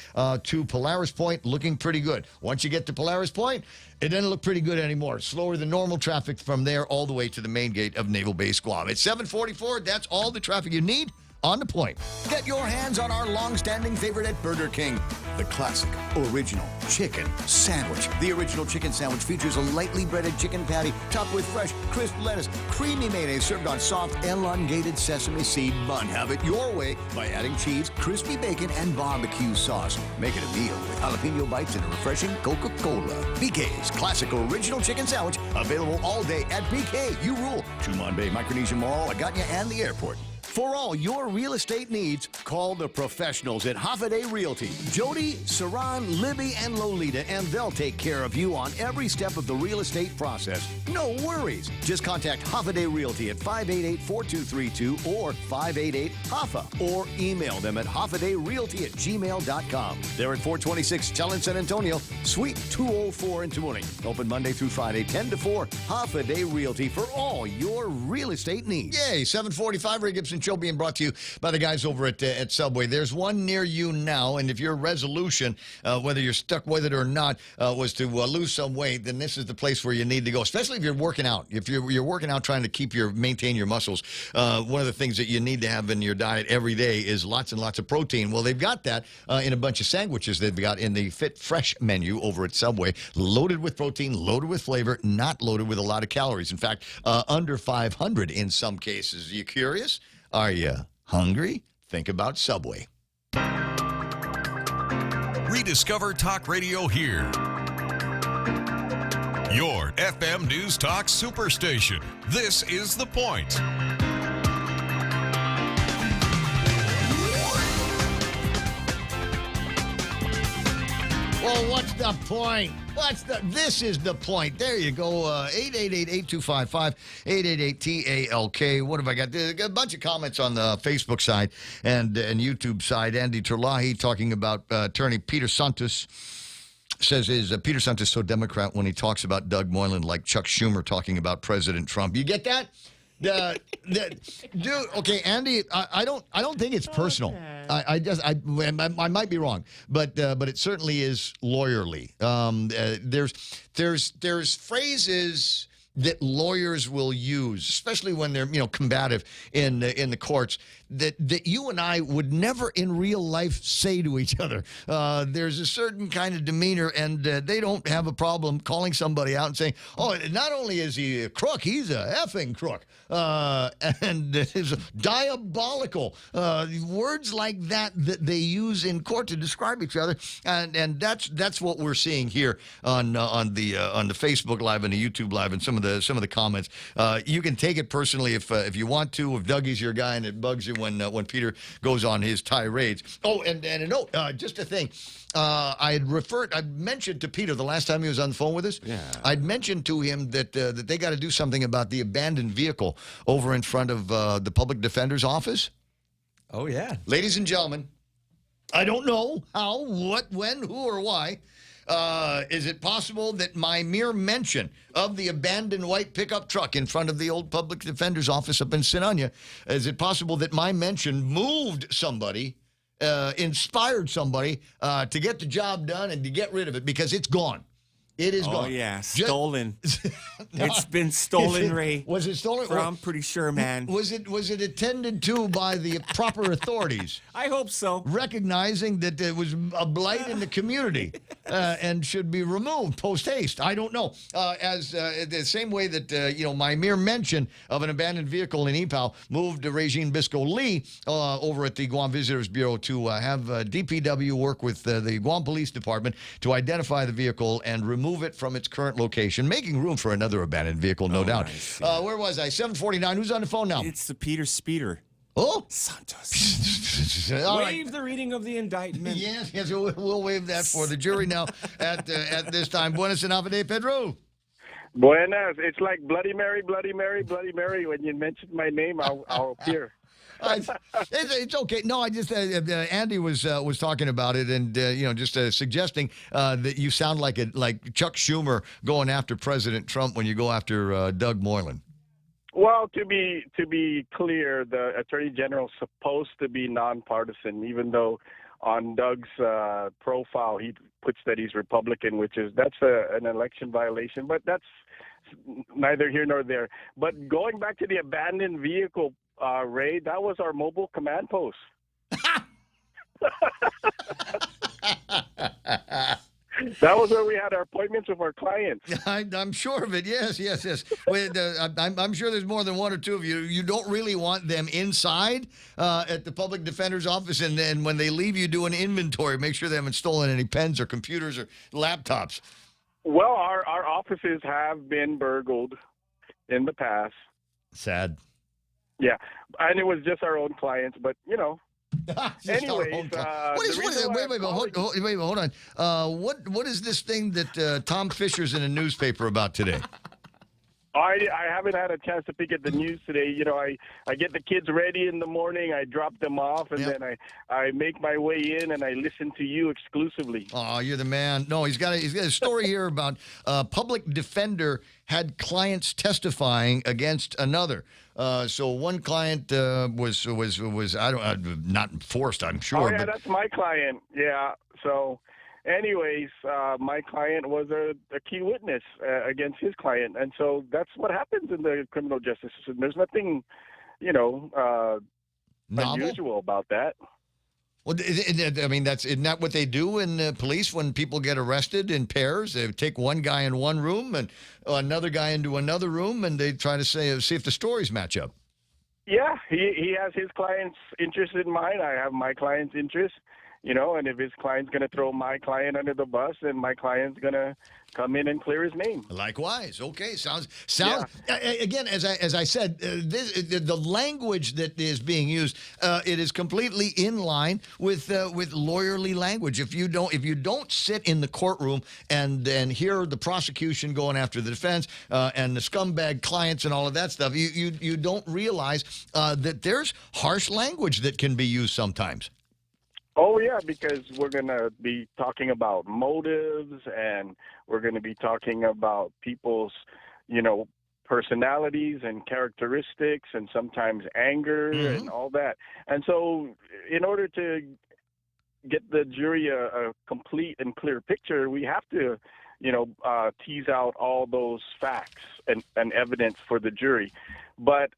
to Polaris Point, looking pretty good. Once you get to Polaris Point, it doesn't look pretty good anymore. Slower than normal traffic from there all the way to the main gate of Naval Base Guam. It's 7:44. That's all the traffic you need on the point. Get your hands on our long-standing favorite at Burger King, the classic original chicken sandwich. The original chicken sandwich features a lightly breaded chicken patty topped with fresh, crisp lettuce, creamy mayonnaise served on soft, elongated sesame seed bun. Have it your way by adding cheese, crispy bacon, and barbecue sauce. Make it a meal with jalapeno bites and a refreshing Coca-Cola. BK's classic original chicken sandwich, available all day at BK. You rule. Chuman Bay, Micronesia Mall, Agutnia, and the airport. For all your real estate needs, call the professionals at Hoffaday Realty. Jody, Saran, Libby, and Lolita, and they'll take care of you on every step of the real estate process. No worries. Just contact Hoffaday Realty at 588-4232 or 588-HOFFA, or email them at hoffadayrealty@gmail.com. They're at 426 Challenge San Antonio, Suite 204 in Tamuning. Open Monday through Friday, 10 to 4. Hoffaday Realty for all your real estate needs. Yay, 7:45, Ray Gibson Show being brought to you by the guys over at Subway. There's one near you now, and if your resolution, whether you're stuck with it or not, was to lose some weight, then this is the place where you need to go, especially if you're working out. If you're working out trying to maintain your muscles, one of the things that you need to have in your diet every day is lots and lots of protein. Well, they've got that in a bunch of sandwiches they've got in the Fit Fresh menu over at Subway, loaded with protein, loaded with flavor, not loaded with a lot of calories. In fact, under 500 in some cases. Are you curious? Are you hungry? Think about Subway. Rediscover Talk Radio here. Your FM News Talk Superstation. This is The Point. Well, what's the point? This is the point. There you go. 888-8255, 888-TALK. What have I got? A bunch of comments on the Facebook side and YouTube side. Andy Terlahi talking about attorney Peter Santos. Says, is Peter Santos so Democrat when he talks about Doug Moylan like Chuck Schumer talking about President Trump? You get that? Dude, okay, Andy, I don't think it's personal. I might be wrong, but it certainly is lawyerly. There's phrases that lawyers will use, especially when they're combative in the courts, that you and I would never in real life say to each other. There's a certain kind of demeanor, and they don't have a problem calling somebody out and saying, "Oh, not only is he a crook, he's a effing crook," and is diabolical. Words like that they use in court to describe each other, and that's what we're seeing here on the Facebook Live and the YouTube Live and some of the comments. You can take it personally if you want to. If Dougie's your guy and it bugs you when Peter goes on his tirades. Oh, and a note, just a thing. I mentioned to Peter the last time he was on the phone with us. Yeah. I'd mentioned to him that they got to do something about the abandoned vehicle over in front of the public defender's office. Oh, yeah. Ladies and gentlemen, I don't know how, what, when, who, or why. Is it possible that my mere mention of the abandoned white pickup truck in front of the old public defender's office up in Sinania, is it possible that my mention moved somebody, inspired somebody to get the job done and to get rid of it because it's gone? It is gone. Oh, yeah. Stolen. It's been stolen, Ray. Was it stolen? I'm pretty sure, man. Was it attended to by the proper authorities? I hope so. Recognizing that it was a blight in the community and should be removed post-haste. I don't know. As the same way that, my mere mention of an abandoned vehicle in EPAL moved Regine Bisco-Lee over at the Guam Visitors Bureau to have DPW work with the Guam Police Department to identify the vehicle and remove it from its current location, making room for another abandoned vehicle, no doubt. Nice, yeah. Where was I? 7:49. Who's on the phone now? It's the Peter Speeder. Oh, Santos. Waive the reading of the indictment. Yes, we'll waive that for the jury now at this time. Buenas and Avide, Pedro. Buenas. It's like Bloody Mary, Bloody Mary, Bloody Mary. When you mention my name, I'll appear. It's okay. No, I just Andy was talking about it, and just suggesting that you sound like Chuck Schumer going after President Trump when you go after Doug Moylan. Well, to be clear, the Attorney General is supposed to be nonpartisan, even though on Doug's profile he puts that he's Republican, that's an election violation. But that's neither here nor there. But going back to the abandoned vehicle. Ray, that was our mobile command post. That was where we had our appointments with our clients. I'm sure of it. Yes. I'm sure there's more than one or two of you. You don't really want them inside at the public defender's office, and then when they leave, you do an inventory. Make sure they haven't stolen any pens or computers or laptops. Well, our offices have been burgled in the past. Sad. Yeah, and it was just our own clients, but anyways, wait, hold on. What is this thing that Tom Fisher's in a newspaper about today? I haven't had a chance to pick at the news today. I get the kids ready in the morning, I drop them off, and then I make my way in and I listen to you exclusively. Oh, you're the man. No, he's got a story here about public defender had clients testifying against another. So one client was not forced, I'm sure. Oh yeah, that's my client. Yeah. So, anyways, my client was a key witness against his client, and so that's what happens in the criminal justice system. There's nothing, unusual about that. Well, isn't that what they do in police when people get arrested in pairs? They take one guy in one room and another guy into another room, and they try to see if the stories match up. Yeah, he has his client's interest in mind. I have my client's interest. and if his client's going to throw my client under the bus, then my client's going to come in and clear his name. Likewise. Okay. Sounds. Again, as I said, the language that is being used, it is completely in line with lawyerly language. If you don't sit in the courtroom and hear the prosecution going after the defense and the scumbag clients and all of that stuff, you don't realize that there's harsh language that can be used sometimes. Oh, yeah, because we're going to be talking about motives, and we're going to be talking about people's, personalities and characteristics, and sometimes anger and all that. And so in order to get the jury a complete and clear picture, we have to, tease out all those facts and evidence for the jury. But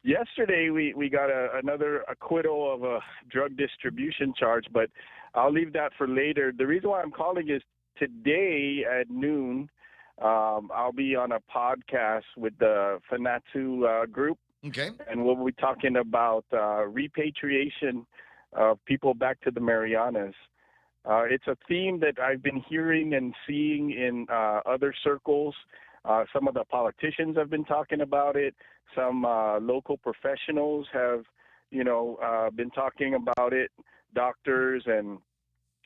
yesterday, we got another acquittal of a drug distribution charge, but I'll leave that for later. The reason why I'm calling is today at noon, I'll be on a podcast with the Fanatu group. Okay. And we'll be talking about repatriation of people back to the Marianas. It's a theme that I've been hearing and seeing in other circles. Some of the politicians have been talking about it. Some local professionals have, been talking about it. Doctors and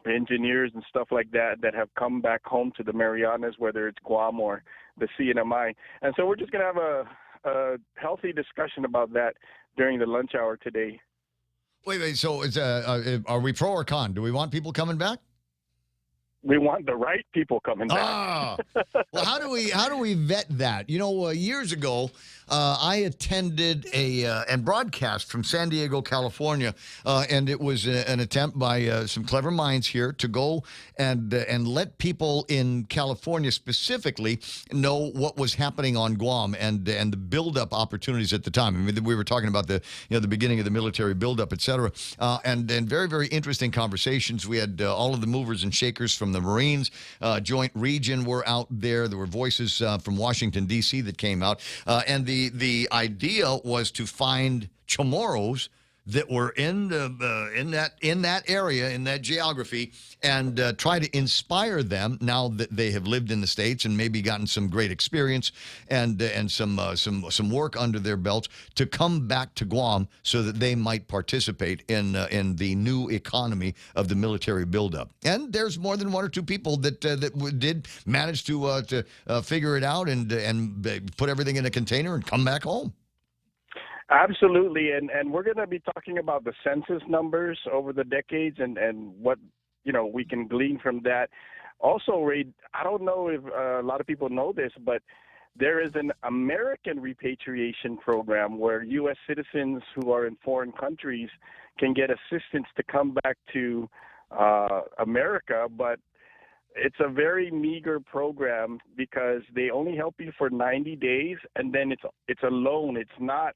engineers and stuff like that have come back home to the Marianas, whether it's Guam or the CNMI. And so we're just going to have a healthy discussion about that during the lunch hour today. Wait. So are we pro or con? Do we want people coming back? We want the right people coming back. Well, how do we vet that? Years ago, I attended and broadcast from San Diego, California, and it was an attempt by some clever minds here to go and let people in California specifically know what was happening on Guam and the buildup opportunities at the time. I mean, we were talking about the beginning of the military buildup, et cetera, and very, very interesting conversations. We had all of the movers and shakers from the Marines Joint Region were out there. There were voices from Washington, D.C. that came out. And the idea was to find Chamorros that were in that area, in that geography, and try to inspire them now that they have lived in the States and maybe gotten some great experience and some work under their belts to come back to Guam so that they might participate in the new economy of the military buildup. And there's more than one or two people that did manage to figure it out and put everything in a container and come back home. Absolutely, and we're going to be talking about the census numbers over the decades and what we can glean from that. Also, Ray, I don't know if a lot of people know this, but there is an American repatriation program where U.S. citizens who are in foreign countries can get assistance to come back to America, but it's a very meager program because they only help you for 90 days, and then it's a loan. It's not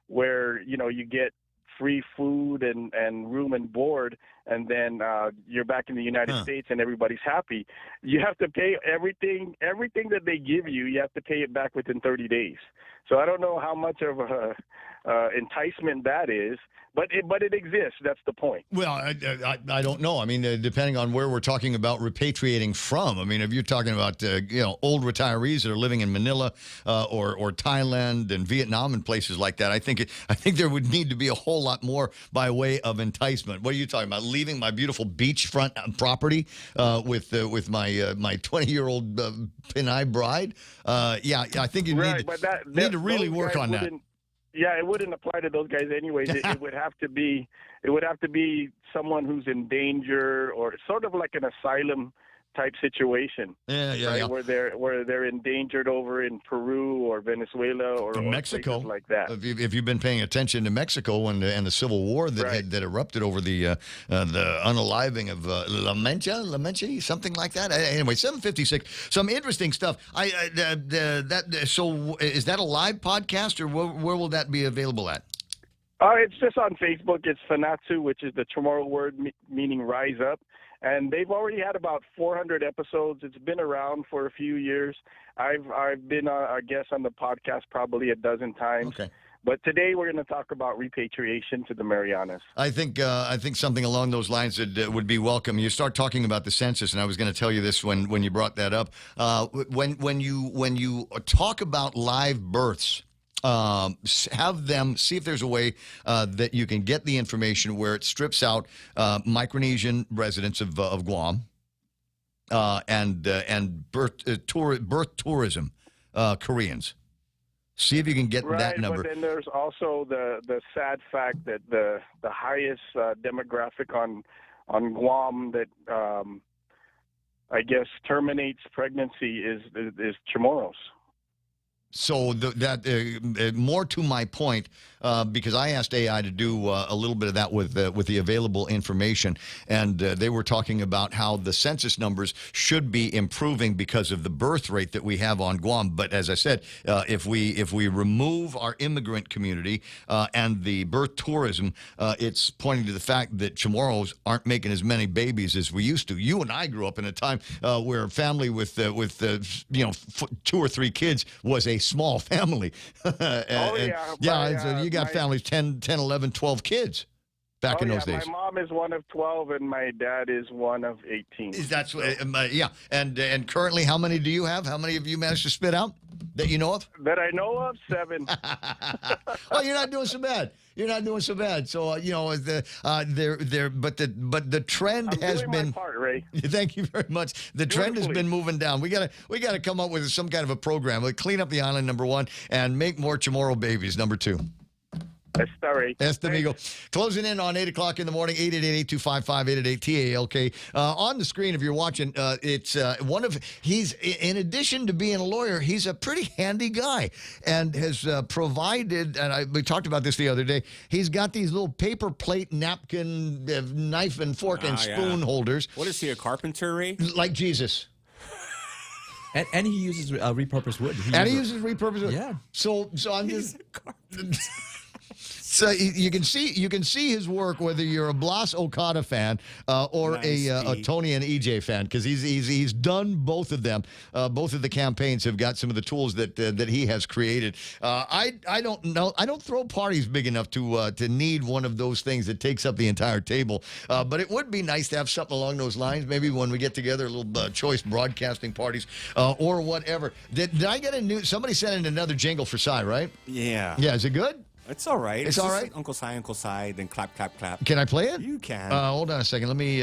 where you get free food and room and board, and then you're back in the United States and everybody's happy. You have to pay everything that they give you. You have to pay it back within 30 days. So I don't know how much of a enticement that is, but it exists. That's the point. Well, I don't know. I mean, depending on where we're talking about repatriating from. I mean, if you're talking about old retirees that are living in Manila or Thailand and Vietnam and places like that, I think there would need to be a whole lot more by way of enticement. What are you talking about? Leaving my beautiful beachfront property with my 20-year-old Pinay bride? Yeah, I think you need to really work on that. Yeah, it wouldn't apply to those guys anyways. It would have to be someone who's in danger, or sort of like an asylum type situation. Yeah. Where they're endangered over in Peru or Venezuela or Mexico, places like that. If you've been paying attention to Mexico and the Civil War that erupted over the unaliving of La Mencha, something like that. Anyway, 7:56. Some interesting stuff. So is that a live podcast, or where will that be available at? It's just on Facebook. It's Fanatu, which is the Chamorro word meaning rise up. And they've already had about 400 episodes. It's been around for a few years. I've been a guest on the podcast probably a dozen times. Okay. But today we're going to talk about repatriation to the Marianas. I think something along those lines that would be welcome. You start talking about the census, and I was going to tell you this when you brought that up. When you talk about live births, have them see if there's a way that you can get the information where it strips out Micronesian residents of Guam and birth tourism Koreans. See if you can get that number. But then there's also the sad fact that the highest demographic on Guam that I guess terminates pregnancy is Chamorros. So that more to my point, because I asked AI to do a little bit of that with the available information, and they were talking about how the census numbers should be improving because of the birth rate that we have on Guam. But as I said, if we remove our immigrant community and the birth tourism, it's pointing to the fact that Chamorros aren't making as many babies as we used to. You and I grew up in a time where a family with 2 or 3 kids was a small family. You got families 10, 11, 12 kids back in those days. My mom is one of 12 and my dad is one of 18. That's and currently how many do you have? How many have you managed to spit out that you know of? That I know of, 7. Well, you're not doing so bad. You're not doing so bad. So but the trend has been. My part, Ray. Thank you very much. The trend has been moving down. We gotta come up with some kind of a program. Like clean up the island, number 1, and make more Chamorro babies, number 2. Amigo. Closing in on 8 o'clock in the morning, 888-255-888-TALK. On the screen, if you're watching, it's he's, in addition to being a lawyer, he's a pretty handy guy and has provided, and we talked about this the other day, he's got these little paper plate, napkin, knife and fork and spoon holders. What is he, a carpenter, Ray? Like Jesus. And he uses repurposed wood. He uses repurposed wood. Yeah. So I'm just. So you can see his work whether you're a Blas Okada fan or a Tony and EJ fan, because he's done both of them. Both of the campaigns have got some of the tools that he has created. I don't know. I don't throw parties big enough to need one of those things that takes up the entire table. But it would be nice to have something along those lines. Maybe when we get together, a little choice broadcasting parties or whatever. Did I get a new? Somebody sent in another jingle for Cy, right? Yeah. Yeah. Is it good? It's all right. It's all right? Uncle Si, then clap, clap, clap. Can I play it? You can. Hold on a second. Let me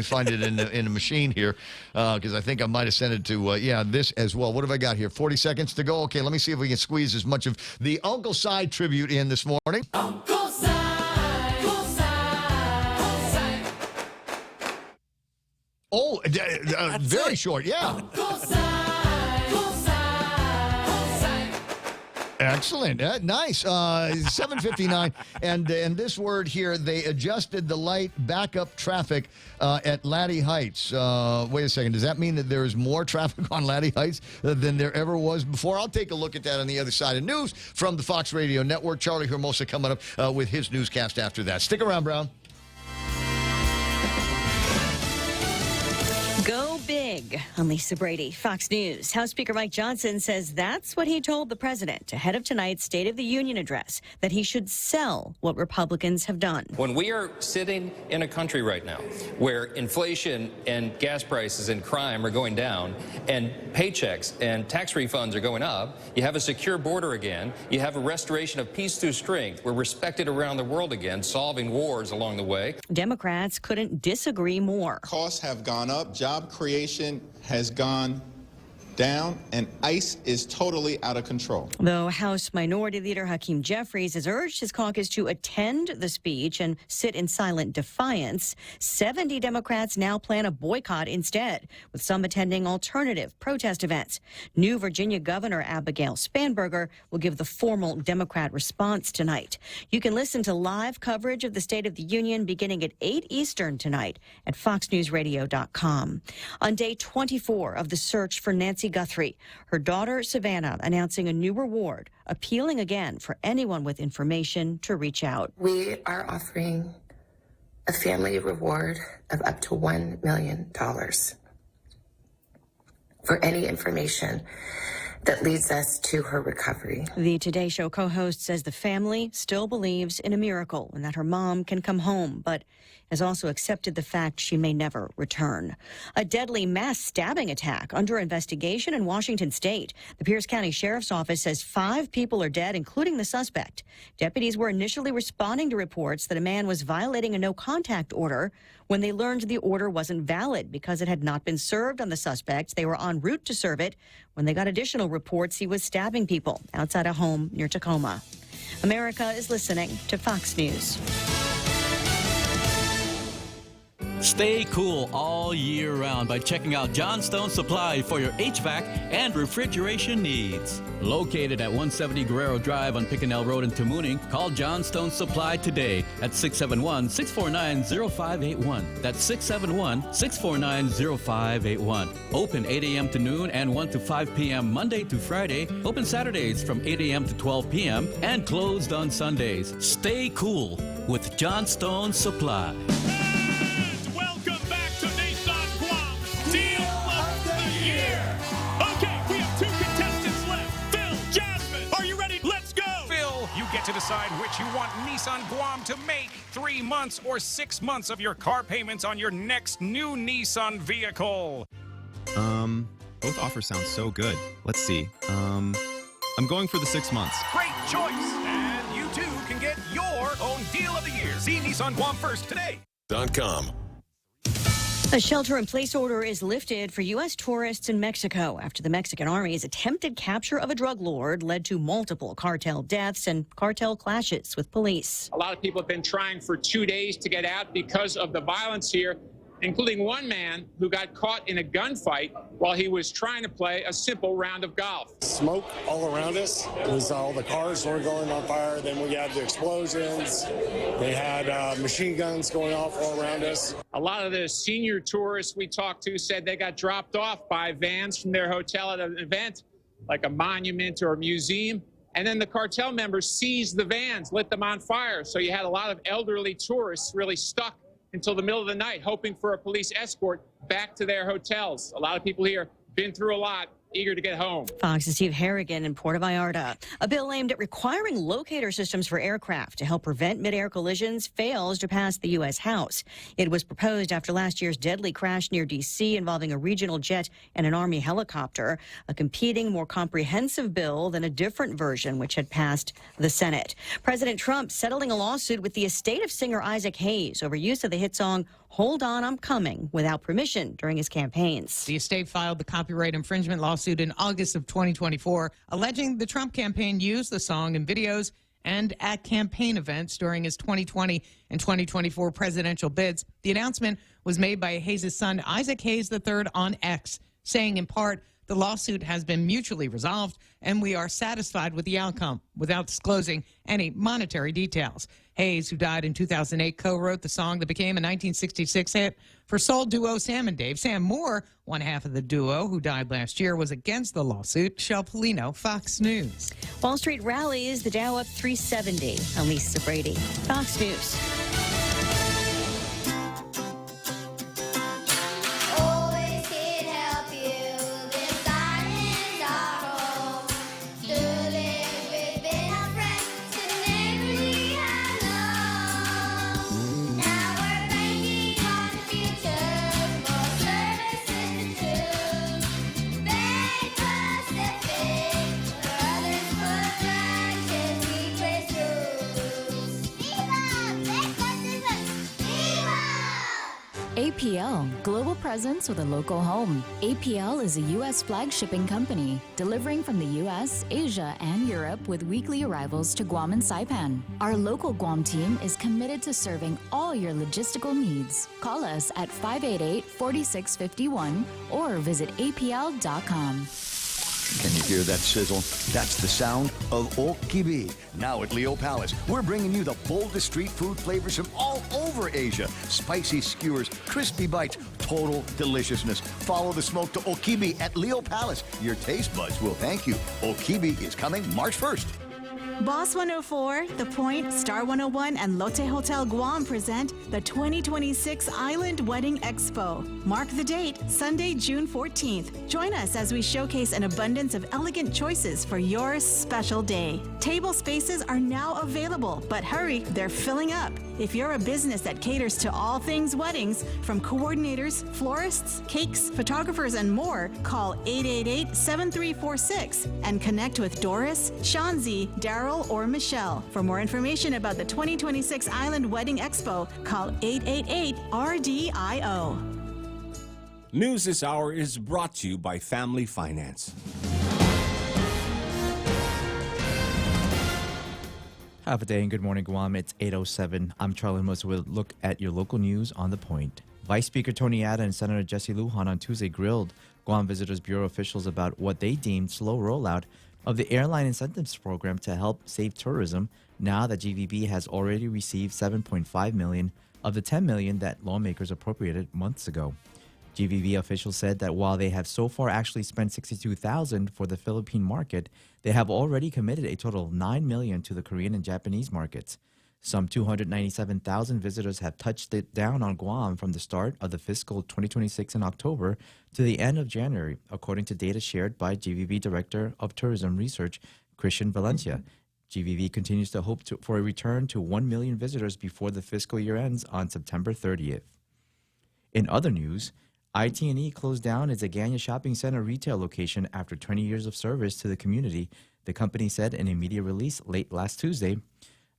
find it in the machine here, because I think I might have sent it to, this as well. What have I got here? 40 seconds to go? Okay, let me see if we can squeeze as much of the Uncle Si tribute in this morning. Uncle Si, Uncle Si, Uncle Si. Oh, very short, yeah. Uncle Si, Uncle Si, Uncle Si. Excellent. Nice. 7:59. And this word here, they adjusted the light backup traffic at Laddie Heights. Wait a second. Does that mean that there's more traffic on Laddie Heights than there ever was before? I'll take a look at that on the other side of news from the Fox Radio Network. Charlie Hermosa coming up with his newscast after that. Stick around, Brown. Go big. I'm Lisa Brady, Fox News. House Speaker Mike Johnson says that's what he told the president ahead of tonight's State of the Union address, that he should sell what Republicans have done. When we are sitting in a country right now where inflation and gas prices and crime are going down and paychecks and tax refunds are going up, you have a secure border again, you have a restoration of peace through strength, we're respected around the world again, solving wars along the way. Democrats couldn't disagree more. Costs have gone up, job creation has gone down, and ICE is totally out of control. Though House Minority Leader Hakeem Jeffries has urged his caucus to attend the speech and sit in silent defiance, 70 Democrats now plan a boycott instead, with some attending alternative protest events. New Virginia Governor Abigail Spanberger will give the formal Democrat response tonight. You can listen to live coverage of the State of the Union beginning at 8 Eastern tonight at foxnewsradio.com. On day 24 of the search for Nancy Guthrie, her daughter Savannah announcing a new reward, appealing again for anyone with information to reach out. We are offering a family reward of up to $1 million for any information that leads us to her recovery. The Today Show co-host says the family still believes in a miracle and that her mom can come home, but has also accepted the fact she may never return. A deadly mass stabbing attack under investigation in Washington state. The Pierce County Sheriff's Office says 5 people are dead, including the suspect. Deputies were initially responding to reports that a man was violating a no-contact order when they learned the order wasn't valid because it had not been served on the suspects. They were en route to serve it when they got additional reports he was stabbing people outside a home near Tacoma. America is listening to Fox News. Stay cool all year round by checking out Johnstone Supply for your HVAC and refrigeration needs. Located at 170 Guerrero Drive on Pickendale Road in Tamuning, call Johnstone Supply today at 671-649-0581. That's 671-649-0581. Open 8 a.m. to noon and 1 to 5 p.m. Monday to Friday. Open Saturdays from 8 a.m. to 12 p.m. and closed on Sundays. Stay cool with Johnstone Supply. To decide which you want Nissan Guam to make 3 months or 6 months of your car payments on your next new Nissan vehicle. Both offers sound so good. Let's see. I'm going for the 6 months. Great choice. And you too can get your own deal of the year. See Nissan Guam first today. .com. A shelter-in-place order is lifted for U.S. tourists in Mexico after the Mexican Army's attempted capture of a drug lord led to multiple cartel deaths and cartel clashes with police. A lot of people have been trying for 2 days to get out because of the violence here, including one man who got caught in a gunfight while he was trying to play a simple round of golf. Smoke all around us. It was all the cars were going on fire. Then we had the explosions. They had machine guns going off all around us. A lot of the senior tourists we talked to said they got dropped off by vans from their hotel at an event, like a monument or a museum. And then the cartel members seized the vans, lit them on fire. So you had a lot of elderly tourists really stuck until the middle of the night, hoping for a police escort back to their hotels. A lot of people here been through a lot, eager to get home. Fox's Steve Harrigan in Puerto Vallarta. A bill aimed at requiring locator systems for aircraft to help prevent mid-air collisions fails to pass the U.S. House. It was proposed after last year's deadly crash near D.C. involving a regional jet and an Army helicopter, a competing, more comprehensive bill than a different version which had passed the Senate. President Trump settling a lawsuit with the estate of singer Isaac Hayes over use of the hit song Hold On, I'm Coming without permission during his campaigns. The estate filed the copyright infringement lawsuit in August of 2024, alleging the Trump campaign used the song in videos and at campaign events during his 2020 and 2024 presidential bids. The announcement was made by Hayes' son, Isaac Hayes III, on X, saying in part, the lawsuit has been mutually resolved and we are satisfied with the outcome, without disclosing any monetary details. Hayes, who died in 2008, co-wrote the song that became a 1966 hit for soul duo Sam and Dave. Sam Moore, one half of the duo, who died last year, was against the lawsuit. Shel Polino, Fox News. Wall Street rallies, the Dow up 370. I'm Lisa Brady, Fox News. APL, global presence with a local home. APL is a U.S. flag shipping company, delivering from the U.S., Asia, and Europe with weekly arrivals to Guam and Saipan. Our local Guam team is committed to serving all your logistical needs. Call us at 588-4651 or visit apl.com. Can you hear that sizzle? That's the sound of Okibi. Now at Leo Palace, we're bringing you the boldest street food flavors from all over Asia. Spicy skewers, crispy bites, total deliciousness. Follow the smoke to Okibi at Leo Palace. Your taste buds will thank you. Okibi is coming March 1st. Boss 104, The Point, Star 101, and Lotte Hotel Guam present the 2026 Island Wedding Expo. Mark the date, Sunday, June 14th. Join us as we showcase an abundance of elegant choices for your special day. Table spaces are now available, but hurry, they're filling up. If you're a business that caters to all things weddings, from coordinators, florists, cakes, photographers, and more, call 888-7346 and connect with Doris, Shanzi, Daryl, or Michelle. For more information about the 2026 Island Wedding Expo, call 888-RDIO. News this hour is brought to you by Family Finance. Have a day and good morning, Guam. It's 8:07. I'm Charlie Moss with a look at your local news on the point. Vice Speaker Tony Atta and Senator Jesse Lujan on Tuesday grilled Guam Visitors Bureau officials about what they deemed slow rollout of the airline incentives program to help save tourism now that GVB has already received $7.5 million of the $10 million that lawmakers appropriated months ago. GVB officials said that while they have so far actually spent $62,000 for the Philippine market, they have already committed a total of $9 million to the Korean and Japanese markets. Some 297,000 visitors have touched it down on Guam from the start of the fiscal 2026 in October to the end of January, according to data shared by GVB Director of Tourism Research, Christian Valencia. GVB continues to hope for a return to 1 million visitors before the fiscal year ends on September 30th. In other news, IT&E closed down its Agana Shopping Center retail location after 20 years of service to the community, the company said in a media release late last Tuesday.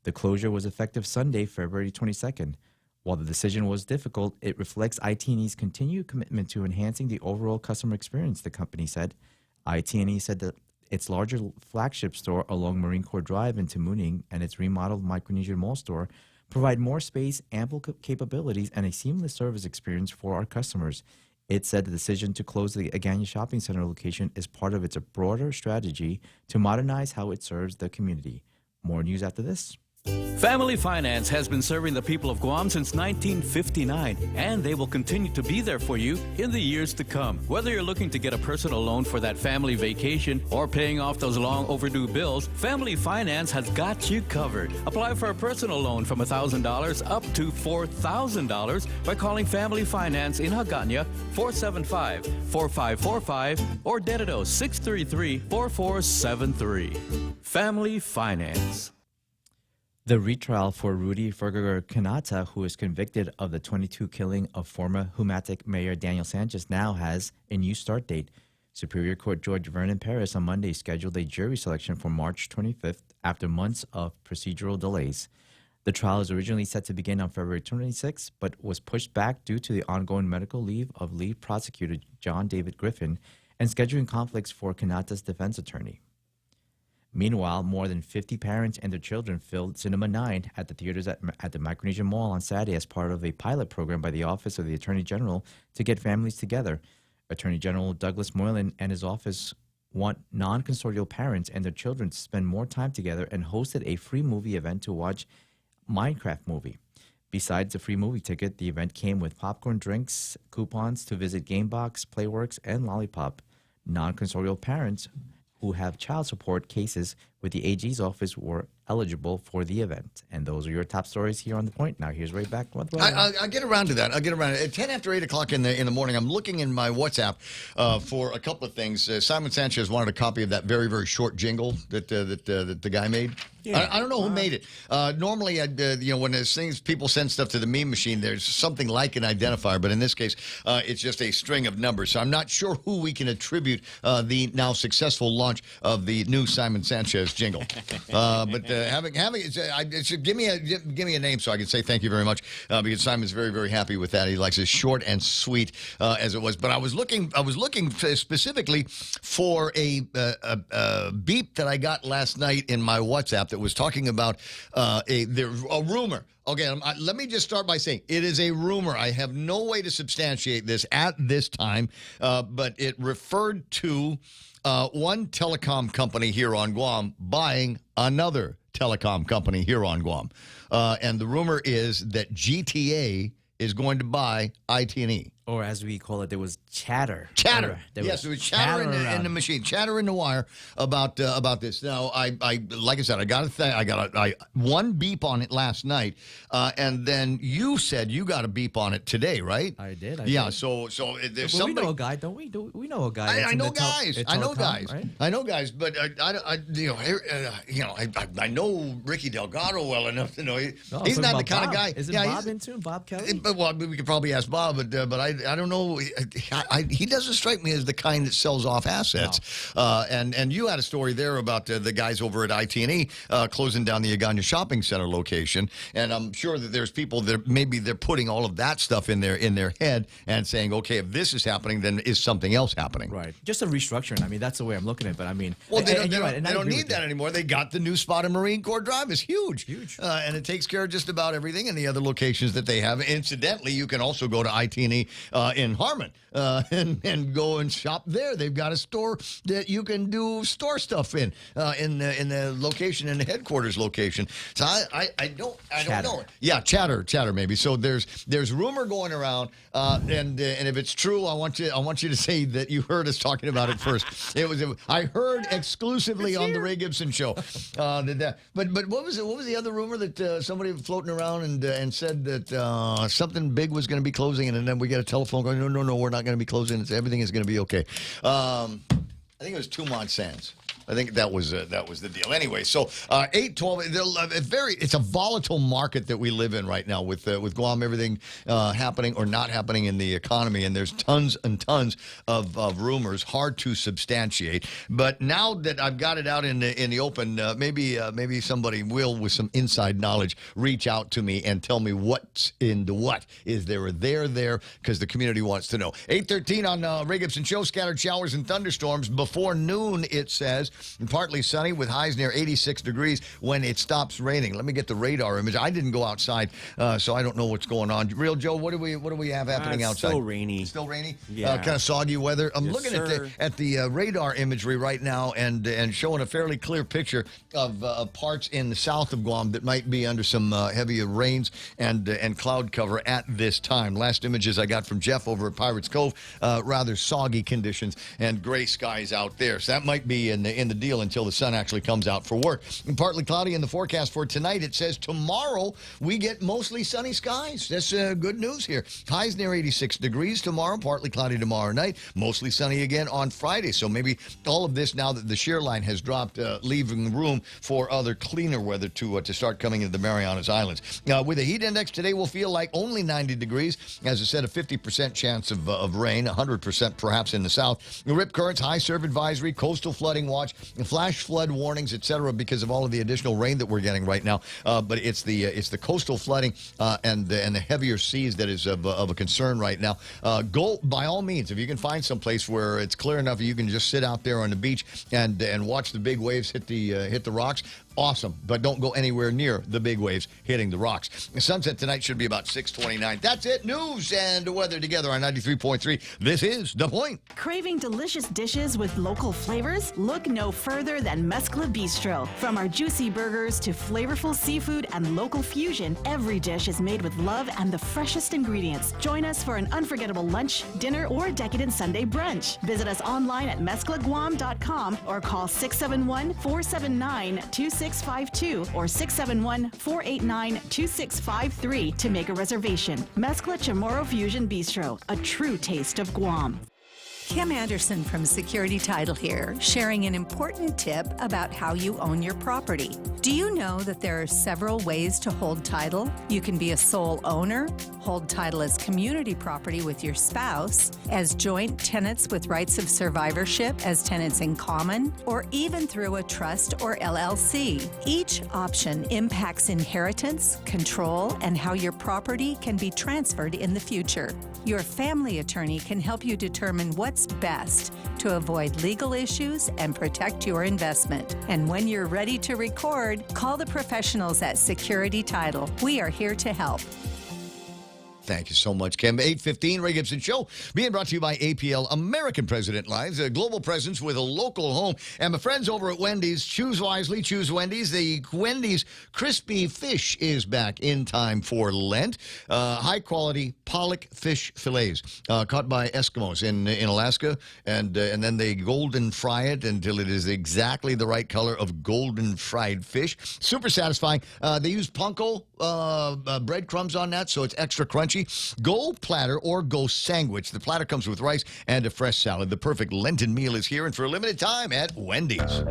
The closure was effective Sunday, February 22nd. While the decision was difficult, it reflects IT&E's continued commitment to enhancing the overall customer experience, the company said. IT&E said that its larger flagship store along Marine Corps Drive in Tamuning and its remodeled Micronesian Mall store provide more space, ample capabilities, and a seamless service experience for our customers. It said the decision to close the Agana Shopping Center location is part of its broader strategy to modernize how it serves the community. More news after this. Family Finance has been serving the people of Guam since 1959, and they will continue to be there for you in the years to come. Whether you're looking to get a personal loan for that family vacation or paying off those long overdue bills, Family Finance has got you covered. Apply for a personal loan from $1,000 up to $4,000 by calling Family Finance in Hagåtña 475-4545 or Dedido 633-4473. Family Finance. The retrial for Rudy Ferguer Kanata, who is convicted of the 22 killing of former Humatic Mayor Daniel Sanchez, now has a new start date. Superior Court Judge Vernon Perez on Monday scheduled a jury selection for March 25th after months of procedural delays. The trial was originally set to begin on February 26th, but was pushed back due to the ongoing medical leave of lead prosecutor John David Griffin and scheduling conflicts for Kanata's defense attorney. Meanwhile, more than 50 parents and their children filled Cinema 9 at the theaters at the Micronesian Mall on Saturday as part of a pilot program by the Office of the Attorney General to get families together. Attorney General Douglas Moylan and his office want non-custodial parents and their children to spend more time together and hosted a free movie event to watch Minecraft movie. Besides the free movie ticket, the event came with popcorn, drinks, coupons to visit Gamebox, Playworks, and Lollipop. Non-custodial parents who have child support cases with the AG's office were eligible for the event. And those are your top stories here on The Point. Now here's Ray back. I'll get around to that. I'll get around to it. At 10 after 8 o'clock in the morning, I'm looking in my WhatsApp for a couple of things. Simon Sanchez wanted a copy of that very, very short jingle that the guy made. Yeah. I don't know who made it. Normally, when there's things, people send stuff to the meme machine, there's something like an identifier, but in this case, it's just a string of numbers. So I'm not sure who we can attribute the now successful launch of the new Simon Sanchez jingle. But give me a name so I can say thank you very much, because Simon's very, very happy with that. He likes it short and sweet as it was. But I was looking specifically for a beep that I got last night in my WhatsApp that was talking about a rumor. Okay, let me just start by saying it is a rumor. I have no way to substantiate this at this time, but it referred to one telecom company here on Guam buying another telecom company here on Guam. And the rumor is that GTA is going to buy IT&E. or as we call it, there was chatter. Chatter. There Yes, there was chatter in around the machine, chatter in the wire about this. Now, I like I said, I got one beep on it last night, and then you said you got a beep on it today, right? I did. Yeah. did. So there's Well, somebody. we know a guy, don't we? We know a guy. I know guys. I know guys. Right? I know guys, but I know Ricky Delgado well enough to know he's not the kind of guy. Isn't Bob into him? Bob Kelly? But well, we could probably ask Bob, but I don't know. He doesn't strike me as the kind that sells off assets. No. And you had a story there about the guys over at IT&E closing down the Agana Shopping Center location, and I'm sure that there's people that maybe they're putting all of that stuff in their head and saying, okay, if this is happening, then is something else happening? Right. Just a restructuring. I mean, that's the way I'm looking at it. But I mean, well, they and don't need that anymore. They got the new spot in Marine Corps Drive. It's huge, and it takes care of just about everything in the other locations that they have. Incidentally, you can also go to IT&E in Harmon and go and shop there. They've got a store that you can do store stuff in the location, in the headquarters location. So I don't know. Yeah, chatter maybe. So there's rumor going around, and if it's true, I want you to say that you heard us talking about it first. I heard exclusively on the Ray Gibson Show. But what was it? What was the other rumor that somebody floating around and said that something big was going to be closing, and then we get a telephone going, no, we're not going to be closing. Everything is going to be okay. I think it was Tumont Sands. I think that was the deal. Anyway, so 8-12. It's a volatile market that we live in right now with Guam, everything happening or not happening in the economy, and there's tons and tons of rumors, hard to substantiate. But now that I've got it out in the open, maybe somebody will, with some inside knowledge, reach out to me and tell me what's in the what. Is there a there? Because the community wants to know. 8:13 on Ray Gibson Show. Scattered showers and thunderstorms before noon. It says. And partly sunny with highs near 86 degrees when it stops raining. Let me get the radar image. I didn't go outside, so I don't know what's going on. Real Joe, what do we have happening outside? Still rainy. Still rainy? Yeah. Kind of soggy weather. I'm Yes, looking sir. at the radar imagery right now and showing a fairly clear picture of parts in the south of Guam that might be under some heavier rains and cloud cover at this time. Last images I got from Jeff over at Pirates Cove, rather soggy conditions and gray skies out there. So that might be in the deal until the sun actually comes out for work. And partly cloudy in the forecast for tonight. It says tomorrow we get mostly sunny skies. That's good news here. Highs near 86 degrees tomorrow. Partly cloudy tomorrow night. Mostly sunny again on Friday. So maybe all of this, now that the shear line has dropped, leaving room for other cleaner weather to start coming into the Marianas Islands. With a heat index today, we'll feel like only 90 degrees. As I said, a 50% chance of rain, 100% perhaps in the south. Rip currents, high surf advisory, coastal flooding watch, flash flood warnings, etc., because of all of the additional rain that we're getting right now. But it's the coastal flooding and the heavier seas that is of a concern right now. Go by all means, if you can find some place where it's clear enough you can just sit out there on the beach and watch the big waves hit the rocks. Awesome, but don't go anywhere near the big waves hitting the rocks. The sunset tonight should be about 6:29. That's it. News and weather together on 93.3. This is The Point. Craving delicious dishes with local flavors? Look no further than Mezcla Bistro. From our juicy burgers to flavorful seafood and local fusion, every dish is made with love and the freshest ingredients. Join us for an unforgettable lunch, dinner, or decadent Sunday brunch. Visit us online at mezclaguam.com or call 671-479-2652 or 671-489-2653 to make a reservation. Mezcla Chamorro Fusion Bistro, a true taste of Guam. Kim Anderson from Security Title here, sharing an important tip about how you own your property. Do you know that there are several ways to hold title? You can be a sole owner, hold title as community property with your spouse, as joint tenants with rights of survivorship as tenants in common, or even through a trust or LLC. Each option impacts inheritance, control, and how your property can be transferred in the future. Your family attorney can help you determine what's best to avoid legal issues and protect your investment. And when you're ready to record, call the professionals at Security Title. We are here to help. Thank you so much, Kim. 8:15, Ray Gibson Show, being brought to you by APL, American President Lines, a global presence with a local home. And my friends over at Wendy's, choose wisely, choose Wendy's. The Wendy's crispy fish is back in time for Lent. High-quality pollock fish fillets caught by Eskimos in Alaska, and then they golden fry it until it is exactly the right color of golden fried fish. Super satisfying. They use panko breadcrumbs on that, so it's extra crunchy. Go platter or go sandwich. The platter comes with rice and a fresh salad. The perfect Lenten meal is here and for a limited time at Wendy's.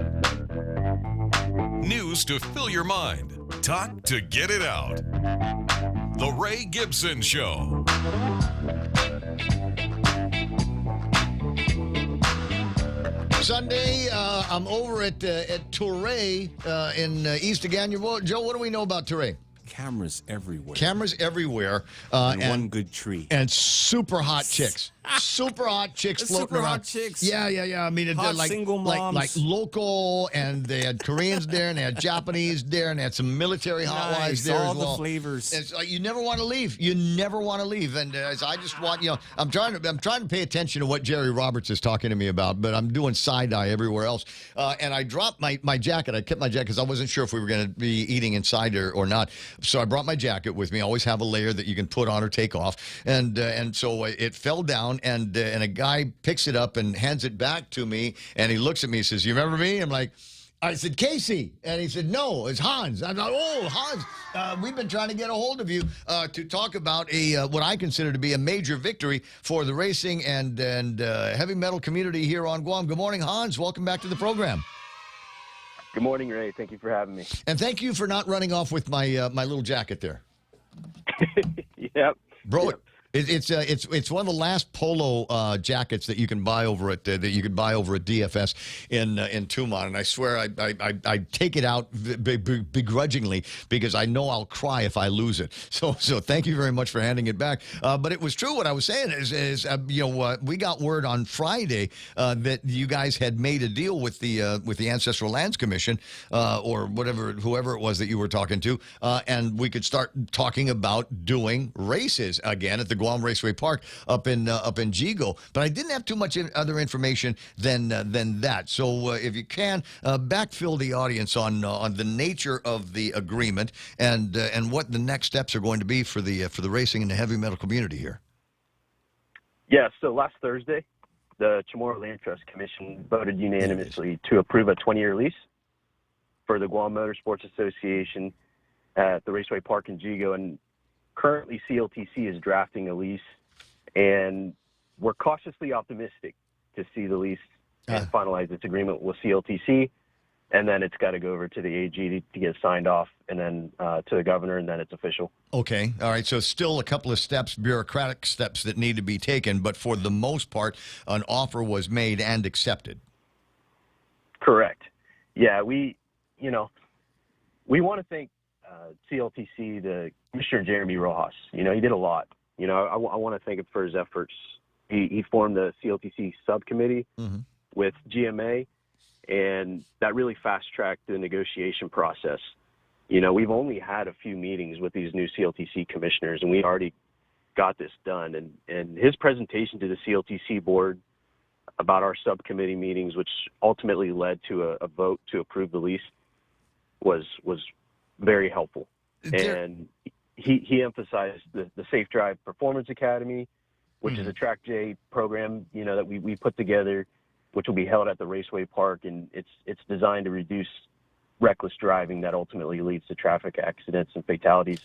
News to fill your mind. Talk to get it out. The Ray Gibson Show. Sunday, I'm over at Touré in East Agania. Joe, what do we know about Touré? Cameras everywhere. Cameras everywhere. And one good tree. And super hot chicks. Super hot chicks floating Super around. hot chicks. Yeah. I mean, they're Hot like single moms. like local, and they had Koreans there, and they had Japanese there, and they had some military hot wives there all as well. the flavors. It's like you never want to leave. You never want to leave. And I just want, I'm trying to pay attention to what Jerry Roberts is talking to me about, but I'm doing side eye everywhere else. And I dropped my jacket. I kept my jacket because I wasn't sure if we were going to be eating inside or not. So I brought my jacket with me. I always have a layer that you can put on or take off. And so it fell down, and a guy picks it up and hands it back to me, and he looks at me and says, "You remember me?" I'm like, I said, "Casey." And he said, "No, it's Hans." I'm like, "Oh, Hans, we've been trying to get a hold of you to talk about what I consider to be a major victory for the racing and heavy metal community here on Guam." Good morning, Hans. Welcome back to the program. Good morning, Ray. Thank you for having me. And thank you for not running off with my my little jacket there. Yep. Bro, Yep. It's one of the last polo jackets that you can buy over at DFS in Tumon, and I swear I take it out begrudgingly because I know I'll cry if I lose it. So thank you very much for handing it back. But it was true what I was saying is we got word on Friday that you guys had made a deal with the Ancestral Lands Commission or whoever it was that you were talking to, and we could start talking about doing races again at the Guam Raceway Park up in Jigo, but I didn't have too much other information than that. So if you can backfill the audience on the nature of the agreement and what the next steps are going to be for the racing and the heavy metal community here. Yeah. So last Thursday, the Chamorro Land Trust Commission voted unanimously to approve a 20-year lease for the Guam Motorsports Association at the Raceway Park in Jigo, and currently, CLTC is drafting a lease, and we're cautiously optimistic to see the lease and finalize its agreement with CLTC, and then it's got to go over to the AG to get signed off, and then to the governor, and then it's official. Okay. All right. So still a couple of steps, bureaucratic steps that need to be taken, but for the most part, an offer was made and accepted. Correct. Yeah, we want to thank CLTC, the Commissioner Jeremy Rojas. He did a lot. I want to thank him for his efforts. He formed the CLTC subcommittee with GMA, and that really fast-tracked the negotiation process. We've only had a few meetings with these new CLTC commissioners, and we already got this done. And his presentation to the CLTC board about our subcommittee meetings, which ultimately led to a vote to approve the lease, was very helpful. And he emphasized the Safe Drive Performance Academy, which is a Track J program, that we put together, which will be held at the Raceway Park, and it's designed to reduce reckless driving that ultimately leads to traffic accidents and fatalities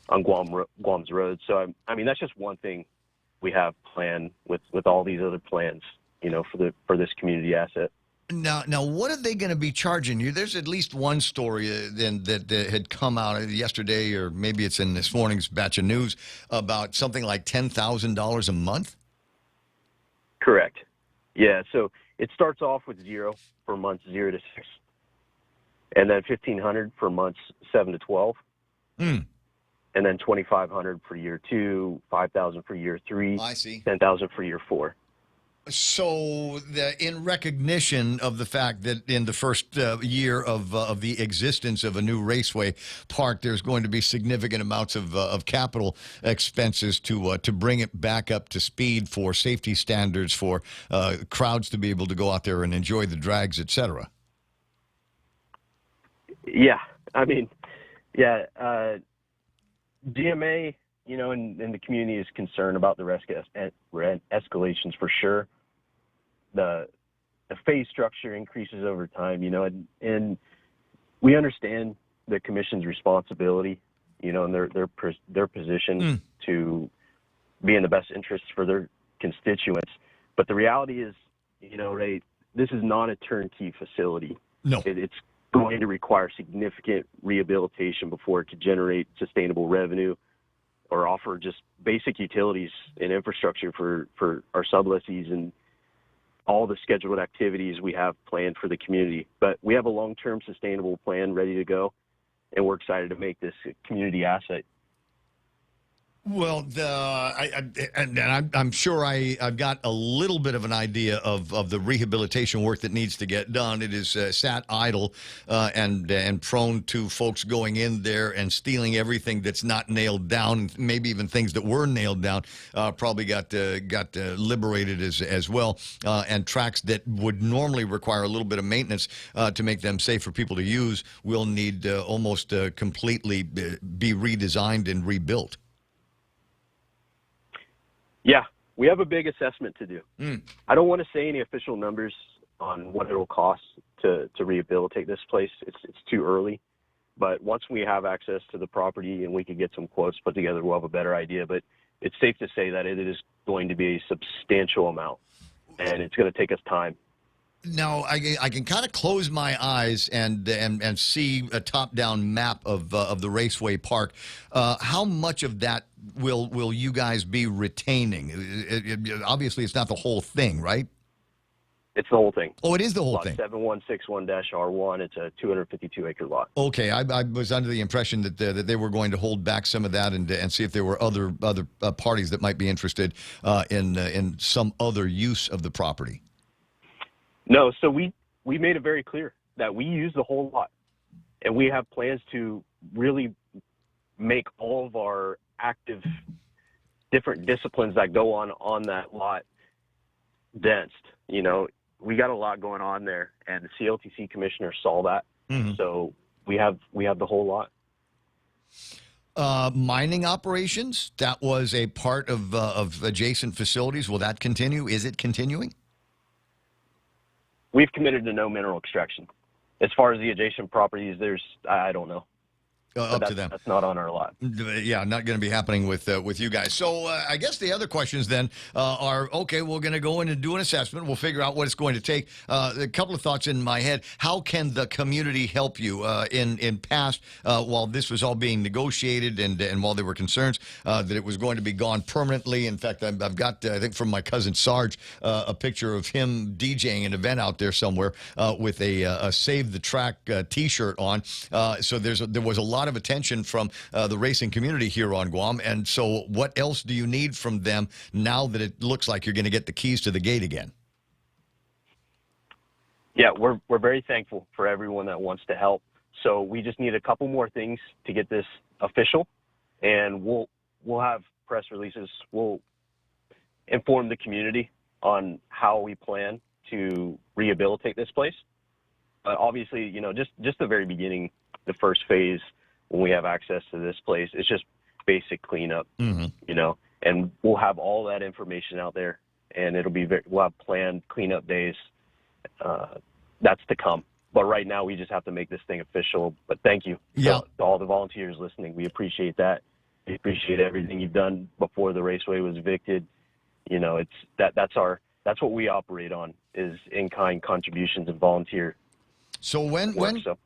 on Guam's roads. So I mean that's just one thing we have planned with all these other plans, for this community asset. Now, what are they going to be charging you? There's at least one story that had come out yesterday, or maybe it's in this morning's batch of news, about something like $10,000 a month? Correct. Yeah, so it starts off with 0 for months 0 to 6, and then $1,500 for months 7 to 12, and then $2,500 for year 2, $5,000 for year 3, I see. $10,000 for year 4. So, in recognition of the fact that in the first year of the existence of a new raceway park, there's going to be significant amounts of capital expenses to bring it back up to speed for safety standards, for crowds to be able to go out there and enjoy the drags, etc. Yeah, I mean, yeah, GMA, you know, and the community is concerned about the rent escalations for sure. The phase structure increases over time, you know, and we understand the commission's responsibility, you know, and their position to be in the best interest for their constituents. But the reality is, you know, Ray, this is not a turnkey facility. No, it's going to require significant rehabilitation before it could generate sustainable revenue or offer just basic utilities and infrastructure for our sublessees and all the scheduled activities we have planned for the community. But we have a long-term sustainable plan ready to go, and we're excited to make this a community asset. Well, I'm sure I've got a little bit of an idea of the rehabilitation work that needs to get done. It is sat idle and prone to folks going in there and stealing everything that's not nailed down, maybe even things that were nailed down probably got liberated as well, and tracks that would normally require a little bit of maintenance to make them safe for people to use will need almost completely be redesigned and rebuilt. Yeah, we have a big assessment to do. I don't want to say any official numbers on what it'll cost to rehabilitate this place. It's too early. But once we have access to the property and we can get some quotes put together, we'll have a better idea. But it's safe to say that it is going to be a substantial amount, and it's going to take us time. Now, I can kind of close my eyes and see a top-down map of the Raceway Park. How much of that will you guys be retaining? Obviously, it's not the whole thing, right? It's the whole thing. Oh, it is the whole lot thing. 7161-R1. It's a 252-acre lot. Okay, I was under the impression that they were going to hold back some of that and see if there were other parties that might be interested in some other use of the property. No, so we made it very clear that we use the whole lot, and we have plans to really make all of our active different disciplines that go on that lot densed. You know, we got a lot going on there, and the CLTC commissioner saw that. So we have the whole lot. Mining operations, that was a part of adjacent facilities. Will that continue? Is it continuing? We've committed to no mineral extraction. As far as the adjacent properties, I don't know. Up to them. That's not on our lot. Yeah, not going to be happening with you guys. So I guess the other questions then are, okay, we're going to go in and do an assessment. We'll figure out what it's going to take. A couple of thoughts in my head. How can the community help you in past, while this was all being negotiated and while there were concerns that it was going to be gone permanently? In fact, I've got, I think from my cousin Sarge, a picture of him DJing an event out there somewhere with a Save the Track T-shirt on. So there was a lot of attention from the racing community here on Guam. And so what else do you need from them now that it looks like you're going to get the keys to the gate again? Yeah, we're very thankful for everyone that wants to help. So we just need a couple more things to get this official, and we'll have press releases. We'll inform the community on how we plan to rehabilitate this place. Obviously, you know, just the very beginning, the first phase, when we have access to this place, it's just basic cleanup, you know, and we'll have all that information out there, and we'll have planned cleanup days. That's to come. But right now, we just have to make this thing official. But thank you to all the volunteers listening. We appreciate that. We appreciate everything you've done before the raceway was evicted. You know, that's what we operate on, is in-kind contributions and volunteer. So when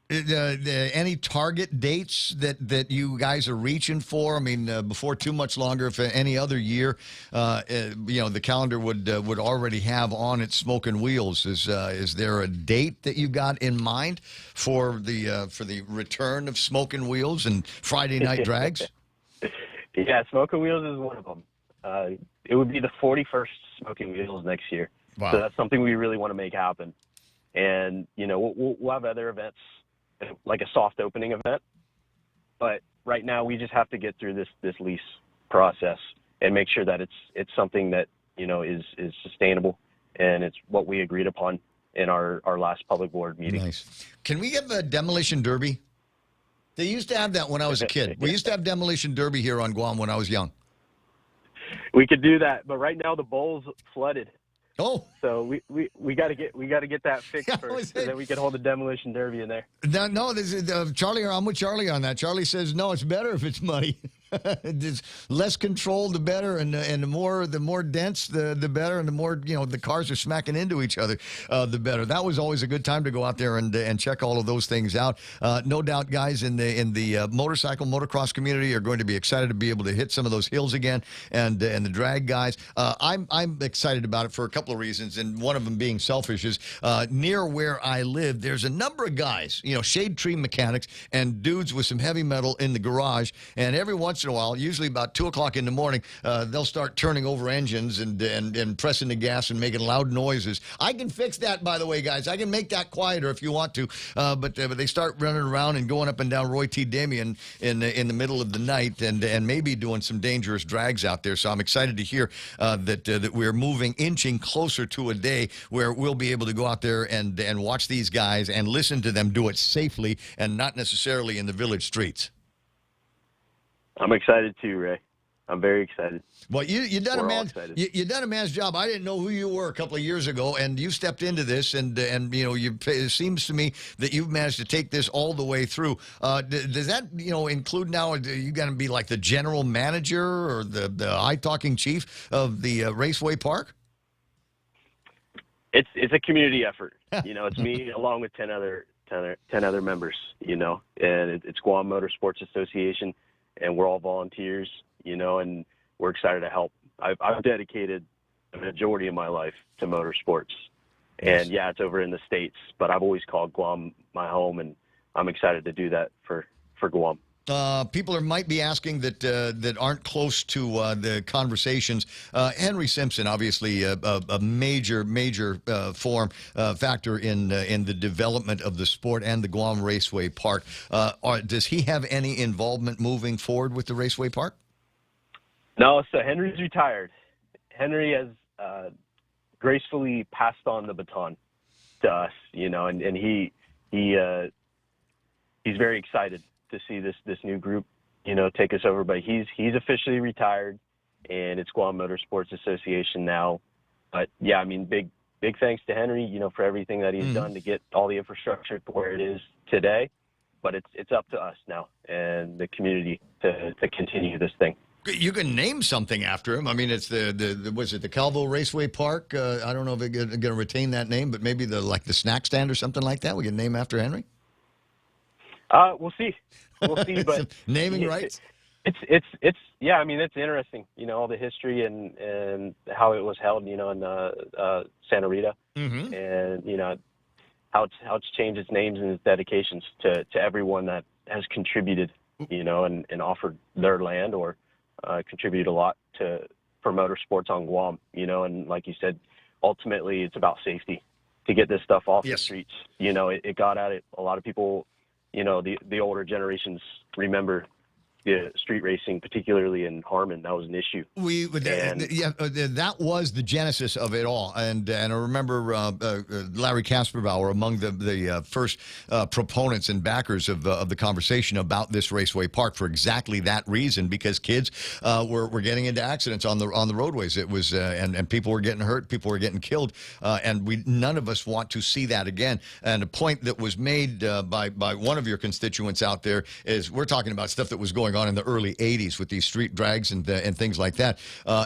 any target dates that you guys are reaching for? I mean, before too much longer, if any other year, you know, the calendar would already have on its smoking wheels. Is there a date that you got in mind for the return of smoking wheels and Friday night drags? Yeah, smoking wheels is one of them. It would be the 41st smoking wheels next year. Wow. So that's something we really want to make happen. And, we'll have other events, like a soft opening event. But right now we just have to get through this lease process and make sure that it's something that, is sustainable, and it's what we agreed upon in our last public board meeting. Nice. Can we get a demolition derby? They used to have that when I was a kid. We used to have demolition derby here on Guam when I was young. We could do that, but right now the bowl's flooded. Oh, so we got to get that fixed first, so that we can hold the demolition derby in there. No, this is Charlie. I'm with Charlie on that. Charlie says no, it's better if it's muddy. It's less control, the better, and the more dense, the better, and the more the cars are smacking into each other, the better. That was always a good time to go out there and check all of those things out. No doubt, guys in the motorcycle motocross community are going to be excited to be able to hit some of those hills again, and the drag guys. I'm excited about it for a couple of reasons, and one of them being selfish is near where I live. There's a number of guys, shade tree mechanics and dudes with some heavy metal in the garage, and every once in a while, usually about 2 o'clock in the morning, they'll start turning over engines and pressing the gas and making loud noises. I can fix that, by the way, guys. I can make that quieter if you want to. But they start running around and going up and down Roy T. Damien in the middle of the night and maybe doing some dangerous drags out there. So I'm excited to hear that we're inching closer to a day where we'll be able to go out there and watch these guys and listen to them do it safely and not necessarily in the village streets. I'm excited too, Ray. I'm very excited. Well, you done a man's job. I didn't know who you were a couple of years ago, and you stepped into this, and it seems to me that you've managed to take this all the way through. Does that include now? Are you going to be like the general manager or the high-talking chief of the Raceway Park? It's a community effort. It's me along with 10 other members. And it's Guam Motorsports Association. And we're all volunteers, and we're excited to help. I've dedicated a majority of my life to motorsports. And, yeah, it's over in the States, but I've always called Guam my home, and I'm excited to do that for Guam. People might be asking that aren't close to the conversations. Henry Simpson, obviously a major factor in the development of the sport and the Guam Raceway Park. Does he have any involvement moving forward with the Raceway Park? No, so Henry's retired. Henry has gracefully passed on the baton to us, and he's very excited to see this new group, take us over. But he's officially retired, and it's Guam Motorsports Association now. But yeah, I mean, big thanks to Henry, for everything that he's done to get all the infrastructure to where it is today. But it's up to us now and the community to continue this thing. You can name something after him. I mean, it's the Calvo Raceway Park? I don't know if they're going to retain that name, but maybe the snack stand or something like that. We can name after Henry. We'll see. But naming rights. It's yeah. I mean, it's interesting. All the history and how it was held. In Santa Rita, and how it's changed its names and its dedications to everyone that has contributed. And offered their land or contributed a lot for motorsports on Guam. And like you said, ultimately it's about safety to get this stuff off the streets. It got at it. A lot of people. The older generations remember the street racing, particularly in Harmon. That was an issue. That was the genesis of it all. And I remember Larry Kasperbauer among the first proponents and backers of the conversation about this Raceway Park for exactly that reason, because kids were getting into accidents on the roadways. It was and people were getting hurt, people were getting killed, and none of us want to see that again. And a point that was made by one of your constituents out there is we're talking about stuff that was going on in the early 80s with these street drags and things like that.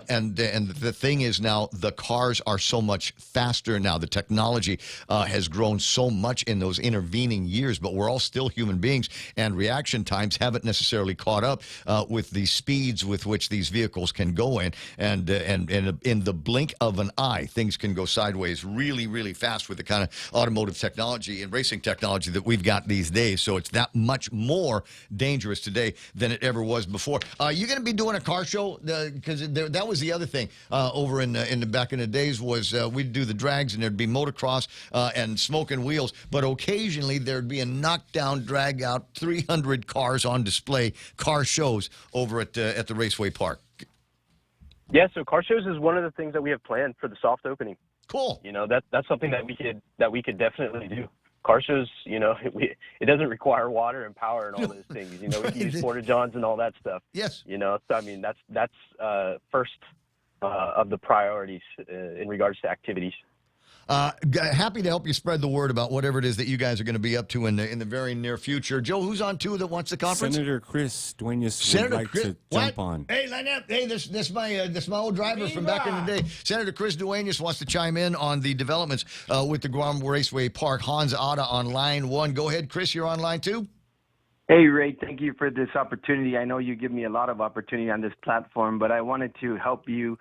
And the thing is now the cars are so much faster now. The technology has grown so much in those intervening years, but we're all still human beings, and reaction times haven't necessarily caught up with the speeds with which these vehicles can go in. And in the blink of an eye, things can go sideways really, really fast with the kind of automotive technology and racing technology that we've got these days. So it's that much more dangerous today than it ever was before. You going to be doing a car show? Because that was the other thing over in the back in the days was we'd do the drags and there'd be motocross and smoking wheels, but occasionally there'd be a knockdown, drag out, 300 cars on display car shows over at the Raceway Park. Yeah, so car shows is one of the things that we have planned for the soft opening. Cool. You know, that's something that we could definitely do. Car shows, you know, it doesn't require water and power and all those things. You know, we can use porta-johns and all that stuff. Yes. You know, so I mean, that's first of the priorities in regards to activities. Happy to help you spread the word about whatever it is that you guys are going to be up to in the very near future. Joe, who's on too that wants the conference? Senator Chris Duenas would like to jump on. Hey, Lynette, hey, this my old driver from back in the day. Senator Chris Duenas wants to chime in on the developments with the Guam Raceway Park. Hans Ada on line 1. Go ahead, Chris. You're on line 2. Hey, Ray, thank you for this opportunity. I know you give me a lot of opportunity on this platform, but I wanted to help you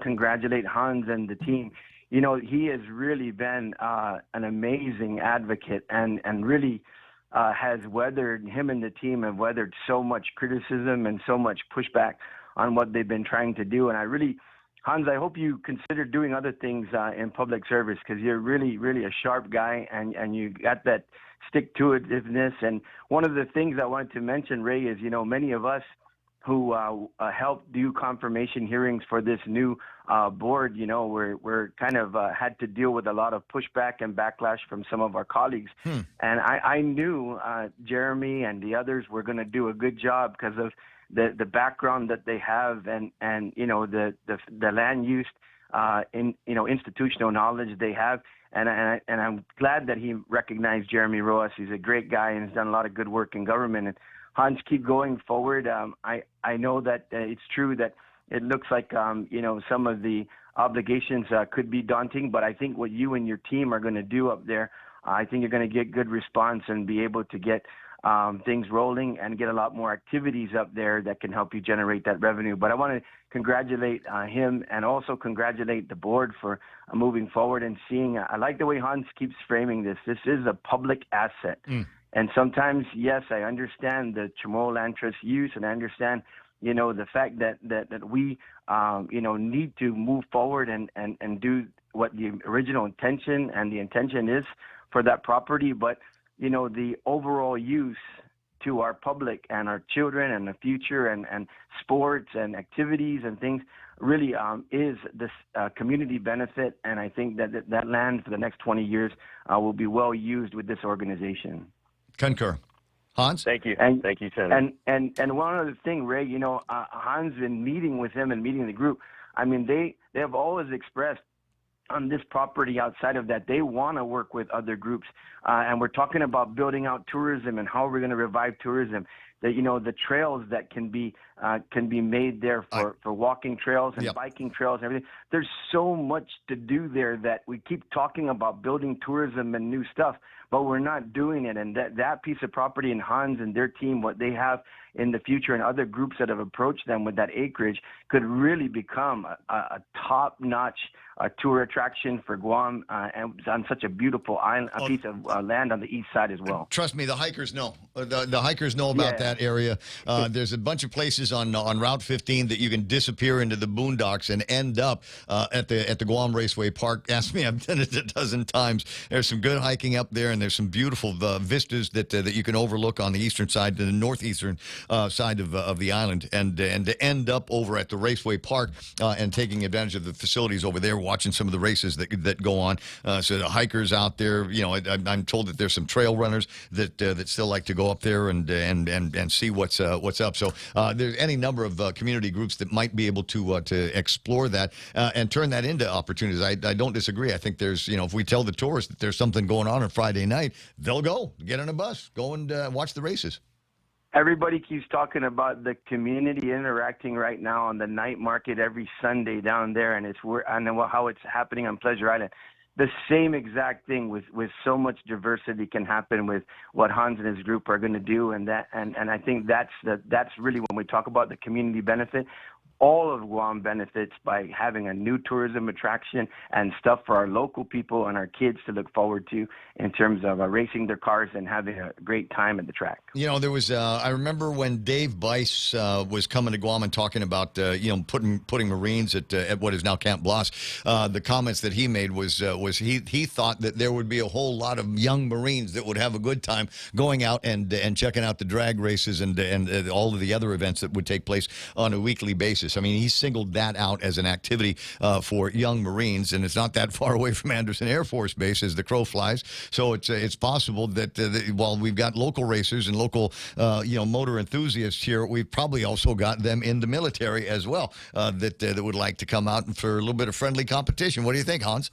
congratulate Hans and the team. You know, he has really been an amazing advocate and really has weathered, him and the team have weathered so much criticism and so much pushback on what they've been trying to do. And I really, Hans, I hope you consider doing other things in public service because you're really, really a sharp guy and you got that stick-to-itiveness. And one of the things I wanted to mention, Ray, is, you know, many of us who helped do confirmation hearings for this new board, you know, we're kind of had to deal with a lot of pushback and backlash from some of our colleagues. And I knew Jeremy and the others were going to do a good job because of the background that they have and you know, the land use, institutional knowledge they have. And I'm glad that he recognized Jeremy Rojas. He's a great guy and has done a lot of good work in government. And Hans, keep going forward. I know that it's true that it looks like, you know, some of the obligations could be daunting, but I think what you and your team are going to do up there, I think you're going to get good response and be able to get things rolling and get a lot more activities up there that can help you generate that revenue. But I want to congratulate him and also congratulate the board for moving forward and seeing. I like the way Hans keeps framing this. This is a public asset. And sometimes, yes, I understand the Chamorro land trust use, and I understand, you know, the fact that we, you know, need to move forward and do what the original intention and the intention is for that property. But, you know, the overall use to our public and our children and the future and sports and activities and things really is this community benefit. And I think that land for the next 20 years will be well used with this organization. Concur. Hans? Thank you. Thank you, Senator. And one other thing, Ray, you know, Hans, in meeting with him and meeting the group, I mean, they have always expressed on this property outside of that, they want to work with other groups. And we're talking about building out tourism and how we're going to revive tourism. That, you know, the trails that can be made there for walking trails and biking trails and everything. There's so much to do there that we keep talking about building tourism and new stuff, but we're not doing it. And that piece of property and Hans and their team, what they have in the future and other groups that have approached them with that acreage could really become a top-notch tour attraction for Guam and on such a beautiful island, a piece of land on the east side as well. Trust me, the hikers know. The hikers know about that area. There's a bunch of places on Route 15 that you can disappear into the boondocks and end up at the Guam Raceway Park. Ask me, I've done it a dozen times. There's some good hiking up there, and there's some beautiful vistas that you can overlook on the eastern side, the northeastern side of the island, and to end up over at the Raceway Park and taking advantage of the facilities over there, watching some of the races that go on. So the hikers out there, you know, I'm told that there's some trail runners that still like to go up there and see what's up. So there's any number of community groups that might be able to explore that and turn that into opportunities. I don't disagree. I think there's, you know, if we tell the tourists that there's something going on Friday night, they'll go get on a bus, go and watch the races. Everybody keeps talking about the community interacting right now on the night market every Sunday down there, and I know how it's happening on Pleasure Island. the same exact thing with so much diversity can happen with what Hans and his group are going to do, and I think that's really when we talk about the community benefit. All of Guam benefits by having a new tourism attraction and stuff for our local people and our kids to look forward to in terms of racing their cars and having a great time at the track. You know, there was, I remember when Dave Bice was coming to Guam and talking about, putting Marines at what is now Camp Blas. The comments that he made was he thought that there would be a whole lot of young Marines that would have a good time going out and checking out the drag races and all of the other events that would take place on a weekly basis. I mean, he singled that out as an activity for young Marines, and it's not that far away from Anderson Air Force Base as the crow flies. So it's possible that while we've got local racers and local motor enthusiasts here, we've probably also got them in the military as well that would like to come out for a little bit of friendly competition. What do you think, Hans?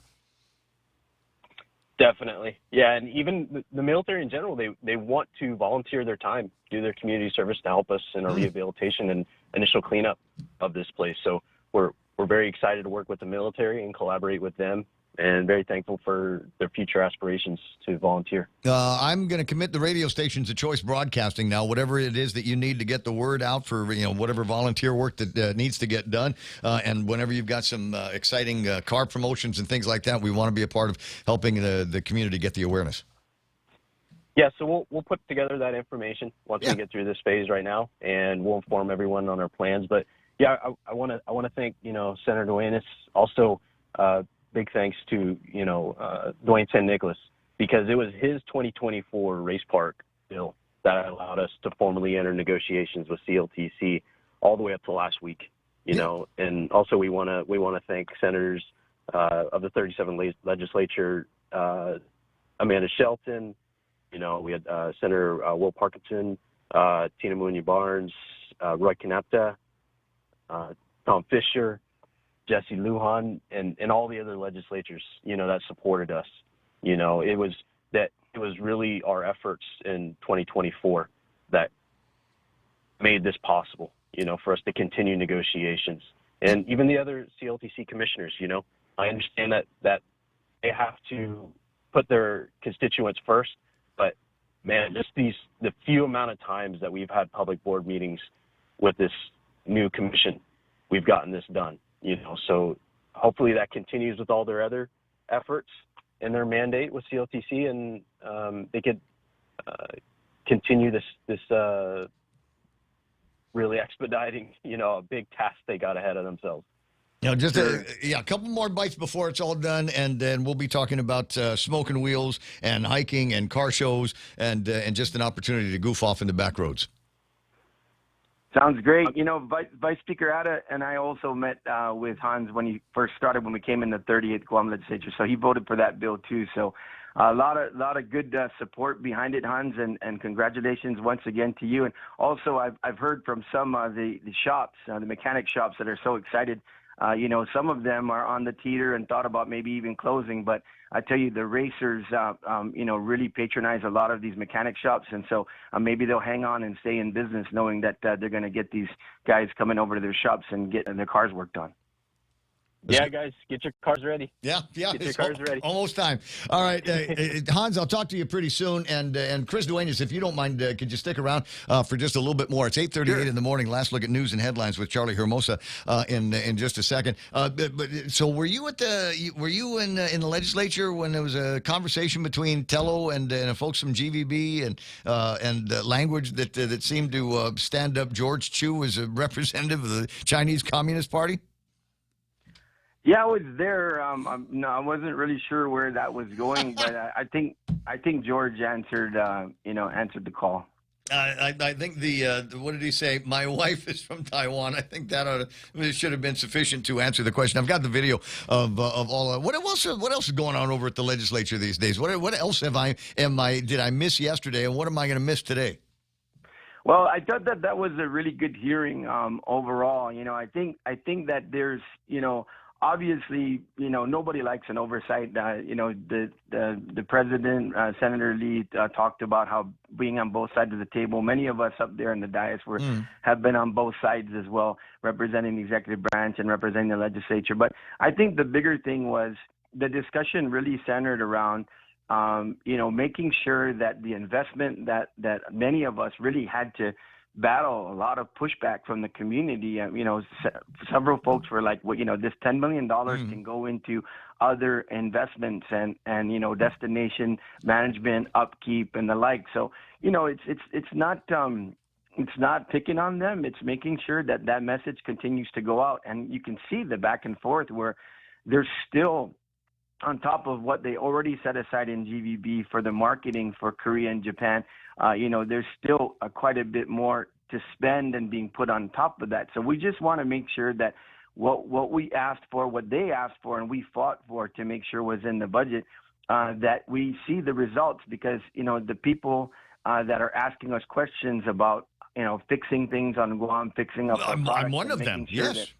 Definitely. Yeah, and even the military in general, they want to volunteer their time, do their community service to help us in our rehabilitation and initial cleanup of this place. So we're very excited to work with the military and collaborate with them, and very thankful for their future aspirations to volunteer. I'm going to commit the radio station to Choice Broadcasting now, whatever it is that you need to get the word out for, whatever volunteer work that needs to get done. And whenever you've got some exciting car promotions and things like that, we want to be a part of helping the community get the awareness. Yeah, so we'll put together that information once we get through this phase right now, and we'll inform everyone on our plans. But yeah, I want to thank Senator Duenas. Also, big thanks to Dwayne San Nicolas, because it was his 2024 race park bill that allowed us to formally enter negotiations with CLTC all the way up to last week. And also we want to thank senators of the 37 legislature, Amanda Shelton. We had Senator Will Parkinson, Tina Munya Barnes, Roy Canapta, Tom Fisher, Jesse Lujan, and all the other legislatures, that supported us. It was really our efforts in 2024 that made this possible, for us to continue negotiations. And even the other CLTC commissioners, I understand that they have to put their constituents first, but man, just the few amount of times that we've had public board meetings with this new commission, we've gotten this done. So hopefully that continues with all their other efforts in their mandate with CLTC, and they could continue this really expediting, a big task they got ahead of themselves. Just a couple more bites before it's all done, and then we'll be talking about smoking wheels and hiking and car shows and just an opportunity to goof off in the back roads. Sounds great. Vice Speaker Atta and I also met with Hans when he first started, when we came in the 38th Guam legislature. So he voted for that bill too. So a lot of good support behind it, Hans, and congratulations once again to you. And also I've heard from some of the shops, the mechanic shops, that are so excited. Some of them are on the teeter and thought about maybe even closing, but I tell you, the racers, really patronize a lot of these mechanic shops, and so maybe they'll hang on and stay in business knowing that they're going to get these guys coming over to their shops and getting their cars worked on. Yeah, guys, get your cars ready. Yeah, get your cars ready. Almost time. All right, Hans, I'll talk to you pretty soon. And Chris Duenas, if you don't mind, could you stick around for just a little bit more? It's 8:38 in the morning. Last look at news and headlines with Charlie Hermosa in just a second. So were you in the legislature when there was a conversation between Tello and folks from GVB and language that seemed to stand up George Chu as a representative of the Chinese Communist Party? Yeah, I was there. No, I wasn't really sure where that was going, but I think George answered the call. I think what did he say? My wife is from Taiwan. I think that should have been sufficient to answer the question. I've got the video of all. What else is going on over at the legislature these days? What else did I miss yesterday, and what am I going to miss today? Well, I thought that was a really good hearing overall. I think that there's obviously, nobody likes an oversight. The president, Senator Lee, talked about how being on both sides of the table. Many of us up there in the dais have been on both sides as well, representing the executive branch and representing the legislature. But I think the bigger thing was the discussion really centered around, making sure that the investment that many of us really had to battle a lot of pushback from the community. Several folks were like, well, this $10 million can go into other investments and destination management, upkeep, and the like. So, it's not picking on them. It's making sure that message continues to go out. And you can see the back and forth where they're still on top of what they already set aside in GVB for the marketing for Korea and Japan. There's still quite a bit more to spend and being put on top of that. So we just want to make sure that what we asked for, what they asked for, and we fought for to make sure was in the budget, that we see the results, because, the people that are asking us questions about, fixing things on Guam, fixing up our products, I'm one of them, yes.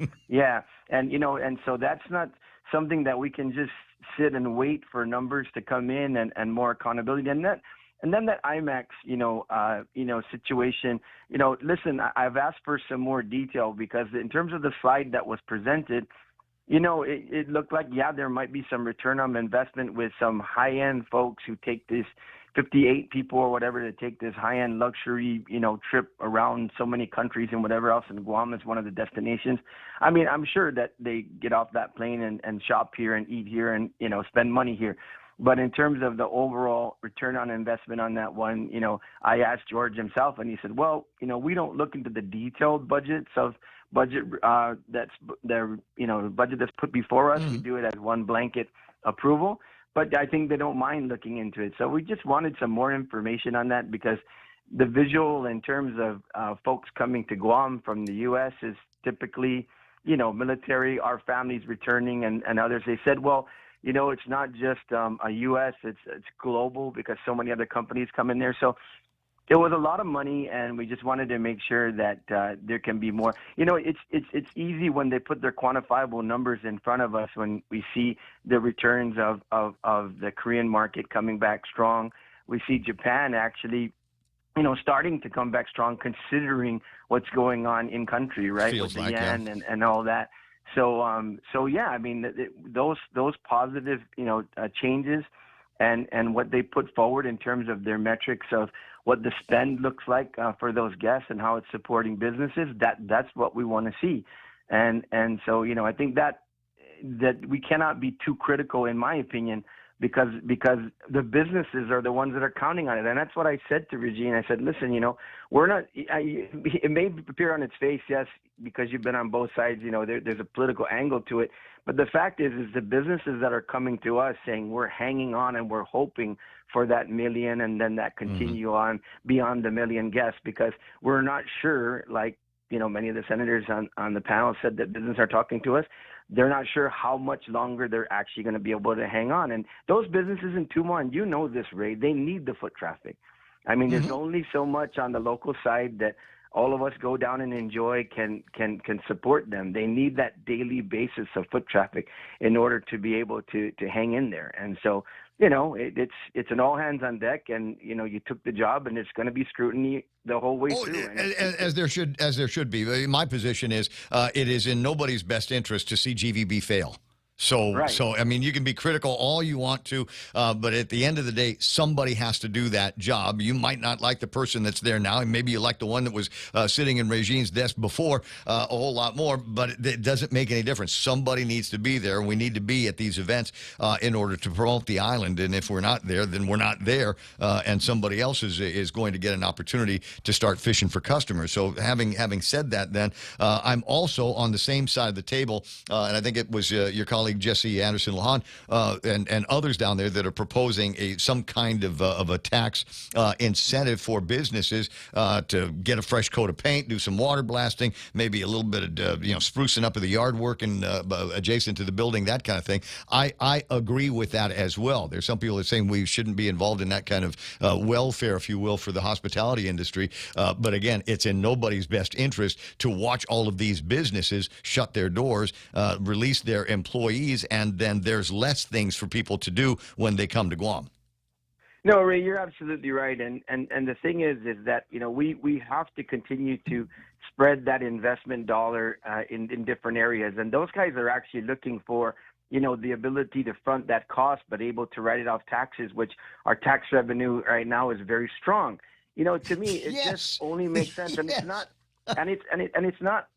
And so that's not something that we can just sit and wait for numbers to come in and more accountability. And then that IMAX, situation, listen, I've asked for some more detail, because in terms of the slide that was presented, it looked like, there might be some return on investment with some high-end folks who take this 58 people or whatever to take this high-end luxury, trip around so many countries and whatever else, and Guam is one of the destinations. I mean, I'm sure that they get off that plane and shop here and eat here and, spend money here. But in terms of the overall return on investment on that one, I asked George himself, and he said, well, we don't look into the detailed budget that's the, budget that's put before us. We do it as one blanket approval. But I think they don't mind looking into it. So we just wanted some more information on that, because the visual in terms of folks coming to Guam from the U.S. is typically, military, our families returning, and others. They said, well, it's not just a U.S., it's global, because so many other companies come in there. So it was a lot of money, and we just wanted to make sure that there can be more. It's easy when they put their quantifiable numbers in front of us, when we see the returns of the Korean market coming back strong. We see Japan actually, starting to come back strong, considering what's going on in country, right? Feels with the like, yen and all that. So yeah, I mean, those positive, changes and what they put forward in terms of their metrics of what the spend looks like for those guests and how it's supporting businesses, that's what we want to see. And so, I think that we cannot be too critical, in my opinion, because the businesses are the ones that are counting on it. And that's what I said to Regine. I said, listen, we're not, it may appear on its face, yes, because you've been on both sides, there's a political angle to it. But the fact is the businesses that are coming to us saying we're hanging on and we're hoping for that million, and then that continue on beyond the million guests, because we're not sure, like, many of the senators on the panel said that businesses are talking to us. They're not sure how much longer they're actually going to be able to hang on. And those businesses in Tumon, this, Ray, they need the foot traffic. I mean, there's only so much on the local side that all of us go down and enjoy can support them. They need that daily basis of foot traffic in order to be able to hang in there. And so, it's an all hands on deck, and you took the job, and it's going to be scrutiny the whole way through. As there should be. My position is it is in nobody's best interest to see GVB fail. So I mean, you can be critical all you want to, but at the end of the day, somebody has to do that job. You might not like the person that's there now, and maybe you like the one that was sitting in Regine's desk before a whole lot more, but it doesn't make any difference. Somebody needs to be there, and we need to be at these events in order to promote the island. And if we're not there, then we're not there, and somebody else is going to get an opportunity to start fishing for customers. So having said that, then I'm also on the same side of the table, and I think it was your colleague Jesse Anderson Lahan and others down there that are proposing some kind of a tax incentive for businesses to get a fresh coat of paint, do some water blasting, maybe a little bit of sprucing up of the yard work and adjacent to the building, that kind of thing. I agree with that as well. There's some people that are saying we shouldn't be involved in that kind of welfare, if you will, for the hospitality industry. But again, it's in nobody's best interest to watch all of these businesses shut their doors, release their employees, and then there's less things for people to do when they come to Guam. No, Ray, you're absolutely right. And the thing is that, we have to continue to spread that investment dollar in different areas. And those guys are actually looking for, the ability to front that cost, but able to write it off taxes, which our tax revenue right now is very strong. To me, it just only makes sense, and it's not,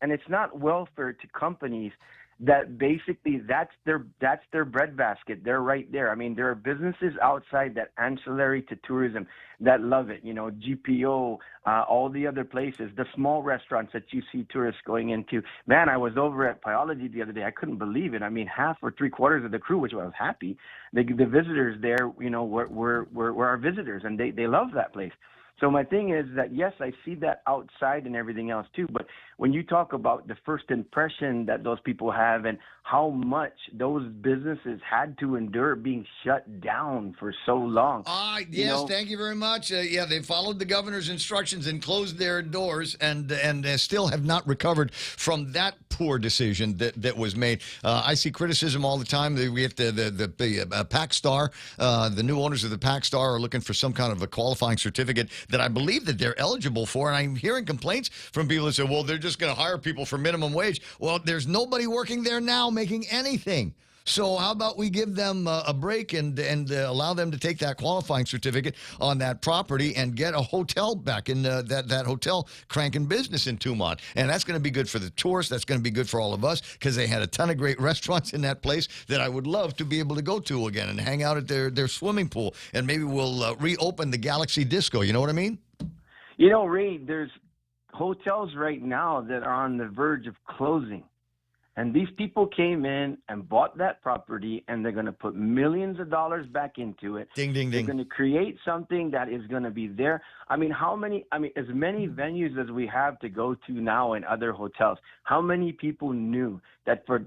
and it's not welfare to companies that basically that's their breadbasket. They're right there. I mean, there are businesses outside that ancillary to tourism that love it. GPO, all the other places, the small restaurants that you see tourists going into. Man, I was over at Pyology the other day. I couldn't believe it. I mean, half or three-quarters of the crew, which I was happy, the visitors there, were our visitors, and they love that place. So my thing is that, yes, I see that outside and everything else too, but when you talk about the first impression that those people have and how much those businesses had to endure being shut down for so long. Yes, thank you very much. They followed the governor's instructions and closed their doors and still have not recovered from that poor decision that was made. I see criticism all the time. We have the Pac Star, the new owners of the Pac Star are looking for some kind of a qualifying certificate that I believe that they're eligible for. And I'm hearing complaints from people that say, well, they're just going to hire people for minimum wage. Well, there's nobody working there now making anything. So how about we give them a break and allow them to take that qualifying certificate on that property and get a hotel back in that hotel cranking business in Tumont. And that's going to be good for the tourists. That's going to be good for all of us because they had a ton of great restaurants in that place that I would love to be able to go to again and hang out at their swimming pool. And maybe we'll reopen the Galaxy Disco. You know what I mean? Ray, there's hotels right now that are on the verge of closing. And these people came in and bought that property, and they're going to put millions of dollars back into it. Ding, ding, ding. They're going to create something that is going to be there. As many venues as we have to go to now in other hotels, how many people knew that for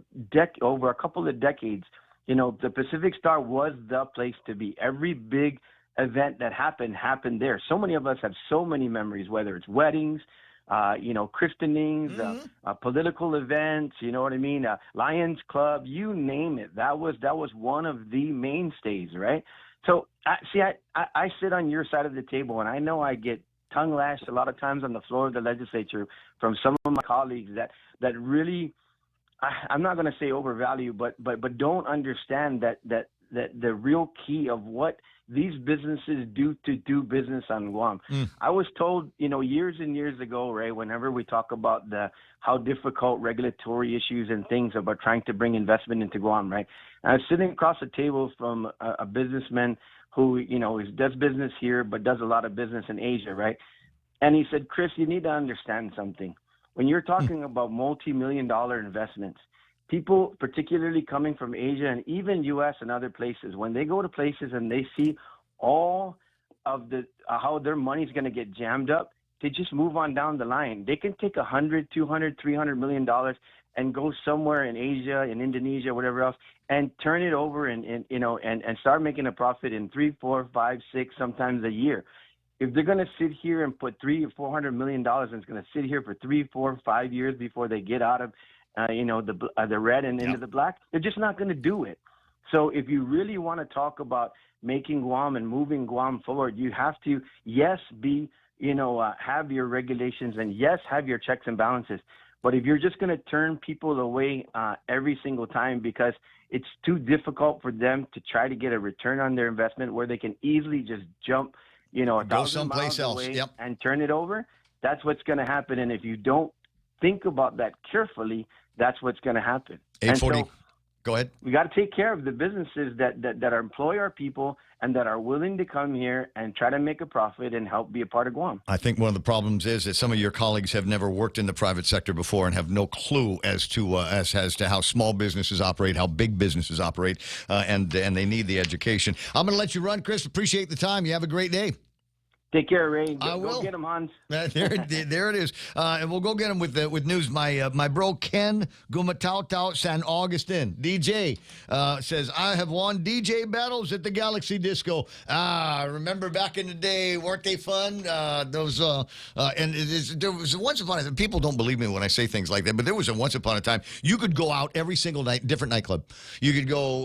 over a couple of decades, the Pacific Star was the place to be. Every big event that happened there. So many of us have so many memories, whether it's weddings, christenings, political events, you know what I mean? Lions Club, you name it. That was one of the mainstays, right? So I sit on your side of the table, and I know I get tongue lashed a lot of times on the floor of the legislature from some of my colleagues that really, I'm not going to say overvalue, but don't understand that the real key of what these businesses do to do business on Guam. I was told, years and years ago, Ray, whenever we talk about how difficult regulatory issues and things about trying to bring investment into Guam, right? And I was sitting across the table from a businessman who, does business here but does a lot of business in Asia, right? And he said, Chris, you need to understand something. When you're talking about multi-million-dollar investments, people, particularly coming from Asia and even U.S. and other places, when they go to places and they see all of how their money's going to get jammed up, they just move on down the line. They can take $100, $200, $300 million and go somewhere in Asia, in Indonesia, whatever else, and turn it over and start making a profit in 3, 4, 5, 6, sometimes a year. If they're going to sit here and put $300 or $400 million and it's going to sit here for 3, 4, 5 years before they get out of the red and into the black, they're just not going to do it. So if you really want to talk about making Guam and moving Guam forward, you have to, yes, have your regulations and yes, have your checks and balances. But if you're just going to turn people away every single time because it's too difficult for them to try to get a return on their investment where they can easily just jump, 1,000 miles away and turn it over, that's what's going to happen. And if you don't think about that carefully, that's what's going to happen. 840. So, go ahead. We got to take care of the businesses that employ our people and that are willing to come here and try to make a profit and help be a part of Guam. I think one of the problems is that some of your colleagues have never worked in the private sector before and have no clue as to how small businesses operate, how big businesses operate, and they need the education. I'm going to let you run, Chris. Appreciate the time. You have a great day. Take care, Ray. I will. Go get him, Hans. There it is. And we'll go get him with news. My bro Ken Gumatau San Augustin, DJ, says, I have won DJ battles at the Galaxy Disco. Remember back in the day, weren't they fun? There was once upon a time, people don't believe me when I say things like that, but there was once upon a time, you could go out every single night, different nightclub. You could go,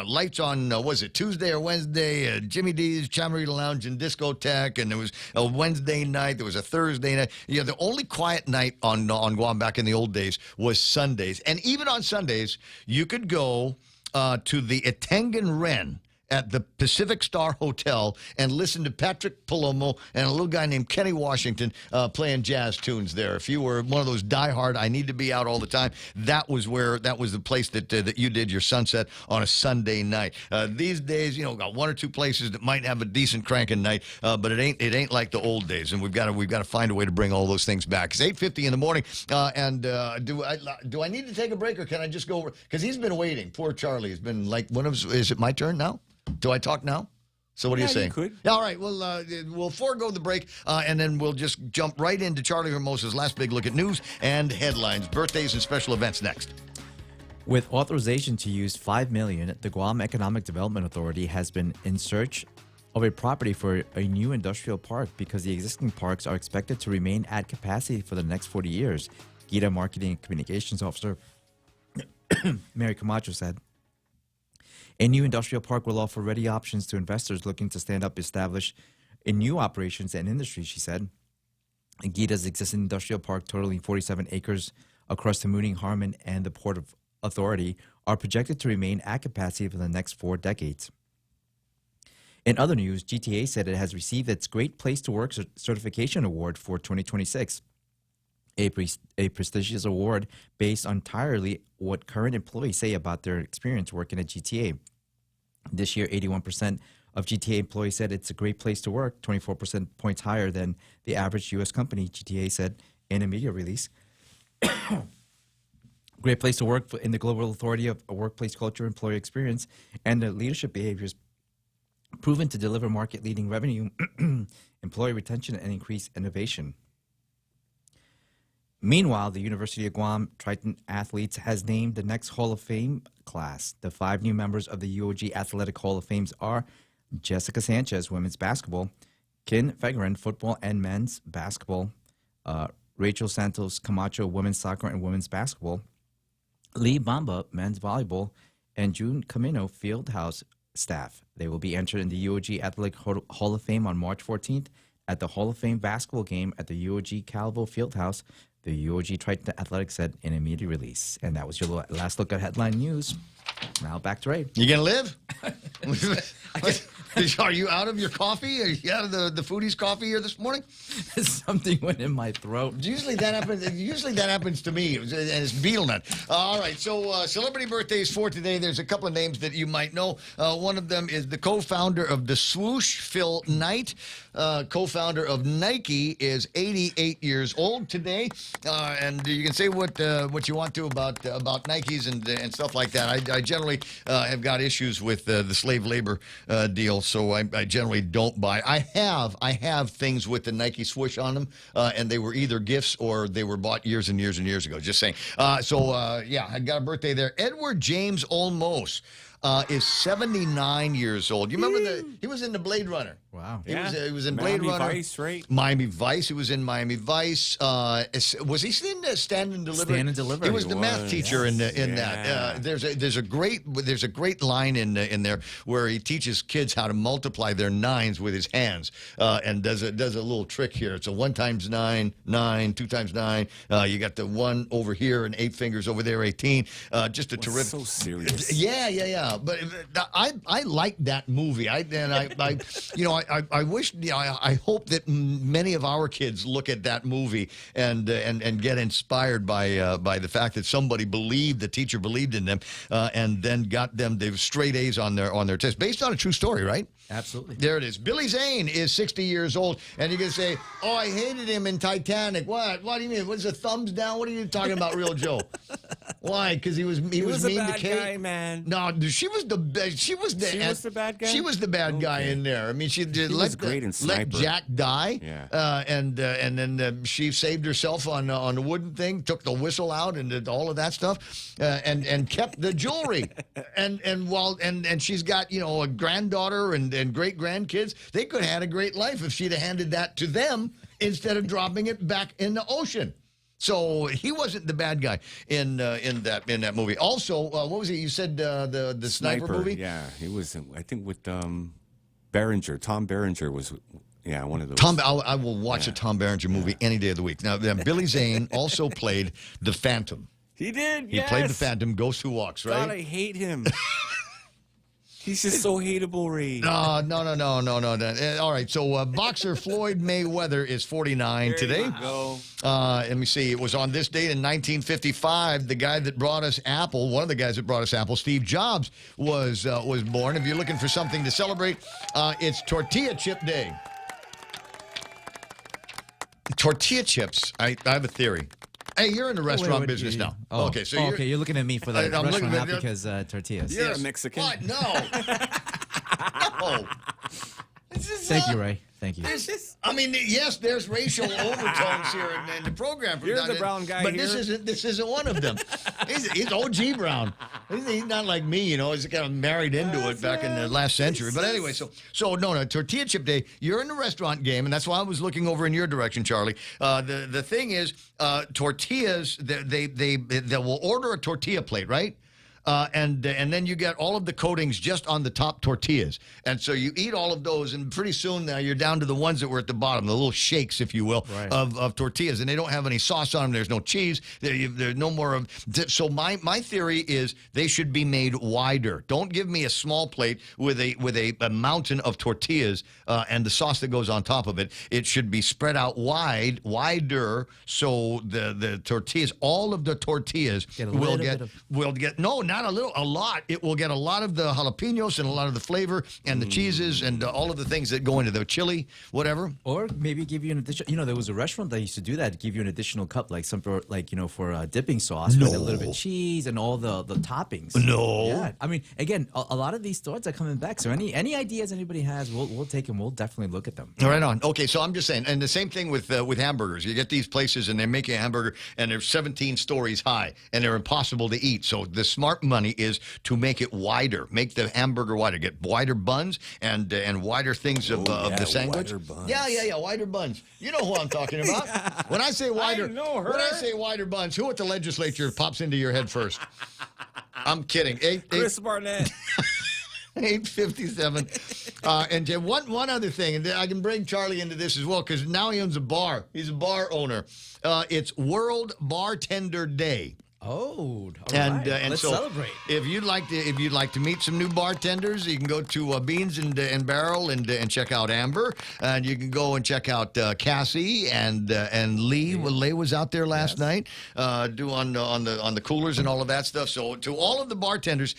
lights on, was it Tuesday or Wednesday, Jimmy D's, Chamarita Lounge and Discotheque. And there was a Wednesday night, there was a Thursday night. The only quiet night on Guam back in the old days was Sundays. And even on Sundays, you could go to the Etengan Wren at the Pacific Star Hotel and listen to Patrick Palomo and a little guy named Kenny Washington playing jazz tunes there. If you were one of those diehard, I need to be out all the time, that was the place that you did your sunset on a Sunday night. These days, got one or two places that might have a decent cranking night, but it ain't like the old days, and we've got to find a way to bring all those things back. It's 8:50 in the morning, and do I need to take a break, or can I just go over? Because he's been waiting. Poor Charlie has been like, is it my turn now? Do I talk now? So what do you say? You could. All right. Well, we'll forego the break, and then we'll just jump right into Charlie Hermosa's last big look at news and headlines, birthdays, and special events next. With authorization to use $5 million, the Guam Economic Development Authority has been in search of a property for a new industrial park because the existing parks are expected to remain at capacity for the next 40 years. GITA Marketing and Communications Officer Mary Camacho said. A new industrial park will offer ready options to investors looking to stand up, establish in new operations and industries, she said. GITA's existing industrial park, totaling 47 acres across the Mooning, Harmon, and the Port Authority, are projected to remain at capacity for the next 4 decades. In other news, GTA said it has received its Great Place to Work Certification Award for 2026, a prestigious award based entirely what current employees say about their experience working at GTA. This year, 81% of GTA employees said it's a great place to work, 24% points higher than the average U.S. company, GTA said in a media release. Great place to work in the Global Authority of Workplace Culture, Employee Experience, and the leadership behaviors proven to deliver market-leading revenue, employee retention, and increased innovation. Meanwhile, the University of Guam Triton Athletes has named the next Hall of Fame class. The 5 new members of the UOG Athletic Hall of Fame are Jessica Sanchez, women's basketball, Kin Fegarin, football and men's basketball, Rachel Santos Camacho, women's soccer and women's basketball, Lee Bamba, men's volleyball, and June Camino, fieldhouse staff. They will be entered in the UOG Athletic Hall of Fame on March 14th at the Hall of Fame basketball game at the UOG Calvo Fieldhouse, the UOG Triton Athletics said in a media release. And that was your last look at headline news. Now back to Ray. You going to live? Are you out of your coffee? Are you out of the foodie's coffee here this morning? Something went in my throat. Usually that happens to me, and it's beetle nut. All right, so celebrity birthdays for today. There's a couple of names that you might know. One of them is the co-founder of The Swoosh, Phil Knight. Co-founder of Nike is 88 years old today, and you can say what you want to about Nikes and stuff like that. I generally have got issues with the slave labor deal, so I generally don't buy. I have things with the Nike swoosh on them, and they were either gifts or they were bought years and years and years ago. Just saying. Yeah, I got a birthday there. Edward James Olmos is 79 years old. You remember he was in the Blade Runner. Wow. He was in Blade Runner. Miami Vice, right? Miami Vice. He was in Miami Vice. Was he in Stand and Deliver? Stand and Deliver. He was the math teacher in that. There's a great line in there where he teaches kids how to multiply their nines with his hands, and does a little trick here. It's a 1 times 9, 9, 2 times 9. You got the 1 over here and 8 fingers over there, 18. Just a terrific. So serious. Yeah. But I like that movie. I wish. I hope that many of our kids look at that movie and get inspired by the fact that somebody the teacher believed in them, and then got them the straight A's on their test, based on a true story, right? Absolutely. There it is. Billy Zane is 60 years old, and you can say, "Oh, I hated him in Titanic." What? What do you mean? What's a thumbs down? What are you talking about, Real Joe? Why? Because he was mean a to bad Kate. guy, man. No, she was the bad guy. She was the bad guy in there. I mean, she was great in Sniper. let Jack die. Yeah. And then she saved herself on the wooden thing, took the whistle out, and did all of that stuff, and kept the jewelry. and she's got a granddaughter and great grandkids. They could have had a great life if she'd have handed that to them instead of dropping it back in the ocean. So he wasn't the bad guy in that movie. Also, what was it? You said the sniper movie? Yeah, he was. I think with Berenger. Tom Berenger was. Yeah, one of those. I will watch a Tom Berenger movie any day of the week. Now, Billy Zane also played the Phantom. He did. He played the Phantom, Ghost Who Walks, right? God, I hate him. He's just so hateable, Ray. No. All right, so boxer Floyd Mayweather is 49 today. You go. Let me see. It was on this date in 1955. The guy that brought us Apple, one of the guys that brought us Apple, Steve Jobs, was born. If you're looking for something to celebrate, it's Tortilla Chip Day. Tortilla chips. I have a theory. Hey, you're in the restaurant business now. Oh, okay, so you're looking at me for the I'm restaurant, looking not at- because tortillas. You're a Mexican. What? No. No. Thank you, Ray. Thank you. I mean, yes, there's racial overtones here in the program. From You're down the there, brown guy but here. this isn't one of them. He's OG Brown. He's not like me, you know. He's kind of married into it back in the last century. But anyway, so no, Tortilla Chip Day. You're in the restaurant game, and that's why I was looking over in your direction, Charlie. The thing is, tortillas. They will order a tortilla plate, right? And then you get all of the coatings just on the top tortillas. And so you eat all of those, and pretty soon now you're down to the ones that were at the bottom, the little shakes, if you will, of tortillas. And they don't have any sauce on them. There's no cheese. There's no more of... So my theory is they should be made wider. Don't give me a small plate with a mountain of tortillas and the sauce that goes on top of it. It should be spread out wider, so the tortillas, all of the tortillas will get... No, not a little, a lot. It will get a lot of the jalapenos and a lot of the flavor and the cheeses and all of the things that go into the chili, whatever. Or maybe give you an additional. There was a restaurant that used to do that. Give you an additional cup, like for dipping sauce with a little bit of cheese and all the toppings. No. Yeah. I mean, again, a lot of these thoughts are coming back. So any ideas anybody has, we'll take them. We'll definitely look at them. Right on. Okay, so I'm just saying, and the same thing with hamburgers. You get these places and they're making a hamburger and they're 17 stories high and they're impossible to eat. So the smart money is to make it wider, make the hamburger wider, get wider buns and wider things of the sandwich. Wider buns. Yeah, wider buns. You know who I'm talking about. When I say wider, when I say wider buns, who at the legislature pops into your head first? I'm kidding. Chris Barnett. 8:57. And one other thing, and I can bring Charlie into this as well, because now he owns a bar. He's a bar owner. It's World Bartender Day. Oh, and let's so celebrate. If you'd like to meet some new bartenders, you can go to Beans and Barrel and check out Amber, and you can go and check out Cassie and Lee. Well, Lee was out there last night, on the coolers and all of that stuff. So to all of the bartenders,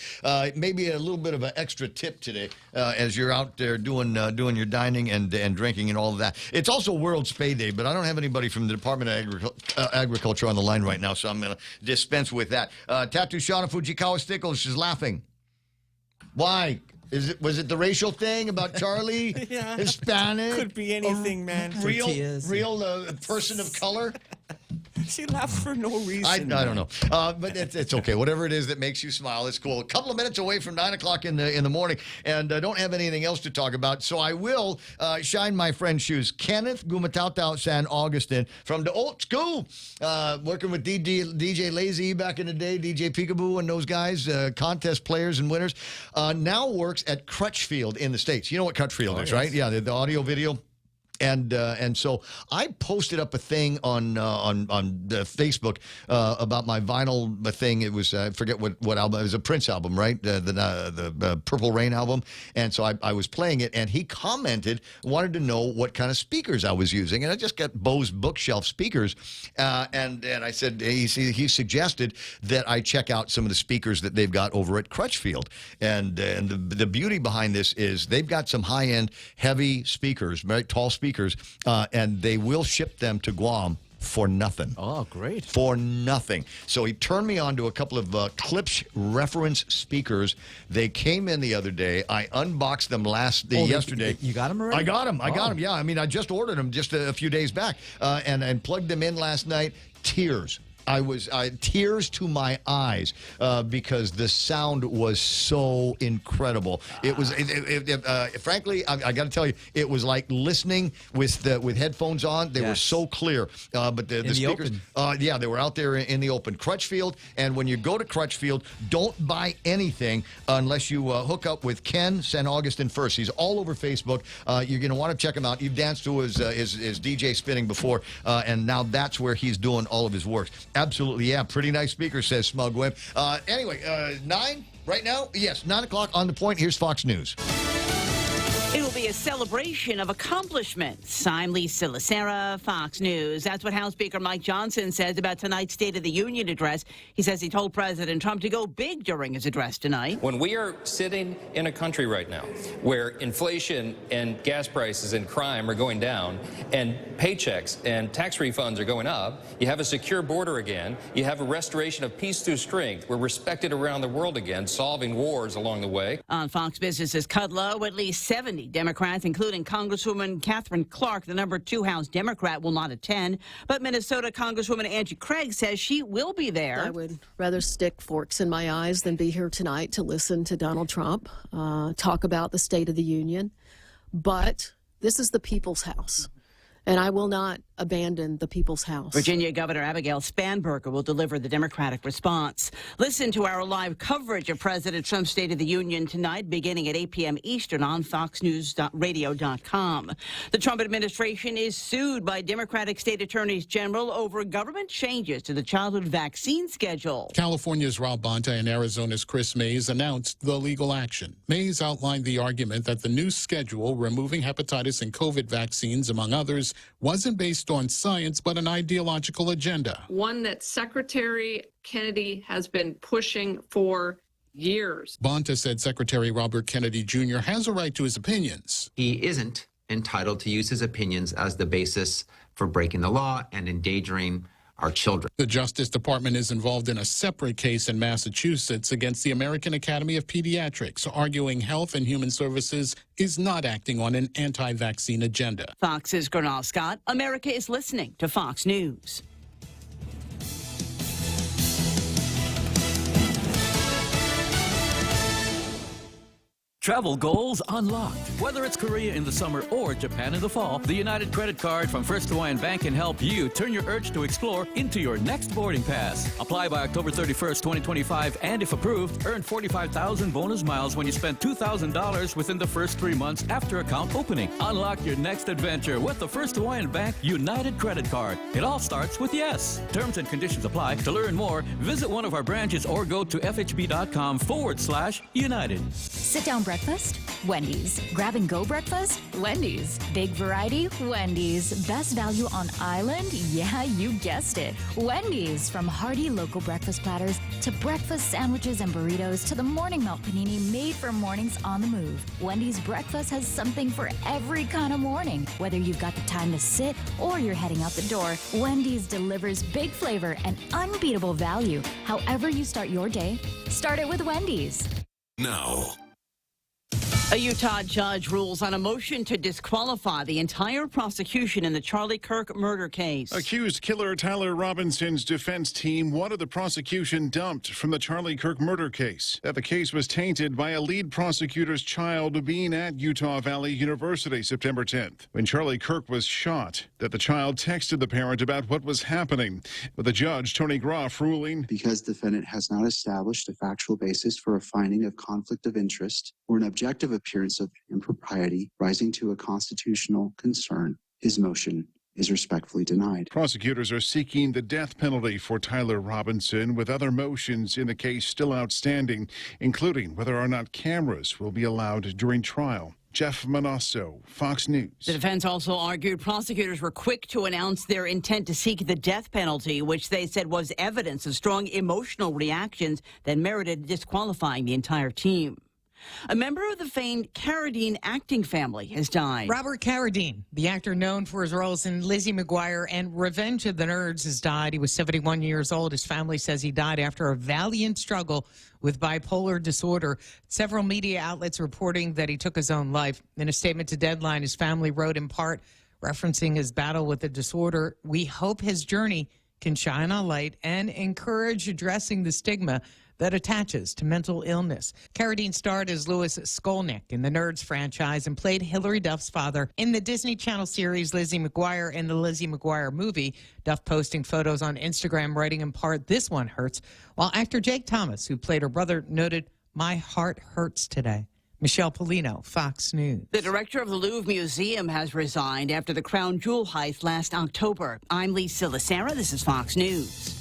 maybe a little bit of an extra tip today as you're out there doing your dining and drinking and all of that. It's also World Spay Day, but I don't have anybody from the Department of Agriculture on the line right now, so I'm going to dispense with that. Tattoo Shauna Fujikawa Stickles, she's laughing. Why? Was it the racial thing about Charlie? Yeah. Hispanic? Could be anything, man. Real person of color? She laughs for no reason. I don't know, but it's okay. Whatever it is that makes you smile, it's cool. A couple of minutes away from 9 o'clock in the morning, and I don't have anything else to talk about, so I will shine my friend's shoes. Kenneth Gumatauta San Augustine from the old school, working with DJ Lazy back in the day, DJ Peekaboo and those guys, contest players and winners, now works at Crutchfield in the States. You know what Crutchfield is, right? Yeah, the audio video. And so I posted up a thing on the Facebook about my vinyl thing. It was I forget what album. It was a Prince album, right? The Purple Rain album. And so I was playing it, and he commented, wanted to know what kind of speakers I was using, and I just got Bose bookshelf speakers. And I said he suggested that I check out some of the speakers that they've got over at Crutchfield. And the beauty behind this is they've got some high end, heavy speakers, very tall speakers, and they will ship them to Guam for nothing. Oh, great. For nothing. So he turned me on to a couple of Klipsch reference speakers. They came in the other day. I unboxed them yesterday. You got them already? I got them. Yeah, I mean, I just ordered them just a few days back and plugged them in last night. Tears. Tears to my eyes because the sound was so incredible. It was, frankly, I got to tell you, it was like listening with headphones on. They were so clear. But the speakers, they were out there in the open. Crutchfield, and when you go to Crutchfield, don't buy anything unless you hook up with Ken San Augustine first. He's all over Facebook. You're going to want to check him out. You've danced to his DJ spinning before, and now that's where he's doing all of his work. Absolutely, yeah. Pretty nice speaker, says Smug Wimp. Anyway, 9. Right now, yes, 9 o'clock on the point. Here's Fox News. It will be a celebration of accomplishments. I'm Lisa Lacera, Fox News. That's what House Speaker Mike Johnson says about tonight's State of the Union address. He says he told President Trump to go big during his address tonight. When we are sitting in a country right now where inflation and gas prices and crime are going down and paychecks and tax refunds are going up, you have a secure border again, you have a restoration of peace through strength. We're respected around the world again, solving wars along the way. On Fox Business's Cut Low, at least 70 Democrats, including Congresswoman Catherine Clark, the number 2 House Democrat, will not attend. But Minnesota Congresswoman Angie Craig says she will be there. I would rather stick forks in my eyes than be here tonight to listen to Donald Trump talk about the State of the Union. But this is the people's house, and I will not abandon the people's house. Virginia Governor Abigail Spanberger will deliver the Democratic response. Listen to our live coverage of President Trump's State of the Union tonight, beginning at 8 p.m. Eastern on FoxNewsRadio.com. The Trump administration is sued by Democratic state attorneys general over government changes to the childhood vaccine schedule. California's Rob Bonta and Arizona's Chris Mays announced the legal action. Mays outlined the argument that the new schedule, removing hepatitis and COVID vaccines, among others, wasn't based on science, but an ideological agenda. One that Secretary Kennedy has been pushing for years. Bonta said Secretary Robert Kennedy Jr. has a right to his opinions. He isn't entitled to use his opinions as the basis for breaking the law and endangering our children. The Justice Department is involved in a separate case in Massachusetts against the American Academy of Pediatrics, arguing Health and Human Services is not acting on an anti-vaccine agenda. Fox's Gernal Scott. America is listening to Fox News. Travel goals unlocked. Whether it's Korea in the summer or Japan in the fall, the United Credit Card from First Hawaiian Bank can help you turn your urge to explore into your next boarding pass. Apply by October 31st, 2025, and if approved, earn 45,000 bonus miles when you spend $2,000 within the first 3 months after account opening. Unlock your next adventure with the First Hawaiian Bank United Credit Card. It all starts with yes. Terms and conditions apply. To learn more, visit one of our branches or go to fhb.com/United. Sit down breakfast? Wendy's. Grab and go breakfast? Wendy's. Big variety? Wendy's. Best value on island? Yeah, you guessed it. Wendy's. From hearty local breakfast platters to breakfast sandwiches and burritos to the morning melt panini made for mornings on the move. Wendy's breakfast has something for every kind of morning. Whether you've got the time to sit or you're heading out the door, Wendy's delivers big flavor and unbeatable value. However you start your day, start it with Wendy's. Now, A Utah judge rules on a motion to disqualify the entire prosecution in the Charlie Kirk murder case. Accused killer Tyler Robinson's defense team wanted the prosecution dumped from the Charlie Kirk murder case. That the case was tainted by a lead prosecutor's child being at Utah Valley University September 10th when Charlie Kirk was shot. That the child texted the parent about what was happening. But the judge, Tony Groff, ruling because defendant has not established a factual basis for a finding of conflict of interest or an objective appearance of impropriety rising to a constitutional concern, his motion is respectfully denied. Prosecutors are seeking the death penalty for Tyler Robinson, with other motions in the case still outstanding, including whether or not cameras will be allowed during trial. Jeff Manasso, Fox News. The defense also argued prosecutors were quick to announce their intent to seek the death penalty, which they said was evidence of strong emotional reactions that merited disqualifying the entire team. A member of the famed Carradine acting family has died. Robert Carradine, the actor known for his roles in Lizzie McGuire and Revenge of the Nerds, has died. He was 71 years old. His family says he died after a valiant struggle with bipolar disorder. Several media outlets reporting that he took his own life. In a statement to Deadline, his family wrote in part, referencing his battle with the disorder, "We hope his journey can shine a light and encourage addressing the stigma that attaches to mental illness." Carradine starred as Louis Skolnick in the Nerds franchise and played Hilary Duff's father in the Disney Channel series Lizzie McGuire and the Lizzie McGuire movie. Duff posting photos on Instagram, writing in part, "This one hurts," while actor Jake Thomas, who played her brother, noted, "My heart hurts today." Michelle Polino, Fox News. The director of the Louvre Museum has resigned after the crown jewel heist last October. I'm Lisa Lacera. This is Fox News.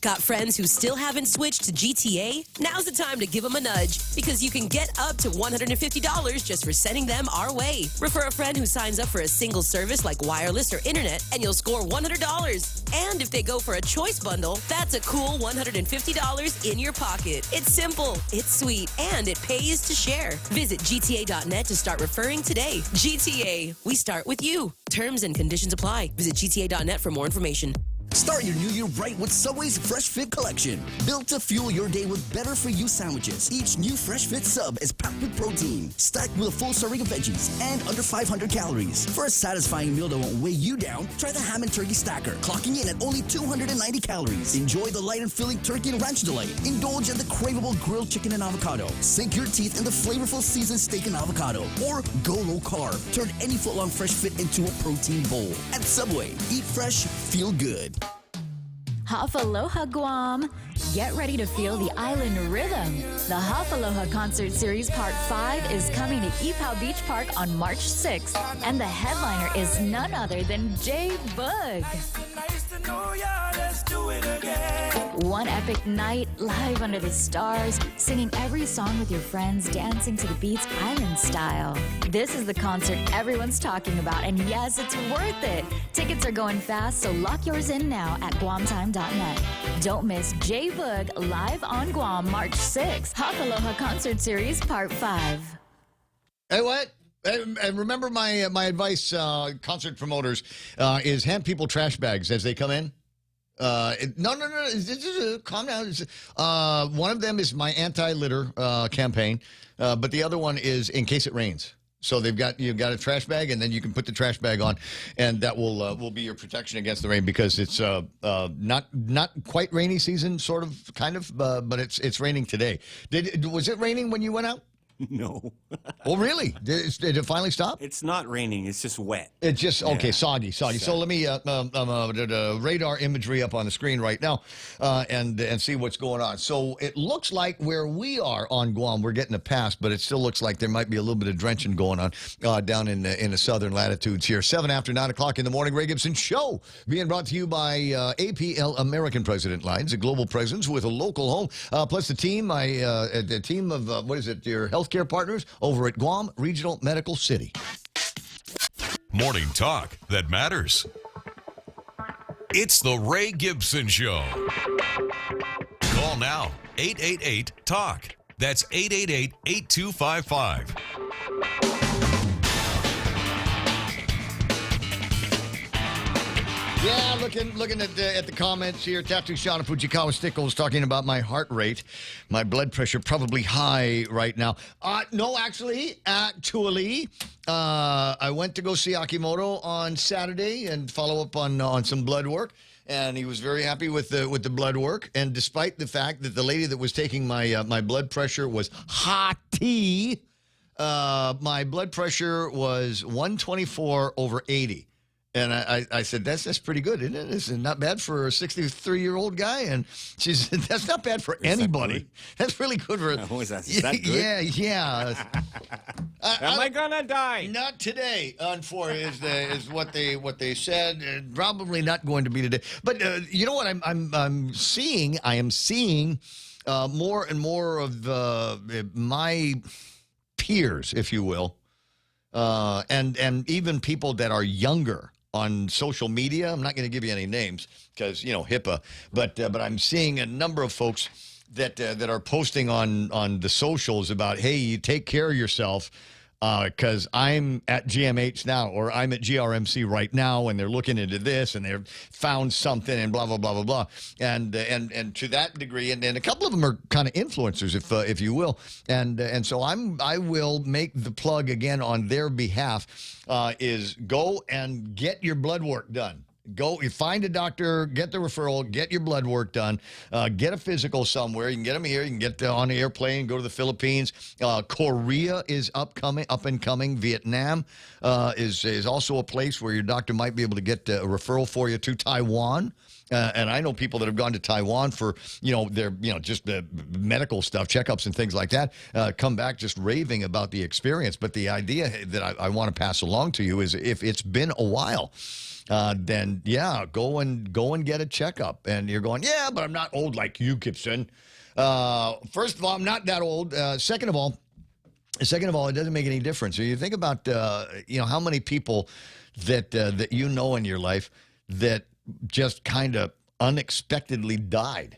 Got friends who still haven't switched to GTA? Now's the time to give them a nudge because you can get up to $150 just for sending them our way. Refer a friend who signs up for a single service like wireless or internet and you'll score $100. And if they go for a choice bundle, that's a cool $150 in your pocket. It's simple, it's sweet, and it pays to share. Visit GTA.net to start referring today. GTA, we start with you. Terms and conditions apply. Visit GTA.net for more information. Start your new year right with Subway's Fresh Fit collection. Built to fuel your day with better-for-you sandwiches. Each new Fresh Fit sub is packed with protein, stacked with a full serving of veggies, and under 500 calories. For a satisfying meal that won't weigh you down, try the ham and turkey stacker, clocking in at only 290 calories. Enjoy the light and filling turkey and ranch delight. Indulge in the craveable grilled chicken and avocado. Sink your teeth in the flavorful seasoned steak and avocado. Or go low carb. Turn any footlong Fresh Fit into a protein bowl. At Subway, eat fresh, feel good. Hafaloha Guam. Get ready to feel the island rhythm. The Hafaloha Concert Series Part 5 is coming to Ipoh Beach Park on March 6th. And the headliner is none other than J Boog. One epic night, live under the stars, singing every song with your friends, dancing to the beats island style. This is the concert everyone's talking about, and yes, it's worth it. Tickets are going fast, so lock yours in now at guamtime.net. Don't miss J Boog live on Guam March 6th. Hafaloha Concert Series Part 5. Hey, what? And remember my advice, concert promoters, is hand people trash bags as they come in. No. Calm down. One of them is my anti-litter campaign, but the other one is in case it rains. So you've got a trash bag, and then you can put the trash bag on, and that will be your protection against the rain because it's not quite rainy season, sort of, kind of, but it's raining today. Was it raining when you went out? No. Oh, really? Did it finally stop? It's not raining. It's just wet. It's just, okay, soggy. So let me radar imagery up on the screen right now and see what's going on. So it looks like where we are on Guam, we're getting a pass, but it still looks like there might be a little bit of drenching going on down in the southern latitudes here. 7 after 9 o'clock in the morning, Ray Gibson Show being brought to you by APL American President Lines, a global presence with a local home, plus the team, the team of, what is it, your healthcare partners over at Guam Regional Medical City. Morning talk that matters. It's the Ray Gibson Show. Call now, 888-TALK. That's 888-8255. Yeah, looking at the comments here. Tattoo Shana Fujikawa Stickles talking about my heart rate, my blood pressure probably high right now. No, actually, I went to go see Akimoto on Saturday and follow up on some blood work, and he was very happy with the blood work. And despite the fact that the lady that was taking my blood pressure was hot tea, my blood pressure was 124/80. And I said, that's pretty good, isn't it? This is not bad for a 63-year-old guy. And she said, that's not bad for anybody. That's really good for... Is that good? Yeah. Am I gonna die? Not today, unfortunately, is what they said. Probably not going to be today. But you know what I'm seeing? I am seeing more and more of my peers, if you will, and even people that are younger on social media. I'm not going to give you any names because, HIPAA, but I'm seeing a number of folks that are posting on the socials about, hey, you take care of yourself because I'm at GMH now, or I'm at GRMC right now, and they're looking into this, and they've found something, and blah, blah, blah, blah, blah. And to that degree, and a couple of them are kind of influencers, if you will. And so I will make the plug again on their behalf, is go and get your blood work done. Go, you find a doctor, get the referral, get your blood work done, get a physical somewhere. You can get them here. You can get on the airplane, go to the Philippines. Korea is up and coming. Vietnam is also a place where your doctor might be able to get a referral for you to Taiwan. And I know people that have gone to Taiwan for, their, just the medical stuff, checkups and things like that, come back just raving about the experience. But the idea that I want to pass along to you is if it's been a while, then yeah, go and get a checkup. And you're going, yeah, but I'm not old like you, Gibson. First of all, I'm not that old. Second of all, it doesn't make any difference. So you think about how many people that you know in your life that just kind of unexpectedly died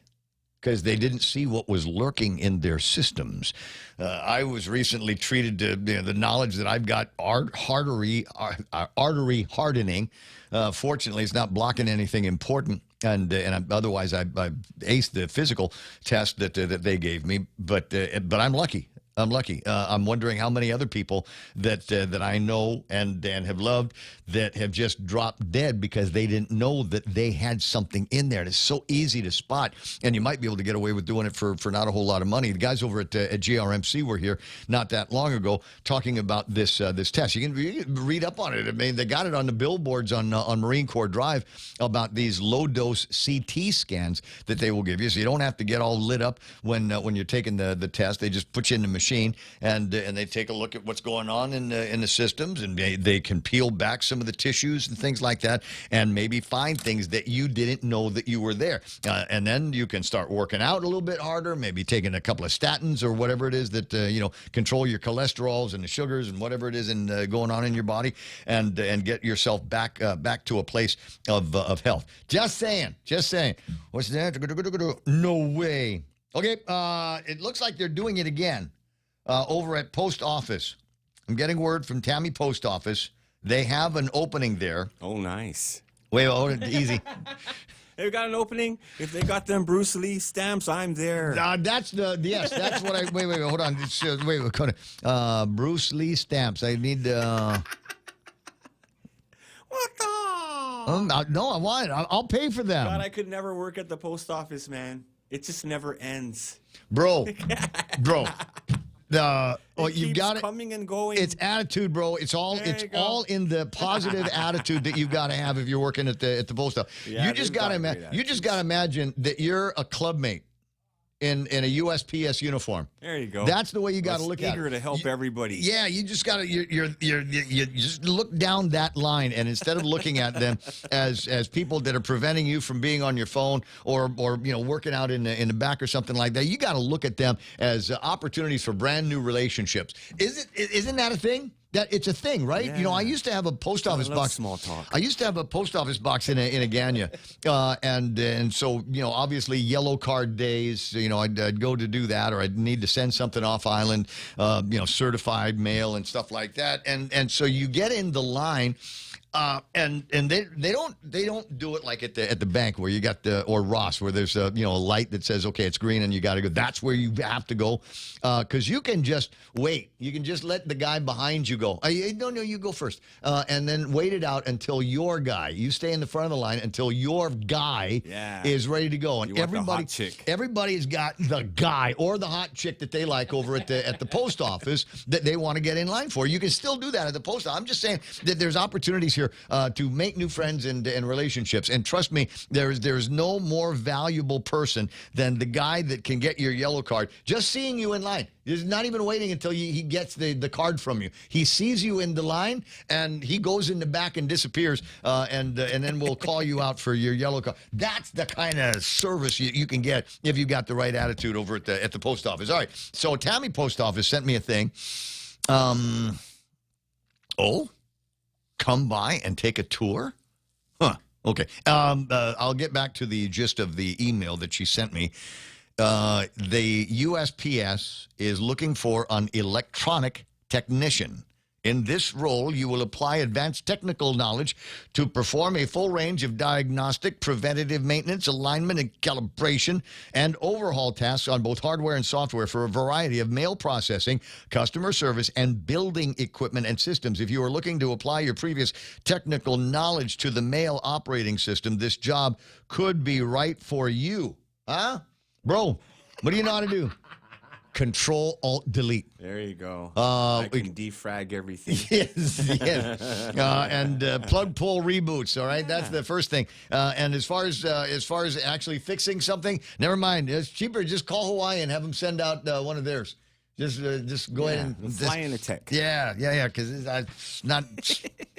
because they didn't see what was lurking in their systems. I was recently treated to the knowledge that I've got artery hardening. Fortunately, it's not blocking anything important. And otherwise, I aced the physical test that they gave me. But I'm lucky. I'm wondering how many other people that I know and have loved that have just dropped dead because they didn't know that they had something in there. And it's so easy to spot, and you might be able to get away with doing it for not a whole lot of money. The guys over at GRMC were here not that long ago talking about this test. You can read up on it. I mean, they got it on the billboards on Marine Corps Drive about these low-dose CT scans that they will give you, so you don't have to get all lit up when you're taking the test. They just put you in the machine and they take a look at what's going on in the systems, and they can peel back some of the tissues and things like that, and maybe find things that you didn't know that you were there. And then you can start working out a little bit harder, maybe taking a couple of statins or whatever it is that control your cholesterols and the sugars and whatever it is going on in your body, and get yourself back to a place of health. Just saying. What's that? No way. Okay, it looks like they're doing it again over at Post Office. I'm getting word from Tammy Post Office. They have an opening there. Oh, nice. Wait, hold it, easy. They've got an opening. If they got them Bruce Lee stamps, I'm there. That's what I. Wait, hold on. Bruce Lee stamps. I need. What the? No, I want it. I'll pay for them. God, I could never work at the post office, man. It just never ends, bro. You've got it coming and going. It's attitude, bro. It's all in the positive attitude that you've got to have if you're working at the post office. Yeah, you just got to imagine that you're a clubmate in a USPS uniform. There you go. That's the way you got to look at it. Eager to help everybody. Yeah, you just got to you just look down that line, and instead of looking at them as people that are preventing you from being on your phone or working out in the back or something like that, you got to look at them as opportunities for brand new relationships. Isn't that a thing? That it's a thing, right? Yeah. I used to have a post office box. Small talk. I used to have a post office box in a Ganya, and so obviously yellow card days. I'd go to do that, or I'd need to send something off island, certified mail and stuff like that, and so you get in the line. And they don't do it like at the bank where you got or Ross where there's a light that says okay it's green and you got to go. That's where you have to go because you can just wait. You can just let the guy behind you go. No, you go first, and then wait it out until your guy. You stay in the front of the line until your guy is ready to go. And everybody's got the guy or the hot chick that they like over at the post office that they want to get in line for. You can still do that at the post office. I'm just saying that there's opportunities here to make new friends and relationships. And trust me, there's no more valuable person than the guy that can get your yellow card just seeing you in line. He's not even waiting until he gets the card from you. He sees you in the line, and he goes in the back and disappears, and then we'll call you out for your yellow card. That's the kind of service you can get if you got the right attitude over at the post office. All right, so Tammy Post Office sent me a thing. Come by and take a tour? Huh. Okay. I'll get back to the gist of the email that she sent me. The USPS is looking for an electronic technician. In this role, you will apply advanced technical knowledge to perform a full range of diagnostic, preventative maintenance, alignment, and calibration, and overhaul tasks on both hardware and software for a variety of mail processing, customer service, and building equipment and systems. If you are looking to apply your previous technical knowledge to the mail operating system, this job could be right for you. Huh? Bro, what do you know how to do? Control, Alt, Delete. There you go. I can defrag everything. Yes. And plug, pull, reboots. All right, that's the first thing. And as far as actually fixing something, never mind. It's cheaper. Just call Hawaii and have them send out one of theirs. Just go ahead and fly in a tech. Yeah, because it's not.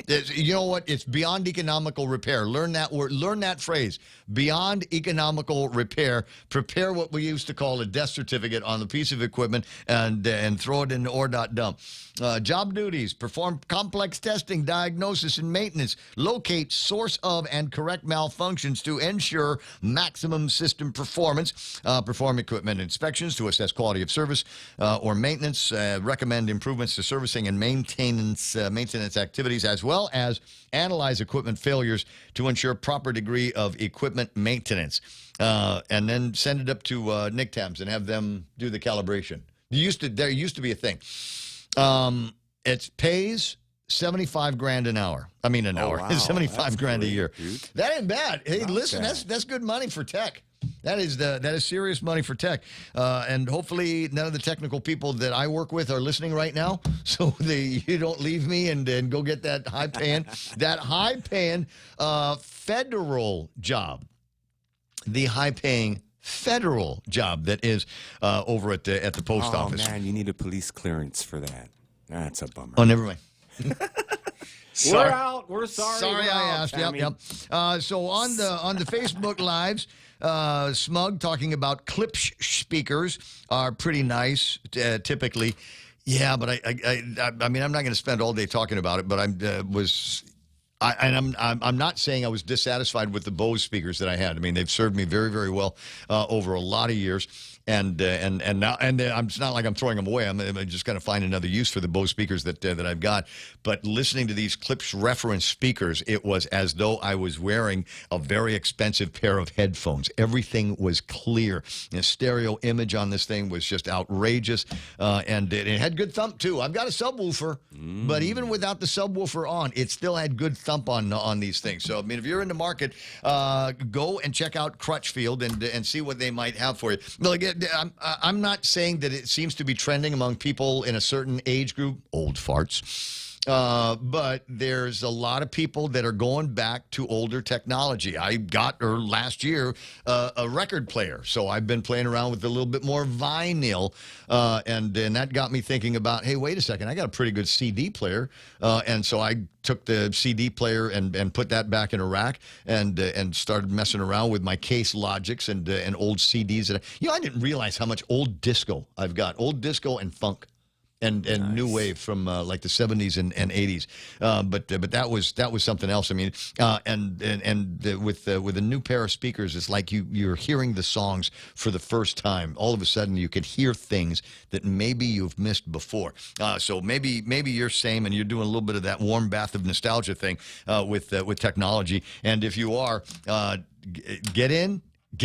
You know what? It's beyond economical repair. Learn that word. Learn that phrase. Beyond economical repair. Prepare what we used to call a death certificate on the piece of equipment and throw it in the or.dump. Job duties: perform complex testing, diagnosis, and maintenance. Locate source of and correct malfunctions to ensure maximum system performance. Perform equipment inspections to assess quality of service or maintenance. Recommend improvements to servicing and maintenance activities, as well as analyze equipment failures to ensure proper degree of equipment maintenance. And then send it up to Nick Tams and have them do the calibration. There used to be a thing. It pays $75,000 an hour. I mean, an hour. Wow. 75 grand a year. Dude. That ain't bad. Hey, Not listen, bad. that's good money for tech. That is serious money for tech. And hopefully none of the technical people that I work with are listening right now. So you don't leave me and go get that high paying federal job. The high paying federal job that is over at the post office. Oh man, you need a police clearance for that. That's a bummer. Oh, never mind. We're out. We're sorry. Sorry, We're I out, asked. Tammy. Yep. So on the Facebook lives, Smug talking about clip speakers are pretty nice typically. Yeah, but I mean, I'm not going to spend all day talking about it. But I'm not saying I was dissatisfied with the Bose speakers that I had. I mean, they've served me very, very well over a lot of years. And now it's not like I'm throwing them away. I'm just going to find another use for the Bose speakers that I've got. But listening to these Klipsch reference speakers, it was as though I was wearing a very expensive pair of headphones. Everything was clear. The stereo image on this thing was just outrageous, and it had good thump too. I've got a subwoofer, but even without the subwoofer on, it still had good thump on these things. So I mean, if you're in the market, go and check out Crutchfield and see what they might have for you. Now, again, I'm not saying that it seems to be trending among people in a certain age group, old farts. But there's a lot of people that are going back to older technology. I got last year a record player, so I've been playing around with a little bit more vinyl, and that got me thinking about, hey, wait a second, I got a pretty good CD player, and so I took the CD player and put that back in a rack and started messing around with my Case Logics and old CDs. I didn't realize how much old disco I've got, old disco and funk. And nice. New wave from like the 70s and 80s, but that was something else. I mean, with a new pair of speakers, it's like you're hearing the songs for the first time. All of a sudden, you could hear things that maybe you've missed before. So maybe you're same, and you're doing a little bit of that warm bath of nostalgia thing with technology. And if you are, get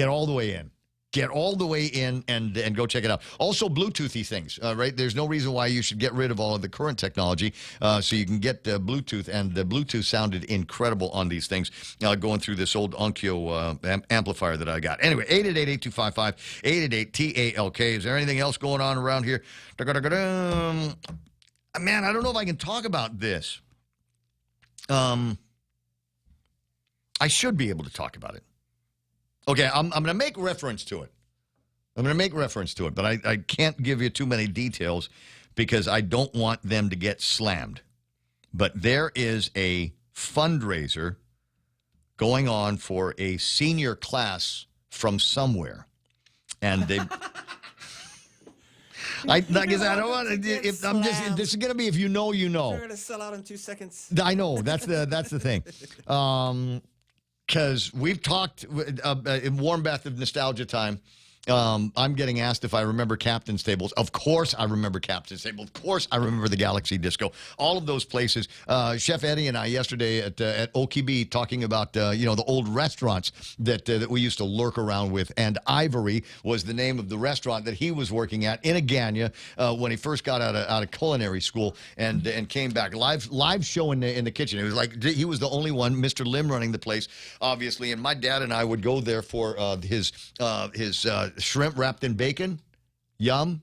all the way in. Get all the way in and go check it out. Also, Bluetoothy things, right? There's no reason why you should get rid of all of the current technology, so you can get Bluetooth, and the Bluetooth sounded incredible on these things, going through this old Onkyo amplifier that I got. Anyway, 888-8255, 888-TALK. Is there anything else going on around here? Man, I don't know if I can talk about this. I should be able to talk about it. Okay, I'm going to make reference to it. But I can't give you too many details because I don't want them to get slammed. But there is a fundraiser going on for a senior class from somewhere. And they... Like I said, I don't want to. This is going to be if you know, you know. They're going to sell out in 2 seconds. I know. That's the thing. Because we've talked in warm bath of nostalgia time. I'm getting asked if I remember Captain's Tables. Of course I remember Captain's Table. Of course I remember the Galaxy Disco. All of those places. Chef Eddie and I yesterday at OKB talking about the old restaurants that we used to lurk around with. And Ivory was the name of the restaurant that he was working at in Agania when he first got out of culinary school and came back. Live show in the kitchen. It was like he was the only one, Mr. Lim running the place, obviously. And my dad and I would go there for his shrimp wrapped in bacon. Yum.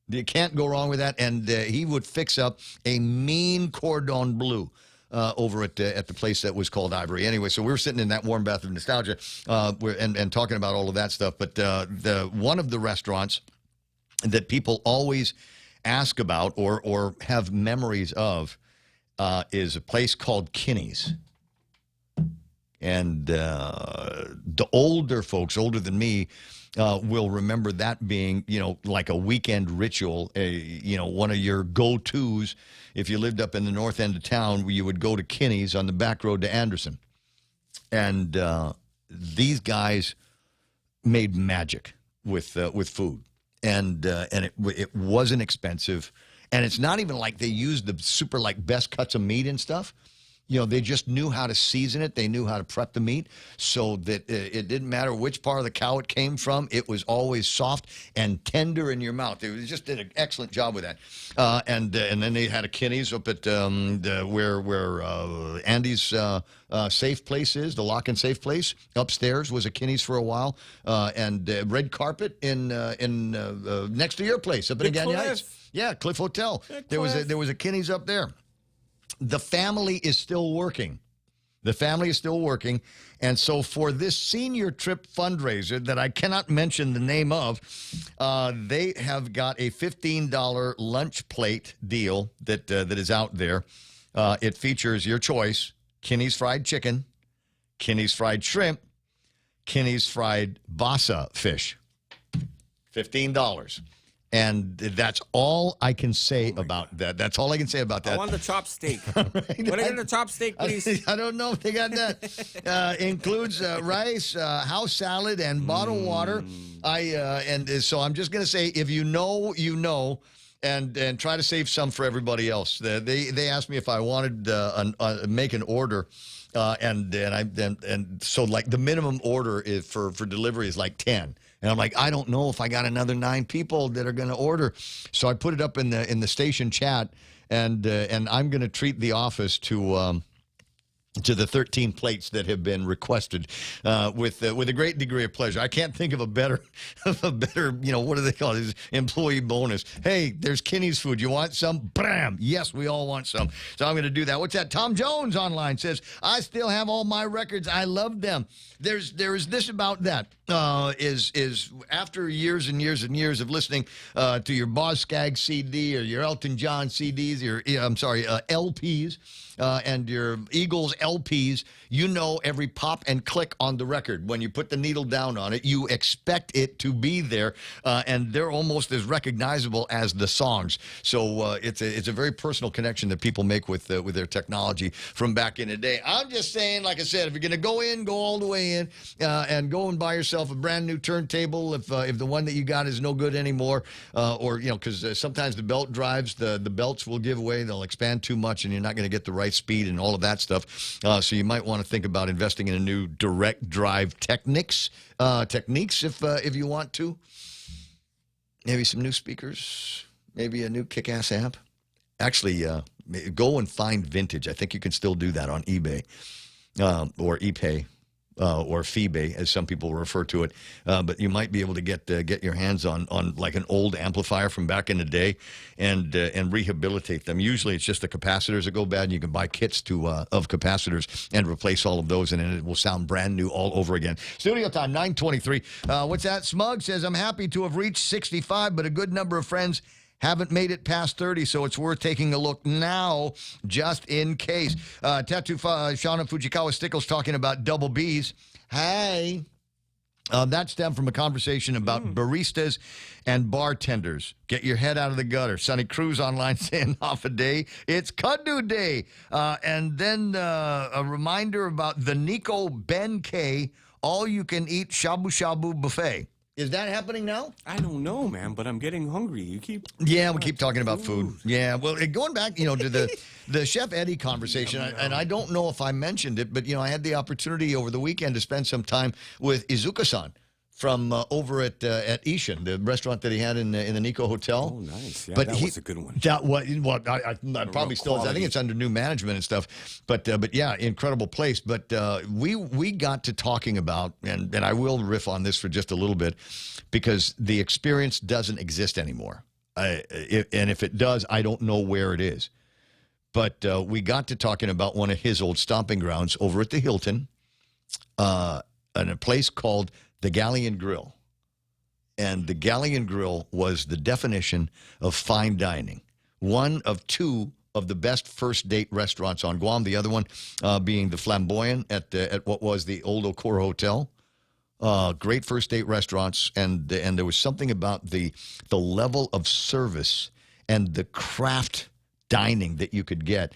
You can't go wrong with that. And he would fix up a mean cordon bleu over at the place that was called Ivory. Anyway, so we were sitting in that warm bath of nostalgia and talking about all of that stuff. But one of the restaurants that people always ask about or have memories of is a place called Kinney's. And the older folks, older than me, will remember that being, like a weekend ritual, one of your go-tos. If you lived up in the north end of town, where you would go to Kinney's on the back road to Anderson. And these guys made magic with food. And it wasn't expensive. And it's not even like they used the super best cuts of meat and stuff. They just knew how to season it. They knew how to prep the meat so that it didn't matter which part of the cow it came from. It was always soft and tender in your mouth. They just did an excellent job with that. And then they had a Kinney's up at where Andy's safe place is, the lock and safe place. Upstairs was a Kinney's for a while. And red carpet in next to your place up in Agani Heights. Yeah, Cliff Hotel. There was a Kinney's up there. The family is still working. And so for this senior trip fundraiser that I cannot mention the name of, they have got a $15 lunch plate deal that is out there. It features your choice: Kinney's fried chicken, Kinney's fried shrimp, Kinney's fried basa fish. $15. And that's all I can say about that. That's all I can say about that. I want the chopstick. What is the chopstick, please? I don't know if they got that. Includes rice, house salad, and bottled water. So I'm just going to say, if you know, you know, and try to save some for everybody else. They asked me if I wanted make an order. And so the minimum order is for delivery is like 10. And I'm like, I don't know if I got another 9 people that are going to order. So I put it up in the station chat, and I'm going to treat the office to the 13 plates that have been requested with a great degree of pleasure. I can't think of a better, what do they call it? Employee bonus. Hey, there's Kinney's food. You want some? Bam! Yes, we all want some. So I'm going to do that. What's that? Tom Jones online says, I still have all my records. I love them. There is this about that. Is after years and years and years of listening to your Boz Scaggs CD or your Elton John CDs, LPs, and your Eagles LPs, every pop and click on the record. When you put the needle down on it, you expect it to be there, and they're almost as recognizable as the songs. So it's a very personal connection that people make with their technology from back in the day. I'm just saying, like I said, if you're going to go in, go all the way in, and go and buy yourself a brand new turntable if the one that you got is no good anymore, or because sometimes the belt drives, the belts will give way, they'll expand too much, and you're not going to get the right speed and all of that stuff. So you might want to think about investing in a new direct drive techniques if you want to. Maybe some new speakers, maybe a new kick-ass amp. Actually, go and find vintage. I think you can still do that on eBay or ePay. Or Feebay, as some people refer to it, but you might be able to get your hands on like an old amplifier from back in the day, and rehabilitate them. Usually, it's just the capacitors that go bad, and you can buy kits of capacitors and replace all of those, and it will sound brand new all over again. Studio time 9:23. What's that? Smug says, "I'm happy to have reached 65, but a good number of friends haven't made it past 30, so it's worth taking a look now, just in case." Tattoo Shauna Fujikawa Stickles talking about double Bs. Hey. That stemmed from a conversation about baristas and bartenders. Get your head out of the gutter. Sonny Cruz online saying, "Off a day. It's Kuddu Day." And then a reminder about the Nico Ben K all-you-can-eat shabu-shabu buffet. Is that happening now? I don't know, man, but I'm getting hungry. We keep talking about food. Yeah, well, going back, to the Chef Eddie conversation, and I don't know if I mentioned it, but, I had the opportunity over the weekend to spend some time with Izuka-san from over at Ishin, the restaurant that he had in the Nico Hotel. Oh, nice. Yeah, but that was a good one. I probably still is. I think it's under new management and stuff. But yeah, incredible place. But we got to talking about, and I will riff on this for just a little bit, because the experience doesn't exist anymore. And if it does, I don't know where it is. But we got to talking about one of his old stomping grounds over at the Hilton, in a place called the Galleon Grill. And the Galleon Grill was the definition of fine dining. One of two of the best first date restaurants on Guam. The other one being the Flamboyant at what was the old Okura Hotel. Great first date restaurants, and there was something about the level of service and the craft dining that you could get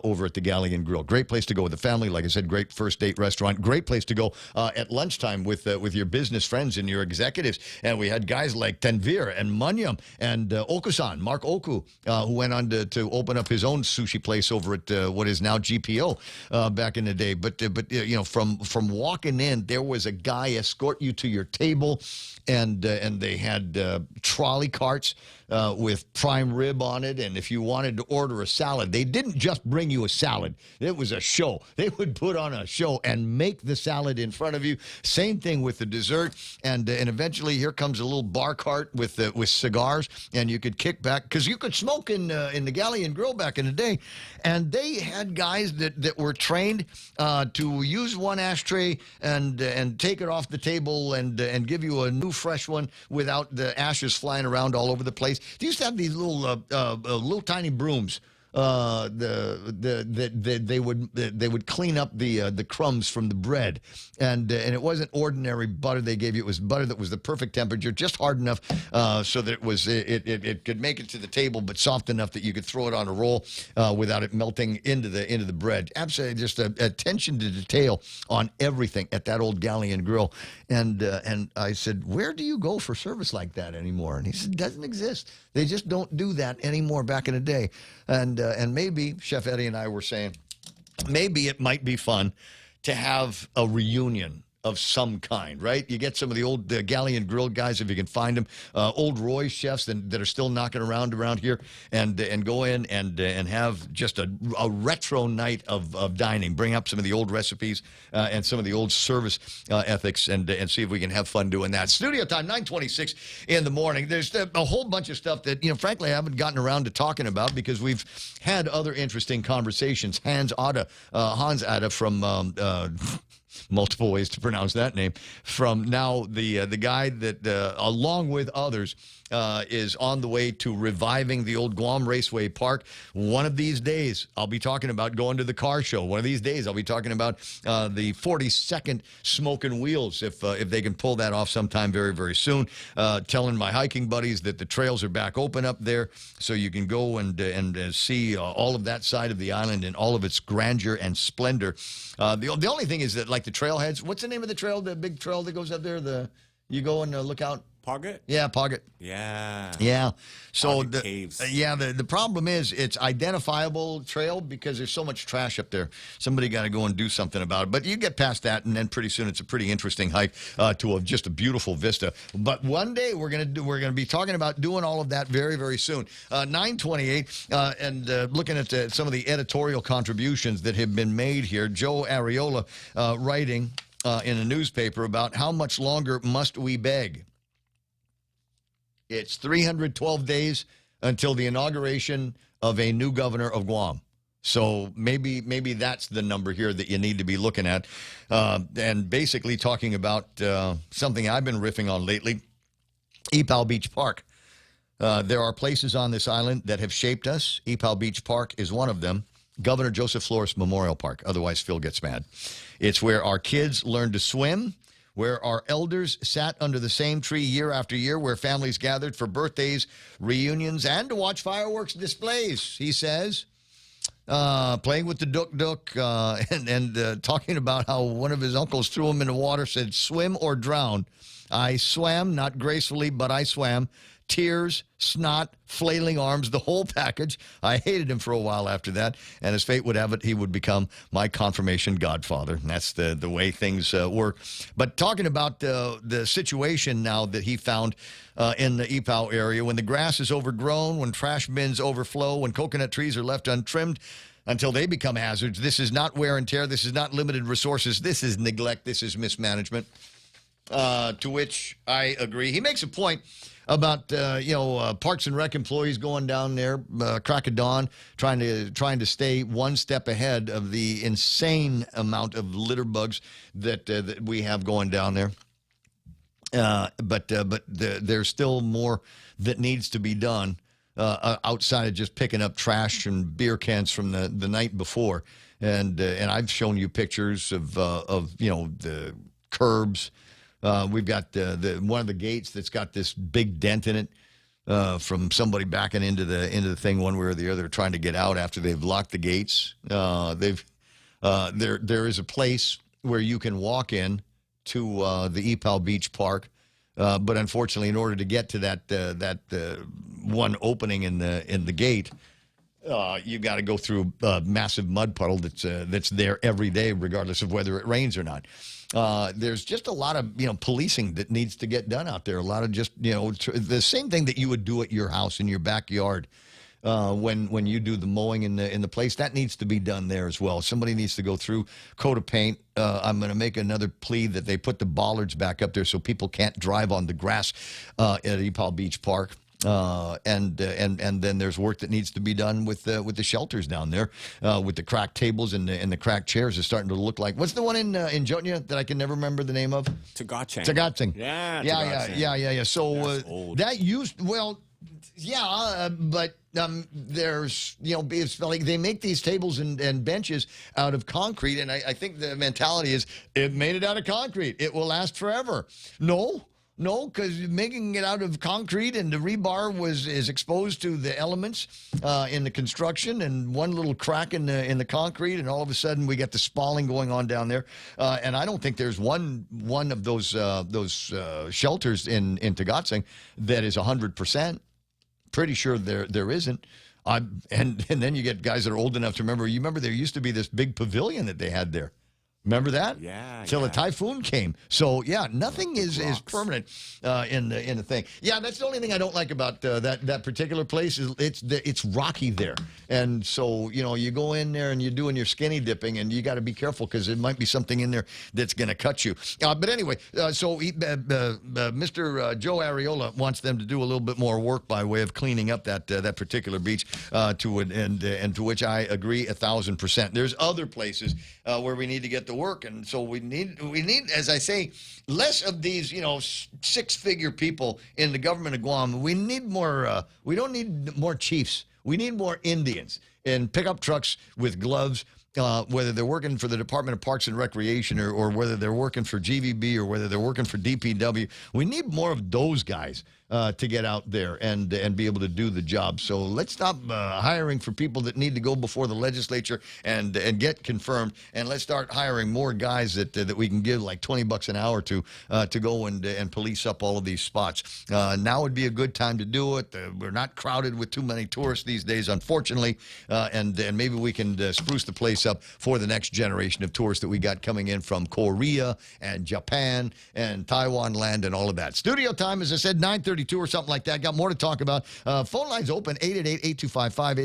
over at the Galleon Grill. Great place to go with the family. Like I said, great first date restaurant. Great place to go at lunchtime with your business friends and your executives. And we had guys like Tanvir and Munyam and Okusan, Mark Oku, who went on to open up his own sushi place over at what is now GPO back in the day. But you know, from walking in, there was a guy escort you to your table, and they had trolley carts with prime rib on it. And if you wanted to order a salad, they didn't just bring you a salad. It was a show. They would put on a show and make the salad in front of you. Same thing with the dessert. And eventually here comes a little bar cart with cigars, and you could kick back, because you could smoke in the Galleon Grill back in the day. And they had guys that were trained to use one ashtray and take it off the table and give you a new fresh one without the ashes flying around all over the place. They used to have these little tiny brooms. They would clean up the crumbs from the bread, and it wasn't ordinary butter they gave you. It was butter that was the perfect temperature, just hard enough so that it could make it to the table, but soft enough that you could throw it on a roll without it melting into the bread. Absolutely, just attention to detail on everything at that old Galleon Grill. And I said, where do you go for service like that anymore? And he said, it doesn't exist. They just don't do that anymore back in the day. And maybe, Chef Eddie and I were saying, maybe it might be fun to have a reunion of some kind, right? You get some of the old Galleon Grill guys, if you can find them, old Roy chefs that are still knocking around here, and go in and have just a retro night of dining. Bring up some of the old recipes and some of the old service ethics, and see if we can have fun doing that. Studio time, 9:26 in the morning. There's a whole bunch of stuff that, frankly, I haven't gotten around to talking about because we've had other interesting conversations. Hans Ada from multiple ways to pronounce that name, from now the guy that, along with others, is on the way to reviving the old Guam Raceway Park. One of these days, I'll be talking about going to the car show. One of these days, I'll be talking about the 42nd Smoking Wheels, if they can pull that off sometime very, very soon. Telling my hiking buddies that the trails are back open up there, so you can go and see all of that side of the island in all of its grandeur and splendor. The only thing is that, like the trailheads, what's the name of the trail, the big trail that goes up there? You go and look out. Poggett? Yeah, Poggett. Yeah. Yeah. So caves. The problem is it's identifiable trail because there's so much trash up there. Somebody got to go and do something about it. But you get past that, and then pretty soon it's a pretty interesting hike to just a beautiful vista. But one day we're gonna be talking about doing all of that very, very soon. 9:28, and looking at some of the editorial contributions that have been made here. Joe Areola writing in a newspaper about how much longer must we beg. It's 312 days until the inauguration of a new governor of Guam. So maybe that's the number here that you need to be looking at. And basically talking about something I've been riffing on lately, Ipao Beach Park. There are places on this island that have shaped us. Ipao Beach Park is one of them. Governor Joseph Flores Memorial Park. Otherwise, Phil gets mad. It's where our kids learn to swim, where our elders sat under the same tree year after year, where families gathered for birthdays, reunions, and to watch fireworks displays, he says. Playing with the duk-duk and talking about how one of his uncles threw him in the water, said, swim or drown. I swam, not gracefully, but I swam. Tears, snot, flailing arms, the whole package. I hated him for a while after that, and as fate would have it, he would become my confirmation godfather. And that's the way things work. But talking about the situation now that he found in the Ipao area, when the grass is overgrown, when trash bins overflow, when coconut trees are left untrimmed until they become hazards, this is not wear and tear, this is not limited resources, this is neglect, this is mismanagement. To which I agree. He makes a point about Parks and Rec employees going down there crack of dawn, trying to stay one step ahead of the insane amount of litter bugs that we have going down there. But there's still more that needs to be done outside of just picking up trash and beer cans from the night before. And I've shown you pictures of the curbs. We've got the one of the gates that's got this big dent in it from somebody backing into the thing one way or the other, trying to get out after they've locked the gates. There is a place where you can walk in to the EPAL Beach Park. But unfortunately, in order to get to that one opening in the gate, you got to go through a massive mud puddle that's there every day, regardless of whether it rains or not. There's just a lot of policing that needs to get done out there. A lot of just the same thing that you would do at your house in your backyard. When you do the mowing in the place, that needs to be done there as well. Somebody needs to go through, coat of paint. I'm going to make another plea that they put the bollards back up there so people can't drive on the grass at EPAL Beach Park. And then there's work that needs to be done with the shelters down there, with the cracked tables and the cracked chairs. It's starting to look like, what's the one in Jotnia that I can never remember the name of? Tagatsing. Yeah. So that used but there's it's like they make these tables and benches out of concrete, and I think the mentality is it made it out of concrete, it will last forever. No, because making it out of concrete and the rebar is exposed to the elements in the construction, and one little crack in the concrete, and all of a sudden we get the spalling going on down there. And I don't think there's one of those shelters in Tagatsing that is 100%. Pretty sure there isn't. And then you get guys that are old enough to remember. You remember there used to be this big pavilion that they had there. Remember that? Yeah. Till a typhoon came. So yeah, nothing is permanent in the thing. Yeah, that's the only thing I don't like about that particular place is it's rocky there, and so you go in there and you're doing your skinny dipping, and you got to be careful because there might be something in there that's going to cut you. But anyway, so Mr. Joe Areola wants them to do a little bit more work by way of cleaning up that particular beach to which I agree 1,000%. There's other places where we need to get the work, and so we need, as I say, less of these six-figure people in the government of Guam. We need more. We don't need more chiefs. We need more Indians in pickup trucks with gloves. Whether they're working for the Department of Parks and Recreation or whether they're working for GVB or whether they're working for DPW, we need more of those guys to get out there and be able to do the job. So let's stop hiring for people that need to go before the legislature and get confirmed, and let's start hiring more guys that we can give like $20 an hour to go and police up all of these spots. Now would be a good time to do it. We're not crowded with too many tourists these days, unfortunately, and maybe we can spruce the place up for the next generation of tourists that we got coming in from Korea and Japan and Taiwan land and all of that. Studio time, as I said, 9:32 or something like that. Got more to talk about. Phone lines open, 888-8255,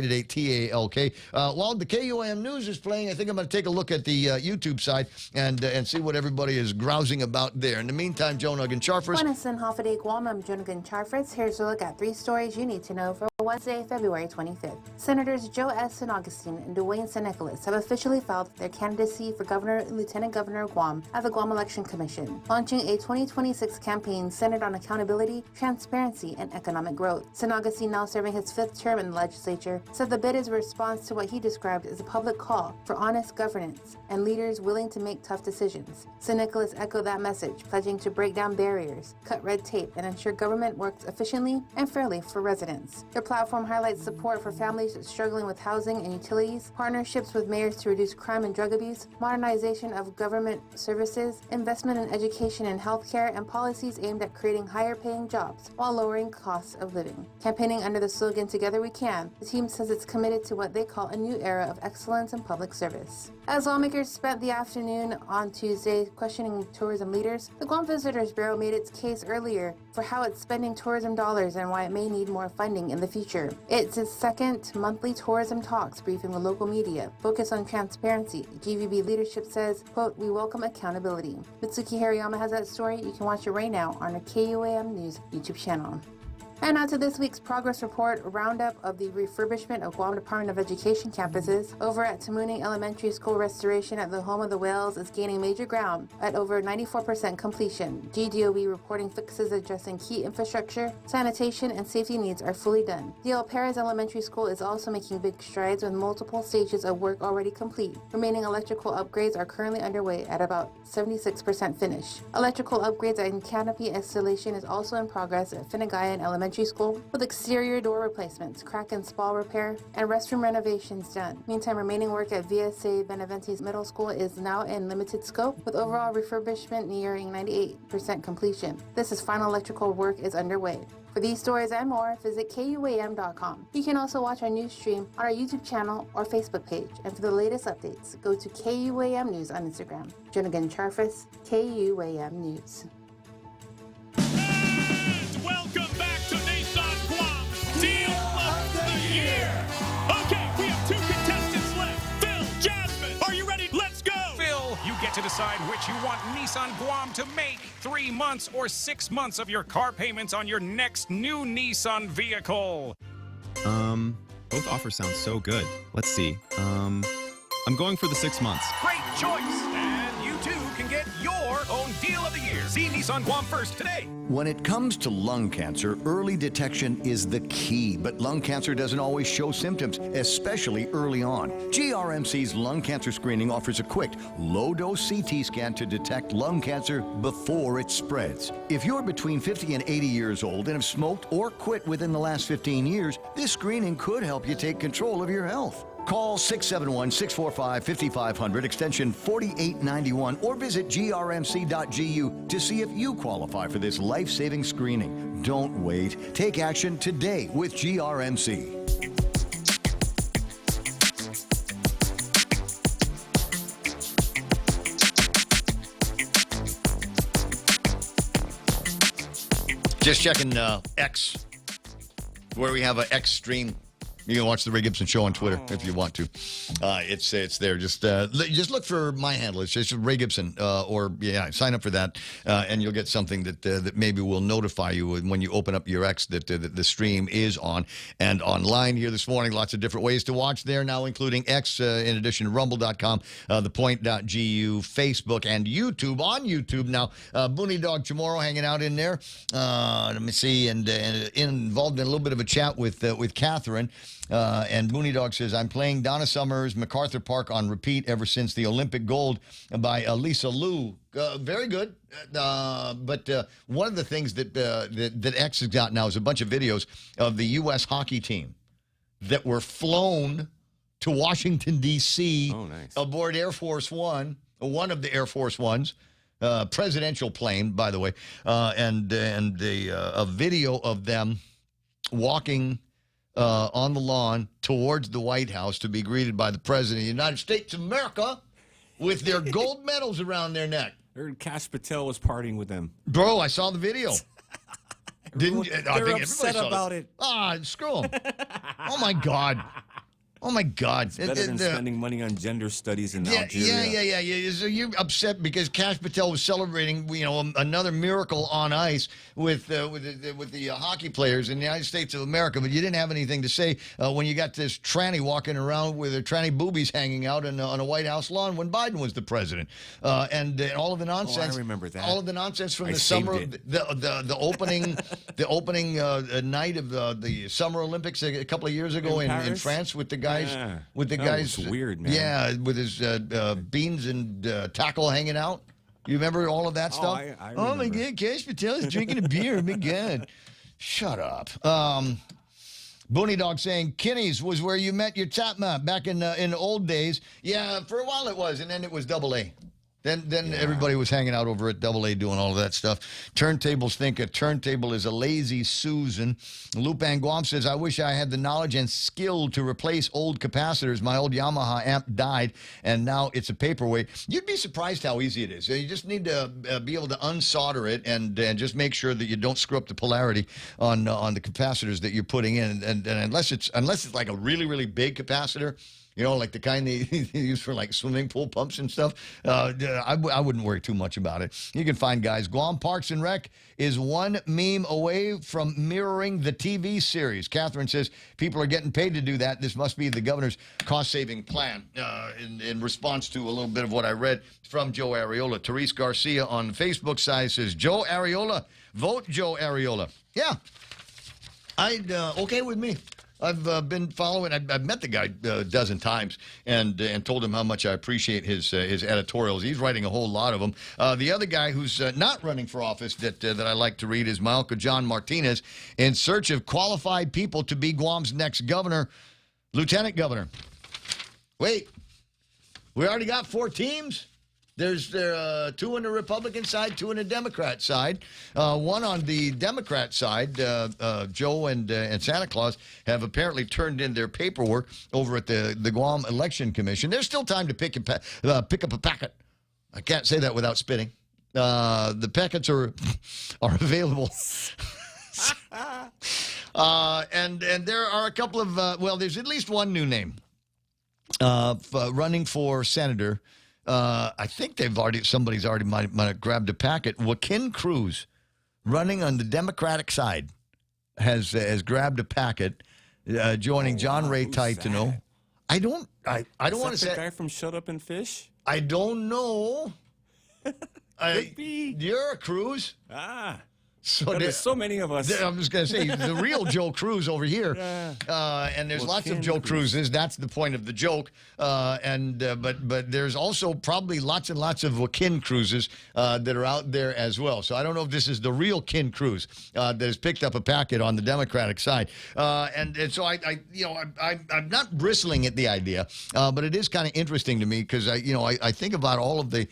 888-TALK. While the KUAM News is playing, I think I'm going to take a look at the YouTube side and see what everybody is grousing about there. In the meantime, Joe Nuggan Charfris. Buenas Holiday Guam, I'm Joe Nuggan Charfris. Here's a look at 3 stories you need to know for Wednesday, February 25th. Senators Joe S. St. Augustine and Dwayne St. Nicholas have officially filed their candidacy for Governor and Lieutenant Governor of Guam at the Guam Election Commission, launching a 2026 campaign centered on accountability, transparency, and economic growth. St. Augustine, now serving his 5th term in the legislature, said the bid is a response to what he described as a public call for honest governance and leaders willing to make tough decisions. St. Nicholas echoed that message, pledging to break down barriers, cut red tape, and ensure government works efficiently and fairly for residents. Their platform highlights support for families struggling with housing and utilities, partnerships with mayors to reduce crime and drug abuse, modernization of government services, investment in education and healthcare, and policies aimed at creating higher-paying jobs while lowering costs of living. Campaigning under the slogan "Together We Can," the team says it's committed to what they call a new era of excellence in public service. As lawmakers spent the afternoon on Tuesday questioning tourism leaders, the Guam Visitors Bureau made its case earlier for how it's spending tourism dollars and why it may need more funding in the future. It's its second monthly tourism talks briefing the local media, focused on transparency. GVB leadership says, quote, "We welcome accountability." Mitsuki Hariyama has that story. You can watch it right now on the KUAM News YouTube channel. And now to this week's progress report, a roundup of the refurbishment of Guam Department of Education campuses. Over at Tamuning Elementary School, restoration at the home of the whales is gaining major ground at over 94% completion. GDOE reporting fixes addressing key infrastructure, sanitation, and safety needs are fully done. The El Perez Elementary School is also making big strides with multiple stages of work already complete. Remaining electrical upgrades are currently underway at about 76% finish. Electrical upgrades and canopy installation is also in progress at Finagayan Elementary School, with exterior door replacements, crack and spall repair, and restroom renovations done. Meantime, remaining work at VSA Beneventis Middle School is now in limited scope, with overall refurbishment nearing 98% completion. This is final electrical work is underway. For these stories and more, visit KUAM.com. You can also watch our news stream on our YouTube channel or Facebook page. And for the latest updates, go to KUAM News on Instagram. Jonathan Charfus, KUAM News. Welcome back to Nissan Kuam Deal of the Year. Okay, we have 2 contestants left. Phil, Jasmine, are you ready? Let's go. Phil, you get to decide which you want Nissan Guam to make. 3 months or 6 months of your car payments on your next new Nissan vehicle. Both offers sound so good. Let's see. I'm going for the 6 months. Great choice. And you too can get your own Deal of the Year. See Nissan Guam first today. When it comes to lung cancer, early detection is the key, but lung cancer doesn't always show symptoms, especially early on. GRMC's lung cancer screening offers a quick, low-dose CT scan to detect lung cancer before it spreads. If you're between 50 and 80 years old and have smoked or quit within the last 15 years, this screening could help you take control of your health. Call 671-645-5500, extension 4891, or visit grmc.gu to see if you qualify for this life-saving screening. Don't wait. Take action today with GRMC. Just checking X, where we have an X stream. You can watch the Ray Gibson Show on Twitter if you want to. It's there. Just look for my handle. It's just Ray Gibson, or sign up for that, and you'll get something that maybe will notify you when you open up your X that the stream is on and online here this morning. Lots of different ways to watch there now, including X, in addition to Rumble.com, thepoint.gu, Facebook, and YouTube. On YouTube now, Booney Dog Chamorro hanging out in there. Let me see, and involved in a little bit of a chat with Catherine. And Mooney Dog says, I'm playing Donna Summer's MacArthur Park on repeat ever since the Olympic gold by Lisa Liu. Very good. But one of the things that X has got now is a bunch of videos of the U.S. hockey team that were flown to Washington, D.C. aboard Air Force One, one of the Air Force Ones. Presidential plane, by the way. And a video of them walking on the lawn towards the White House to be greeted by the President of the United States of America with their gold medals around their neck. I heard Kash Patel was partying with them. Bro, I saw the video. Didn't you? I think upset about it. Screw them. Oh, my God. Oh, my God. It's better than spending money on gender studies in Algeria. Yeah. So you're upset because Kash Patel was celebrating, another miracle on ice with the hockey players in the United States of America, but you didn't have anything to say when you got this tranny walking around with her tranny boobies hanging out on a White House lawn when Biden was the president, and all of the nonsense. I remember that. All of the nonsense from the summer, the opening, night of the Summer Olympics a couple of years ago in France with the guys. With the guys, was weird, man. Yeah, with his beans and tackle hanging out. You remember all of that stuff? I remember. Oh my God, Kash Patel is drinking a beer. Oh my God, shut up. Booney Dog saying Kinney's was where you met your top man back in the old days. Yeah, for a while it was, and then it was Double A. Then everybody was hanging out over at AA doing all of that stuff. Turntables think a turntable is a lazy Susan. Lupan Guam says, I wish I had the knowledge and skill to replace old capacitors. My old Yamaha amp died, and now it's a paperweight. You'd be surprised how easy it is. You just need to be able to unsolder it and just make sure that you don't screw up the polarity on the capacitors that you're putting in. And unless it's like a really, really big capacitor, You know, like the kind they use for like swimming pool pumps and stuff. I wouldn't worry too much about it. You can find guys. Guam Parks and Rec is one meme away from mirroring the TV series. Catherine says people are getting paid to do that. This must be the governor's cost-saving plan in response to a little bit of what I read from Joe Ariola. Therese Garcia on the Facebook side says, Joe Ariola, vote Joe Ariola. Yeah, okay with me. I've been following. I've met the guy a dozen times and told him how much I appreciate his editorials. He's writing a whole lot of them. The other guy who's not running for office that I like to read is my Uncle John Martinez, in search of qualified people to be Guam's next governor, lieutenant governor. Wait, we already got 4 teams? There's 2 on the Republican side, 2 on the Democrat side. One on the Democrat side, Joe and Santa Claus have apparently turned in their paperwork over at the Guam Election Commission. There's still time to pick up a packet. I can't say that without spitting. The packets are available. And there are a couple of, there's at least one new name running for senator. I think somebody's already might have grabbed a packet. Joaquin Cruz, running on the Democratic side, has grabbed a packet, joining John Ray Taitano. I don't want to say the guy from Shut Up and Fish. I don't know. You're a Cruz. So there's so many of us. I was going to say, the real Joe Cruz over here. And there's lots of Joe Cruzes. That's the point of the joke. But there's also probably lots and lots of Joaquin Cruzes that are out there as well. So I don't know if this is the real Kin Cruz that has picked up a packet on the Democratic side. And so I'm not bristling at the idea, but it is kind of interesting to me because I think about all of the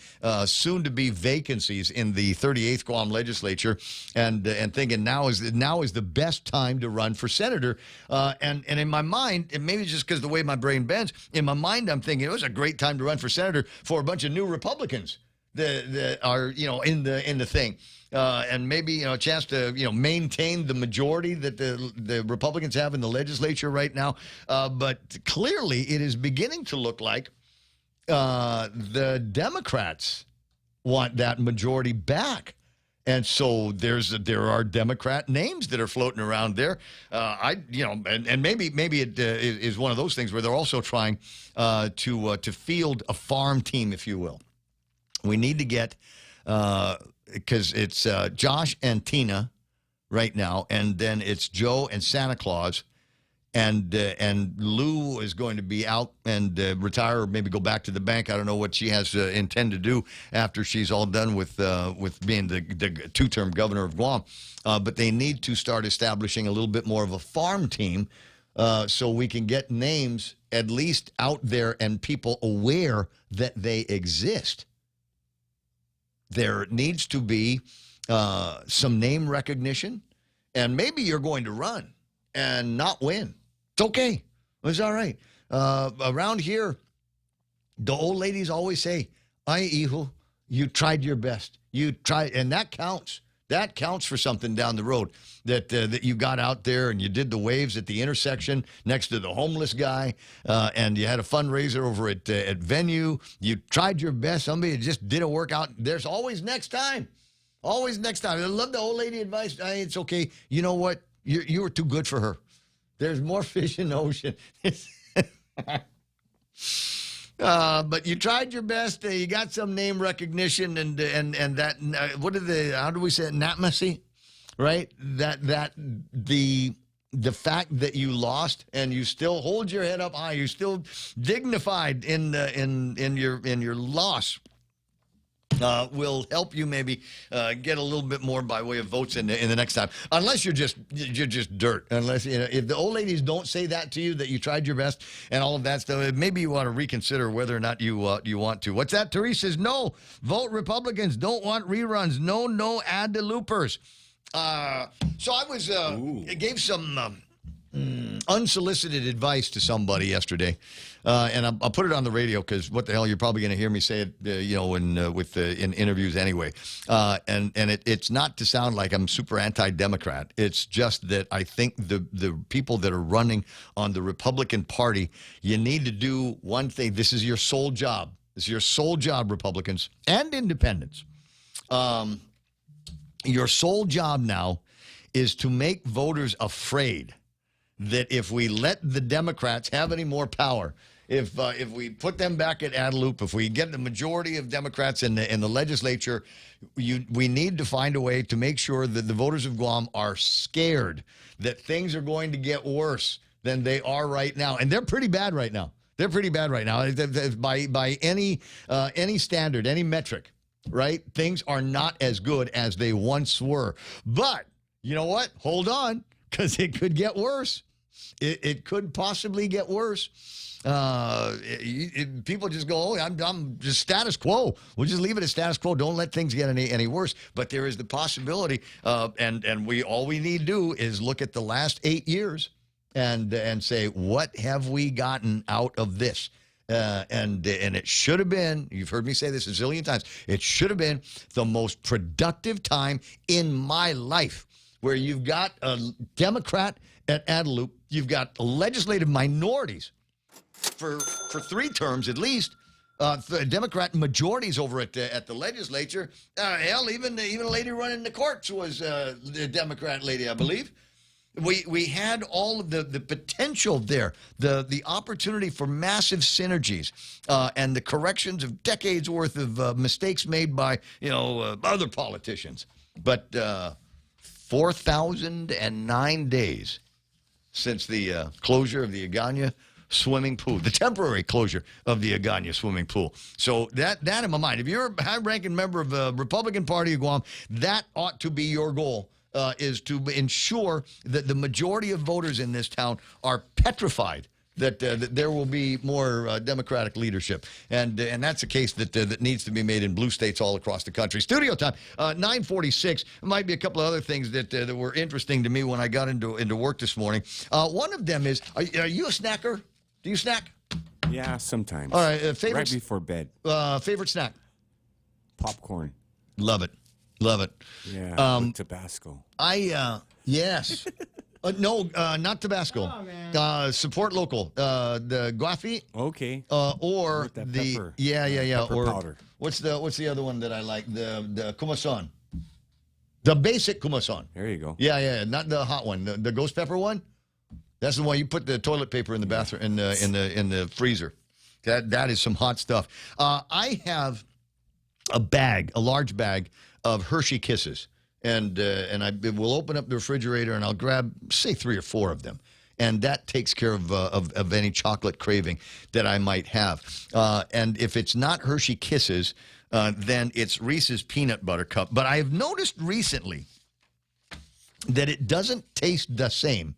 soon-to-be vacancies in the 38th Guam legislature. And thinking now is the best time to run for senator. And in my mind, and maybe just because the way my brain bends, in my mind I'm thinking it was a great time to run for senator for a bunch of new Republicans that are in the thing. And maybe a chance to maintain the majority that the Republicans have in the legislature right now. But clearly it is beginning to look like the Democrats want that majority back. And so there are Democrat names that are floating around there. And maybe it is one of those things where they're also trying to field a farm team, if you will. We need to get because it's Josh and Tina right now, and then it's Joe and Santa Claus. And Lou is going to be out and retire, or maybe go back to the bank. I don't know what she has intend to do after she's all done with being the 2-term governor of Guam. But they need to start establishing a little bit more of a farm team so we can get names at least out there and people aware that they exist. There needs to be some name recognition, and maybe you're going to run and not win. It's okay. It's all right. Around here, the old ladies always say, "Ay, hijo, you tried your best. You tried," and that counts. That counts for something down the road. That you got out there and you did the waves at the intersection next to the homeless guy, and you had a fundraiser over at Venue. You tried your best. Somebody just didn't work out. There's always next time. Always next time. I love the old lady advice. It's okay. You know what? You were too good for her. There's more fish in the ocean. But you tried your best. You got some name recognition, and that. How do we say it? Natmacy, right? That the fact that you lost and you still hold your head up high. You're still dignified in your loss. Will help you maybe get a little bit more by way of votes in the next time. Unless you're just dirt. Unless if the old ladies don't say that to you, that you tried your best and all of that stuff, maybe you want to reconsider whether or not you want to. What's that? Therese says no. Vote Republicans. Don't want reruns. No. Add the loopers. So I was gave some unsolicited advice to somebody yesterday, and I'll put it on the radio because what the hell, you're probably going to hear me say it, in interviews anyway. And it's not to sound like I'm super anti-Democrat. It's just that I think the people that are running on the Republican Party, you need to do one thing. This is your sole job. This is your sole job, Republicans and independents. Your sole job now is to make voters afraid that if we let the Democrats have any more power, if we put them back at Adelup, if we get the majority of Democrats in the legislature, we need to find a way to make sure that the voters of Guam are scared that things are going to get worse than they are right now. And they're pretty bad right now. They're pretty bad right now. By any standard, any metric, right? Things are not as good as they once were. But you know what? Hold on, because it could get worse. It could possibly get worse. People just go, oh, I'm just status quo. We'll just leave it as status quo. Don't let things get any worse. But there is the possibility, and all we need to do is look at the last 8 years and say, what have we gotten out of this? And it should have been, you've heard me say this a zillion times, it should have been the most productive time in my life, where you've got a Democrat at Adelup, you've got legislative minorities for 3 terms at least, Democrat majorities over at the legislature. Hell, even a lady running the courts was a Democrat lady, I believe. We had all of the potential there, the opportunity for massive synergies, and the corrections of decades worth of mistakes made by other politicians. But 4,009 days since the closure of the Agana swimming pool, the temporary closure of the Agana swimming pool. So that in my mind, if you're a high-ranking member of the Republican Party of Guam, that ought to be your goal, is to ensure that the majority of voters in this town are petrified that there will be more Democratic leadership. And that's a case that needs to be made in blue states all across the country. Studio time, 9:46. There might be a couple of other things that were interesting to me when I got into work this morning. One of them is, are you a snacker? Do you snack? Yeah, sometimes. All right, favorite, right before bed. Favorite snack? Popcorn. Love it. Love it. Yeah, with Tabasco. Yes. No, not Tabasco. Oh, support local. The guafi. Okay. Or with that the pepper. yeah. Pepper or powder. What's the other one that I like? The kumasan. The basic kumasan. There you go. Yeah. Not the hot one. The ghost pepper one. That's the one you put the toilet paper in the bathroom in the freezer. That is some hot stuff. I have a large bag of Hershey Kisses. And I will open up the refrigerator and I'll grab, say, 3 or 4 of them. And that takes care of any chocolate craving that I might have. And if it's not Hershey Kisses, then it's Reese's Peanut Butter Cup. But I have noticed recently that it doesn't taste the same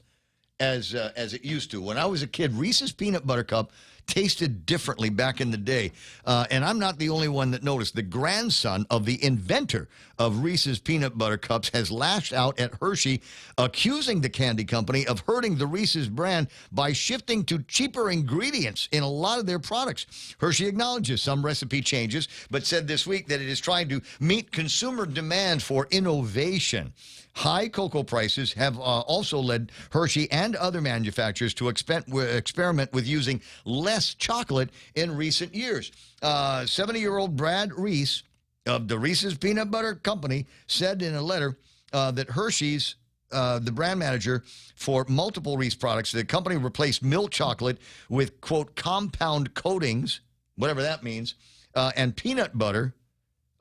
as it used to. When I was a kid, Reese's Peanut Butter Cup tasted differently back in the day. And I'm not the only one that noticed. The grandson of the inventor of Reese's Peanut Butter Cups has lashed out at Hershey, accusing the candy company of hurting the Reese's brand by shifting to cheaper ingredients in a lot of their products. Hershey acknowledges some recipe changes, but said this week that it is trying to meet consumer demand for innovation. High cocoa prices have also led Hershey and other manufacturers to experiment with using less chocolate in recent years. 70-year-old Brad Reese of the Reese's Peanut Butter Company said in a letter that Hershey's, the brand manager for multiple Reese products, the company replaced milk chocolate with, quote, compound coatings, whatever that means, and peanut butter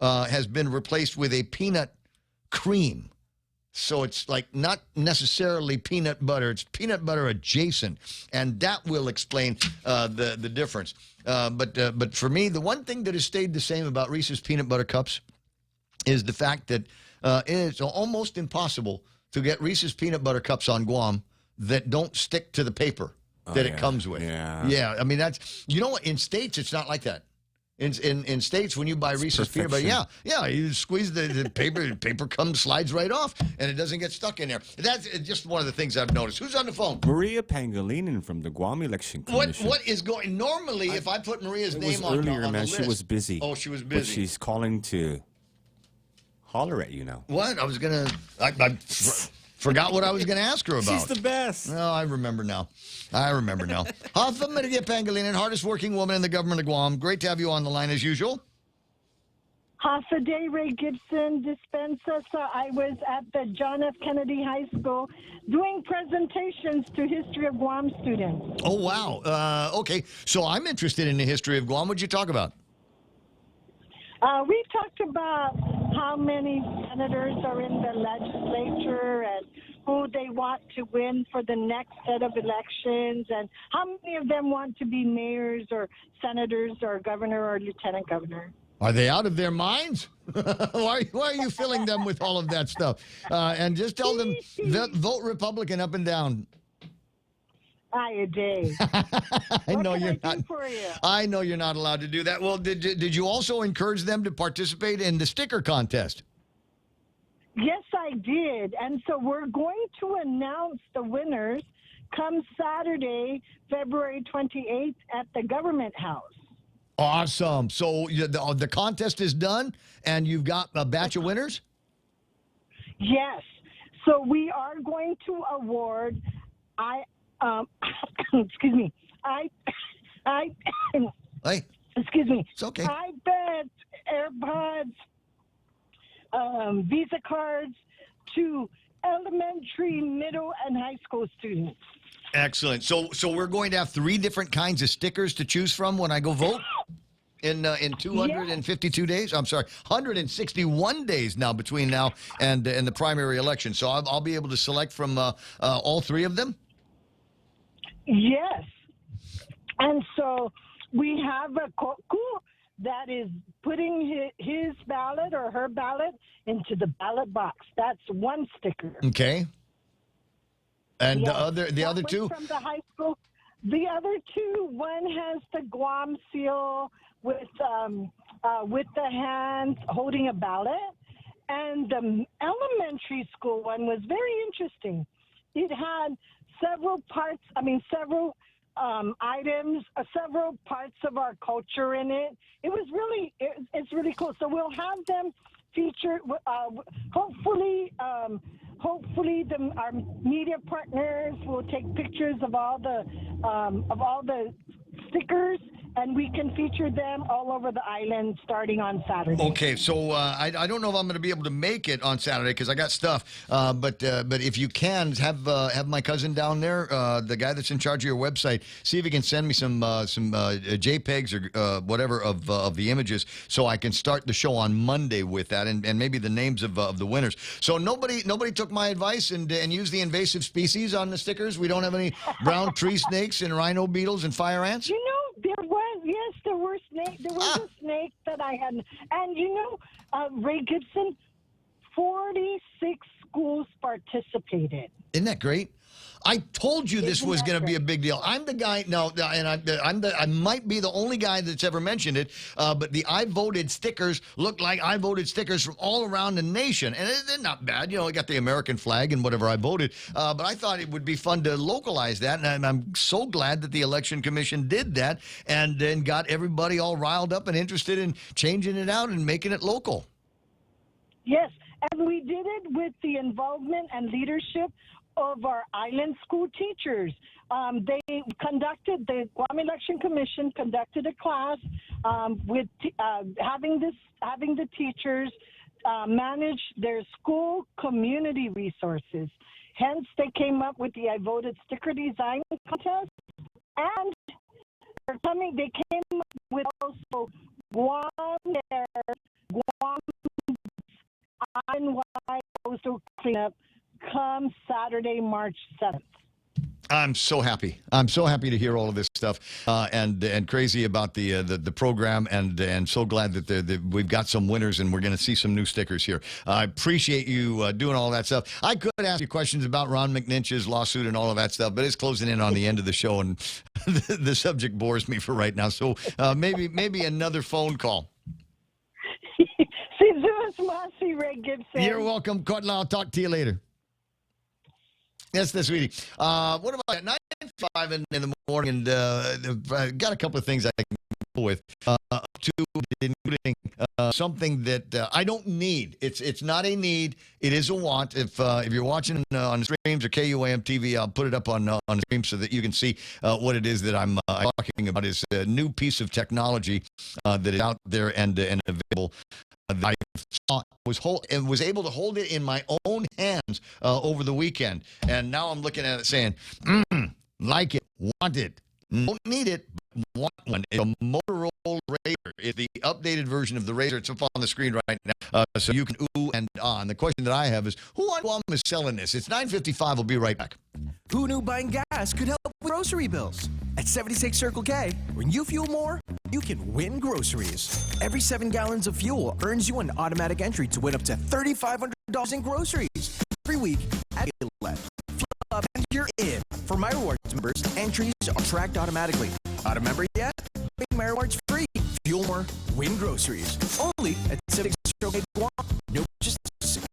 has been replaced with a peanut cream. So it's like not necessarily peanut butter. It's peanut butter adjacent. And that will explain the difference. But for me, the one thing that has stayed the same about Reese's Peanut Butter Cups is the fact that it's almost impossible to get Reese's Peanut Butter Cups on Guam that don't stick to the paper that it comes with. Yeah. Yeah. I mean, that's, you know what? In States, it's not like that. In states, when you buy Reese's peanut butter, yeah, you squeeze the paper slides right off, and it doesn't get stuck in there. That's just one of the things I've noticed. Who's on the phone? Maria Pangilinan from the Guam Election Commission. What is going? Normally, if I put Maria's name on earlier, the man, list, she was busy. Oh, she was busy. But she's calling to holler at you now. What? I was gonna. I forgot what I was gonna ask her about. She's the best. No, I remember now. Hafa Maria Pangilinan, hardest working woman in the government of Guam. Great to have you on the line as usual. Hafa Day, Ray Gibson, Dispensa. So I was at the John F. Kennedy High School doing presentations to History of Guam students. Oh, wow. Okay, so I'm interested in the history of Guam. What'd you talk about? We talked about how many senators are in the legislature and who they want to win for the next set of elections and how many of them want to be mayors or senators or governor or lieutenant governor. Are they out of their minds? why are you filling them with all of that stuff? And just tell them, vote Republican up and down. Aye, a day. I know you're not. I know you're not allowed to do that. Well, did you also encourage them to participate in the sticker contest? Yes, I did. And so we're going to announce the winners come Saturday, February 28th at the Government House. Awesome. So the contest is done, and you've got a batch of winners? Yes. So we are going to award, excuse me, Hey. Excuse me. It's okay. iPads, AirPods, Visa cards to elementary, middle, and high school students. Excellent. So we're going to have 3 different kinds of stickers to choose from when I go vote in 252 days. I'm sorry, 161 days now between now and the primary election. So I'll be able to select from all 3 of them. Yes. And so we have a koku that is putting his ballot or her ballot into the ballot box. That's one sticker. Okay. And Yes. the other 2? From the high school. The other 2, one has the Guam seal with the hands holding a ballot. And the elementary school one was very interesting. It had several items, several parts of our culture in it. It was really, it's really cool. So we'll have them featured, hopefully our media partners will take pictures of all the stickers, and we can feature them all over the island starting on Saturday. Okay, so I don't know if I'm going to be able to make it on Saturday because I got stuff. But if you can have my cousin down there, the guy that's in charge of your website, see if he can send me some JPEGs or whatever of the images, so I can start the show on Monday with that, and maybe the names of the winners. So nobody took my advice and used the invasive species on the stickers. We don't have any brown tree snakes and rhino beetles and fire ants. You know, there were snakes. There was a snake that I had. And you know, Ray Gibson, 46 schools participated. Isn't that great? I told you this was going to be a big deal. I'm the guy, I might be the only guy that's ever mentioned it, but the I voted stickers look like I voted stickers from all around the nation. And they're not bad. You know, I got the American flag and whatever I voted. But I thought it would be fun to localize that. And I'm so glad that the Election Commission did that and then got everybody all riled up and interested in changing it out and making it local. Yes, and we did it with the involvement and leadership of our island school teachers. The Guam Election Commission conducted a class with having the teachers manage their school community resources. Hence, they came up with the I Voted sticker design contest, and they came up with also Guam Island-wide coastal cleanup come Saturday, March 7th. I'm so happy. I'm so happy to hear all of this stuff, and crazy about the program, and so glad that we've got some winners, and we're going to see some new stickers here. I appreciate you doing all that stuff. I could ask you questions about Ron McNinch's lawsuit and all of that stuff, but it's closing in on the end of the show, and the subject bores me for right now. So maybe another phone call. Ray Gibson. You're welcome, Kotla. I'll talk to you later. Yes, sweetie. What about at 9:05 in the morning? And got a couple of things I can go with. Up to including something that I don't need. It's not a need. It is a want. If you're watching on streams or KUAM TV, I'll put it up on stream so that you can see what it is that I'm talking about. Is a new piece of technology that is out there and available. I saw was able to hold it in my own hands over the weekend, and now I'm looking at it saying, like it, want it, don't need it, but want one. It's a Motorola Razr. It's the updated version of the Razr. It's up on the screen right now, so you can ooh and ah. And the question that I have is, who on Kuam is selling this? It's 9:55. We'll be right back. Who knew buying gas could help with grocery bills? At 76 Circle K, when you fuel more, you can win groceries. Every 7 gallons of fuel earns you an automatic entry to win up to $3,500 in groceries. Every week, at Gillette, fuel up and you're in. For My Rewards members, entries are tracked automatically. Not a member yet? Make My Rewards free. Fuel more, win groceries. Only at 76 Circle K Guam. No purchase necessary.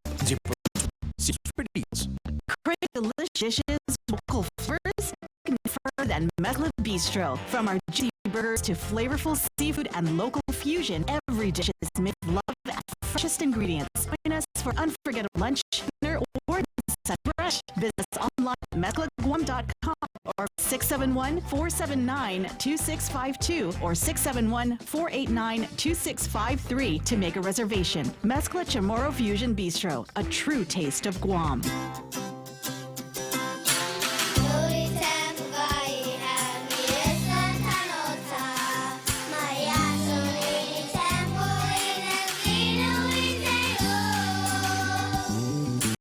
Super deals. Crave delicious dishes, local flavors, further than Mezcla Bistro. From our juicy burgers to flavorful seafood and local fusion, every dish is made with love and freshest ingredients. Join us for unforgettable lunch, dinner, or sunset brush. Visit us online at mezclaguam.com or 671-479-2652 or 671-489-2653 to make a reservation. Mezcla Chamorro Fusion Bistro, a true taste of Guam.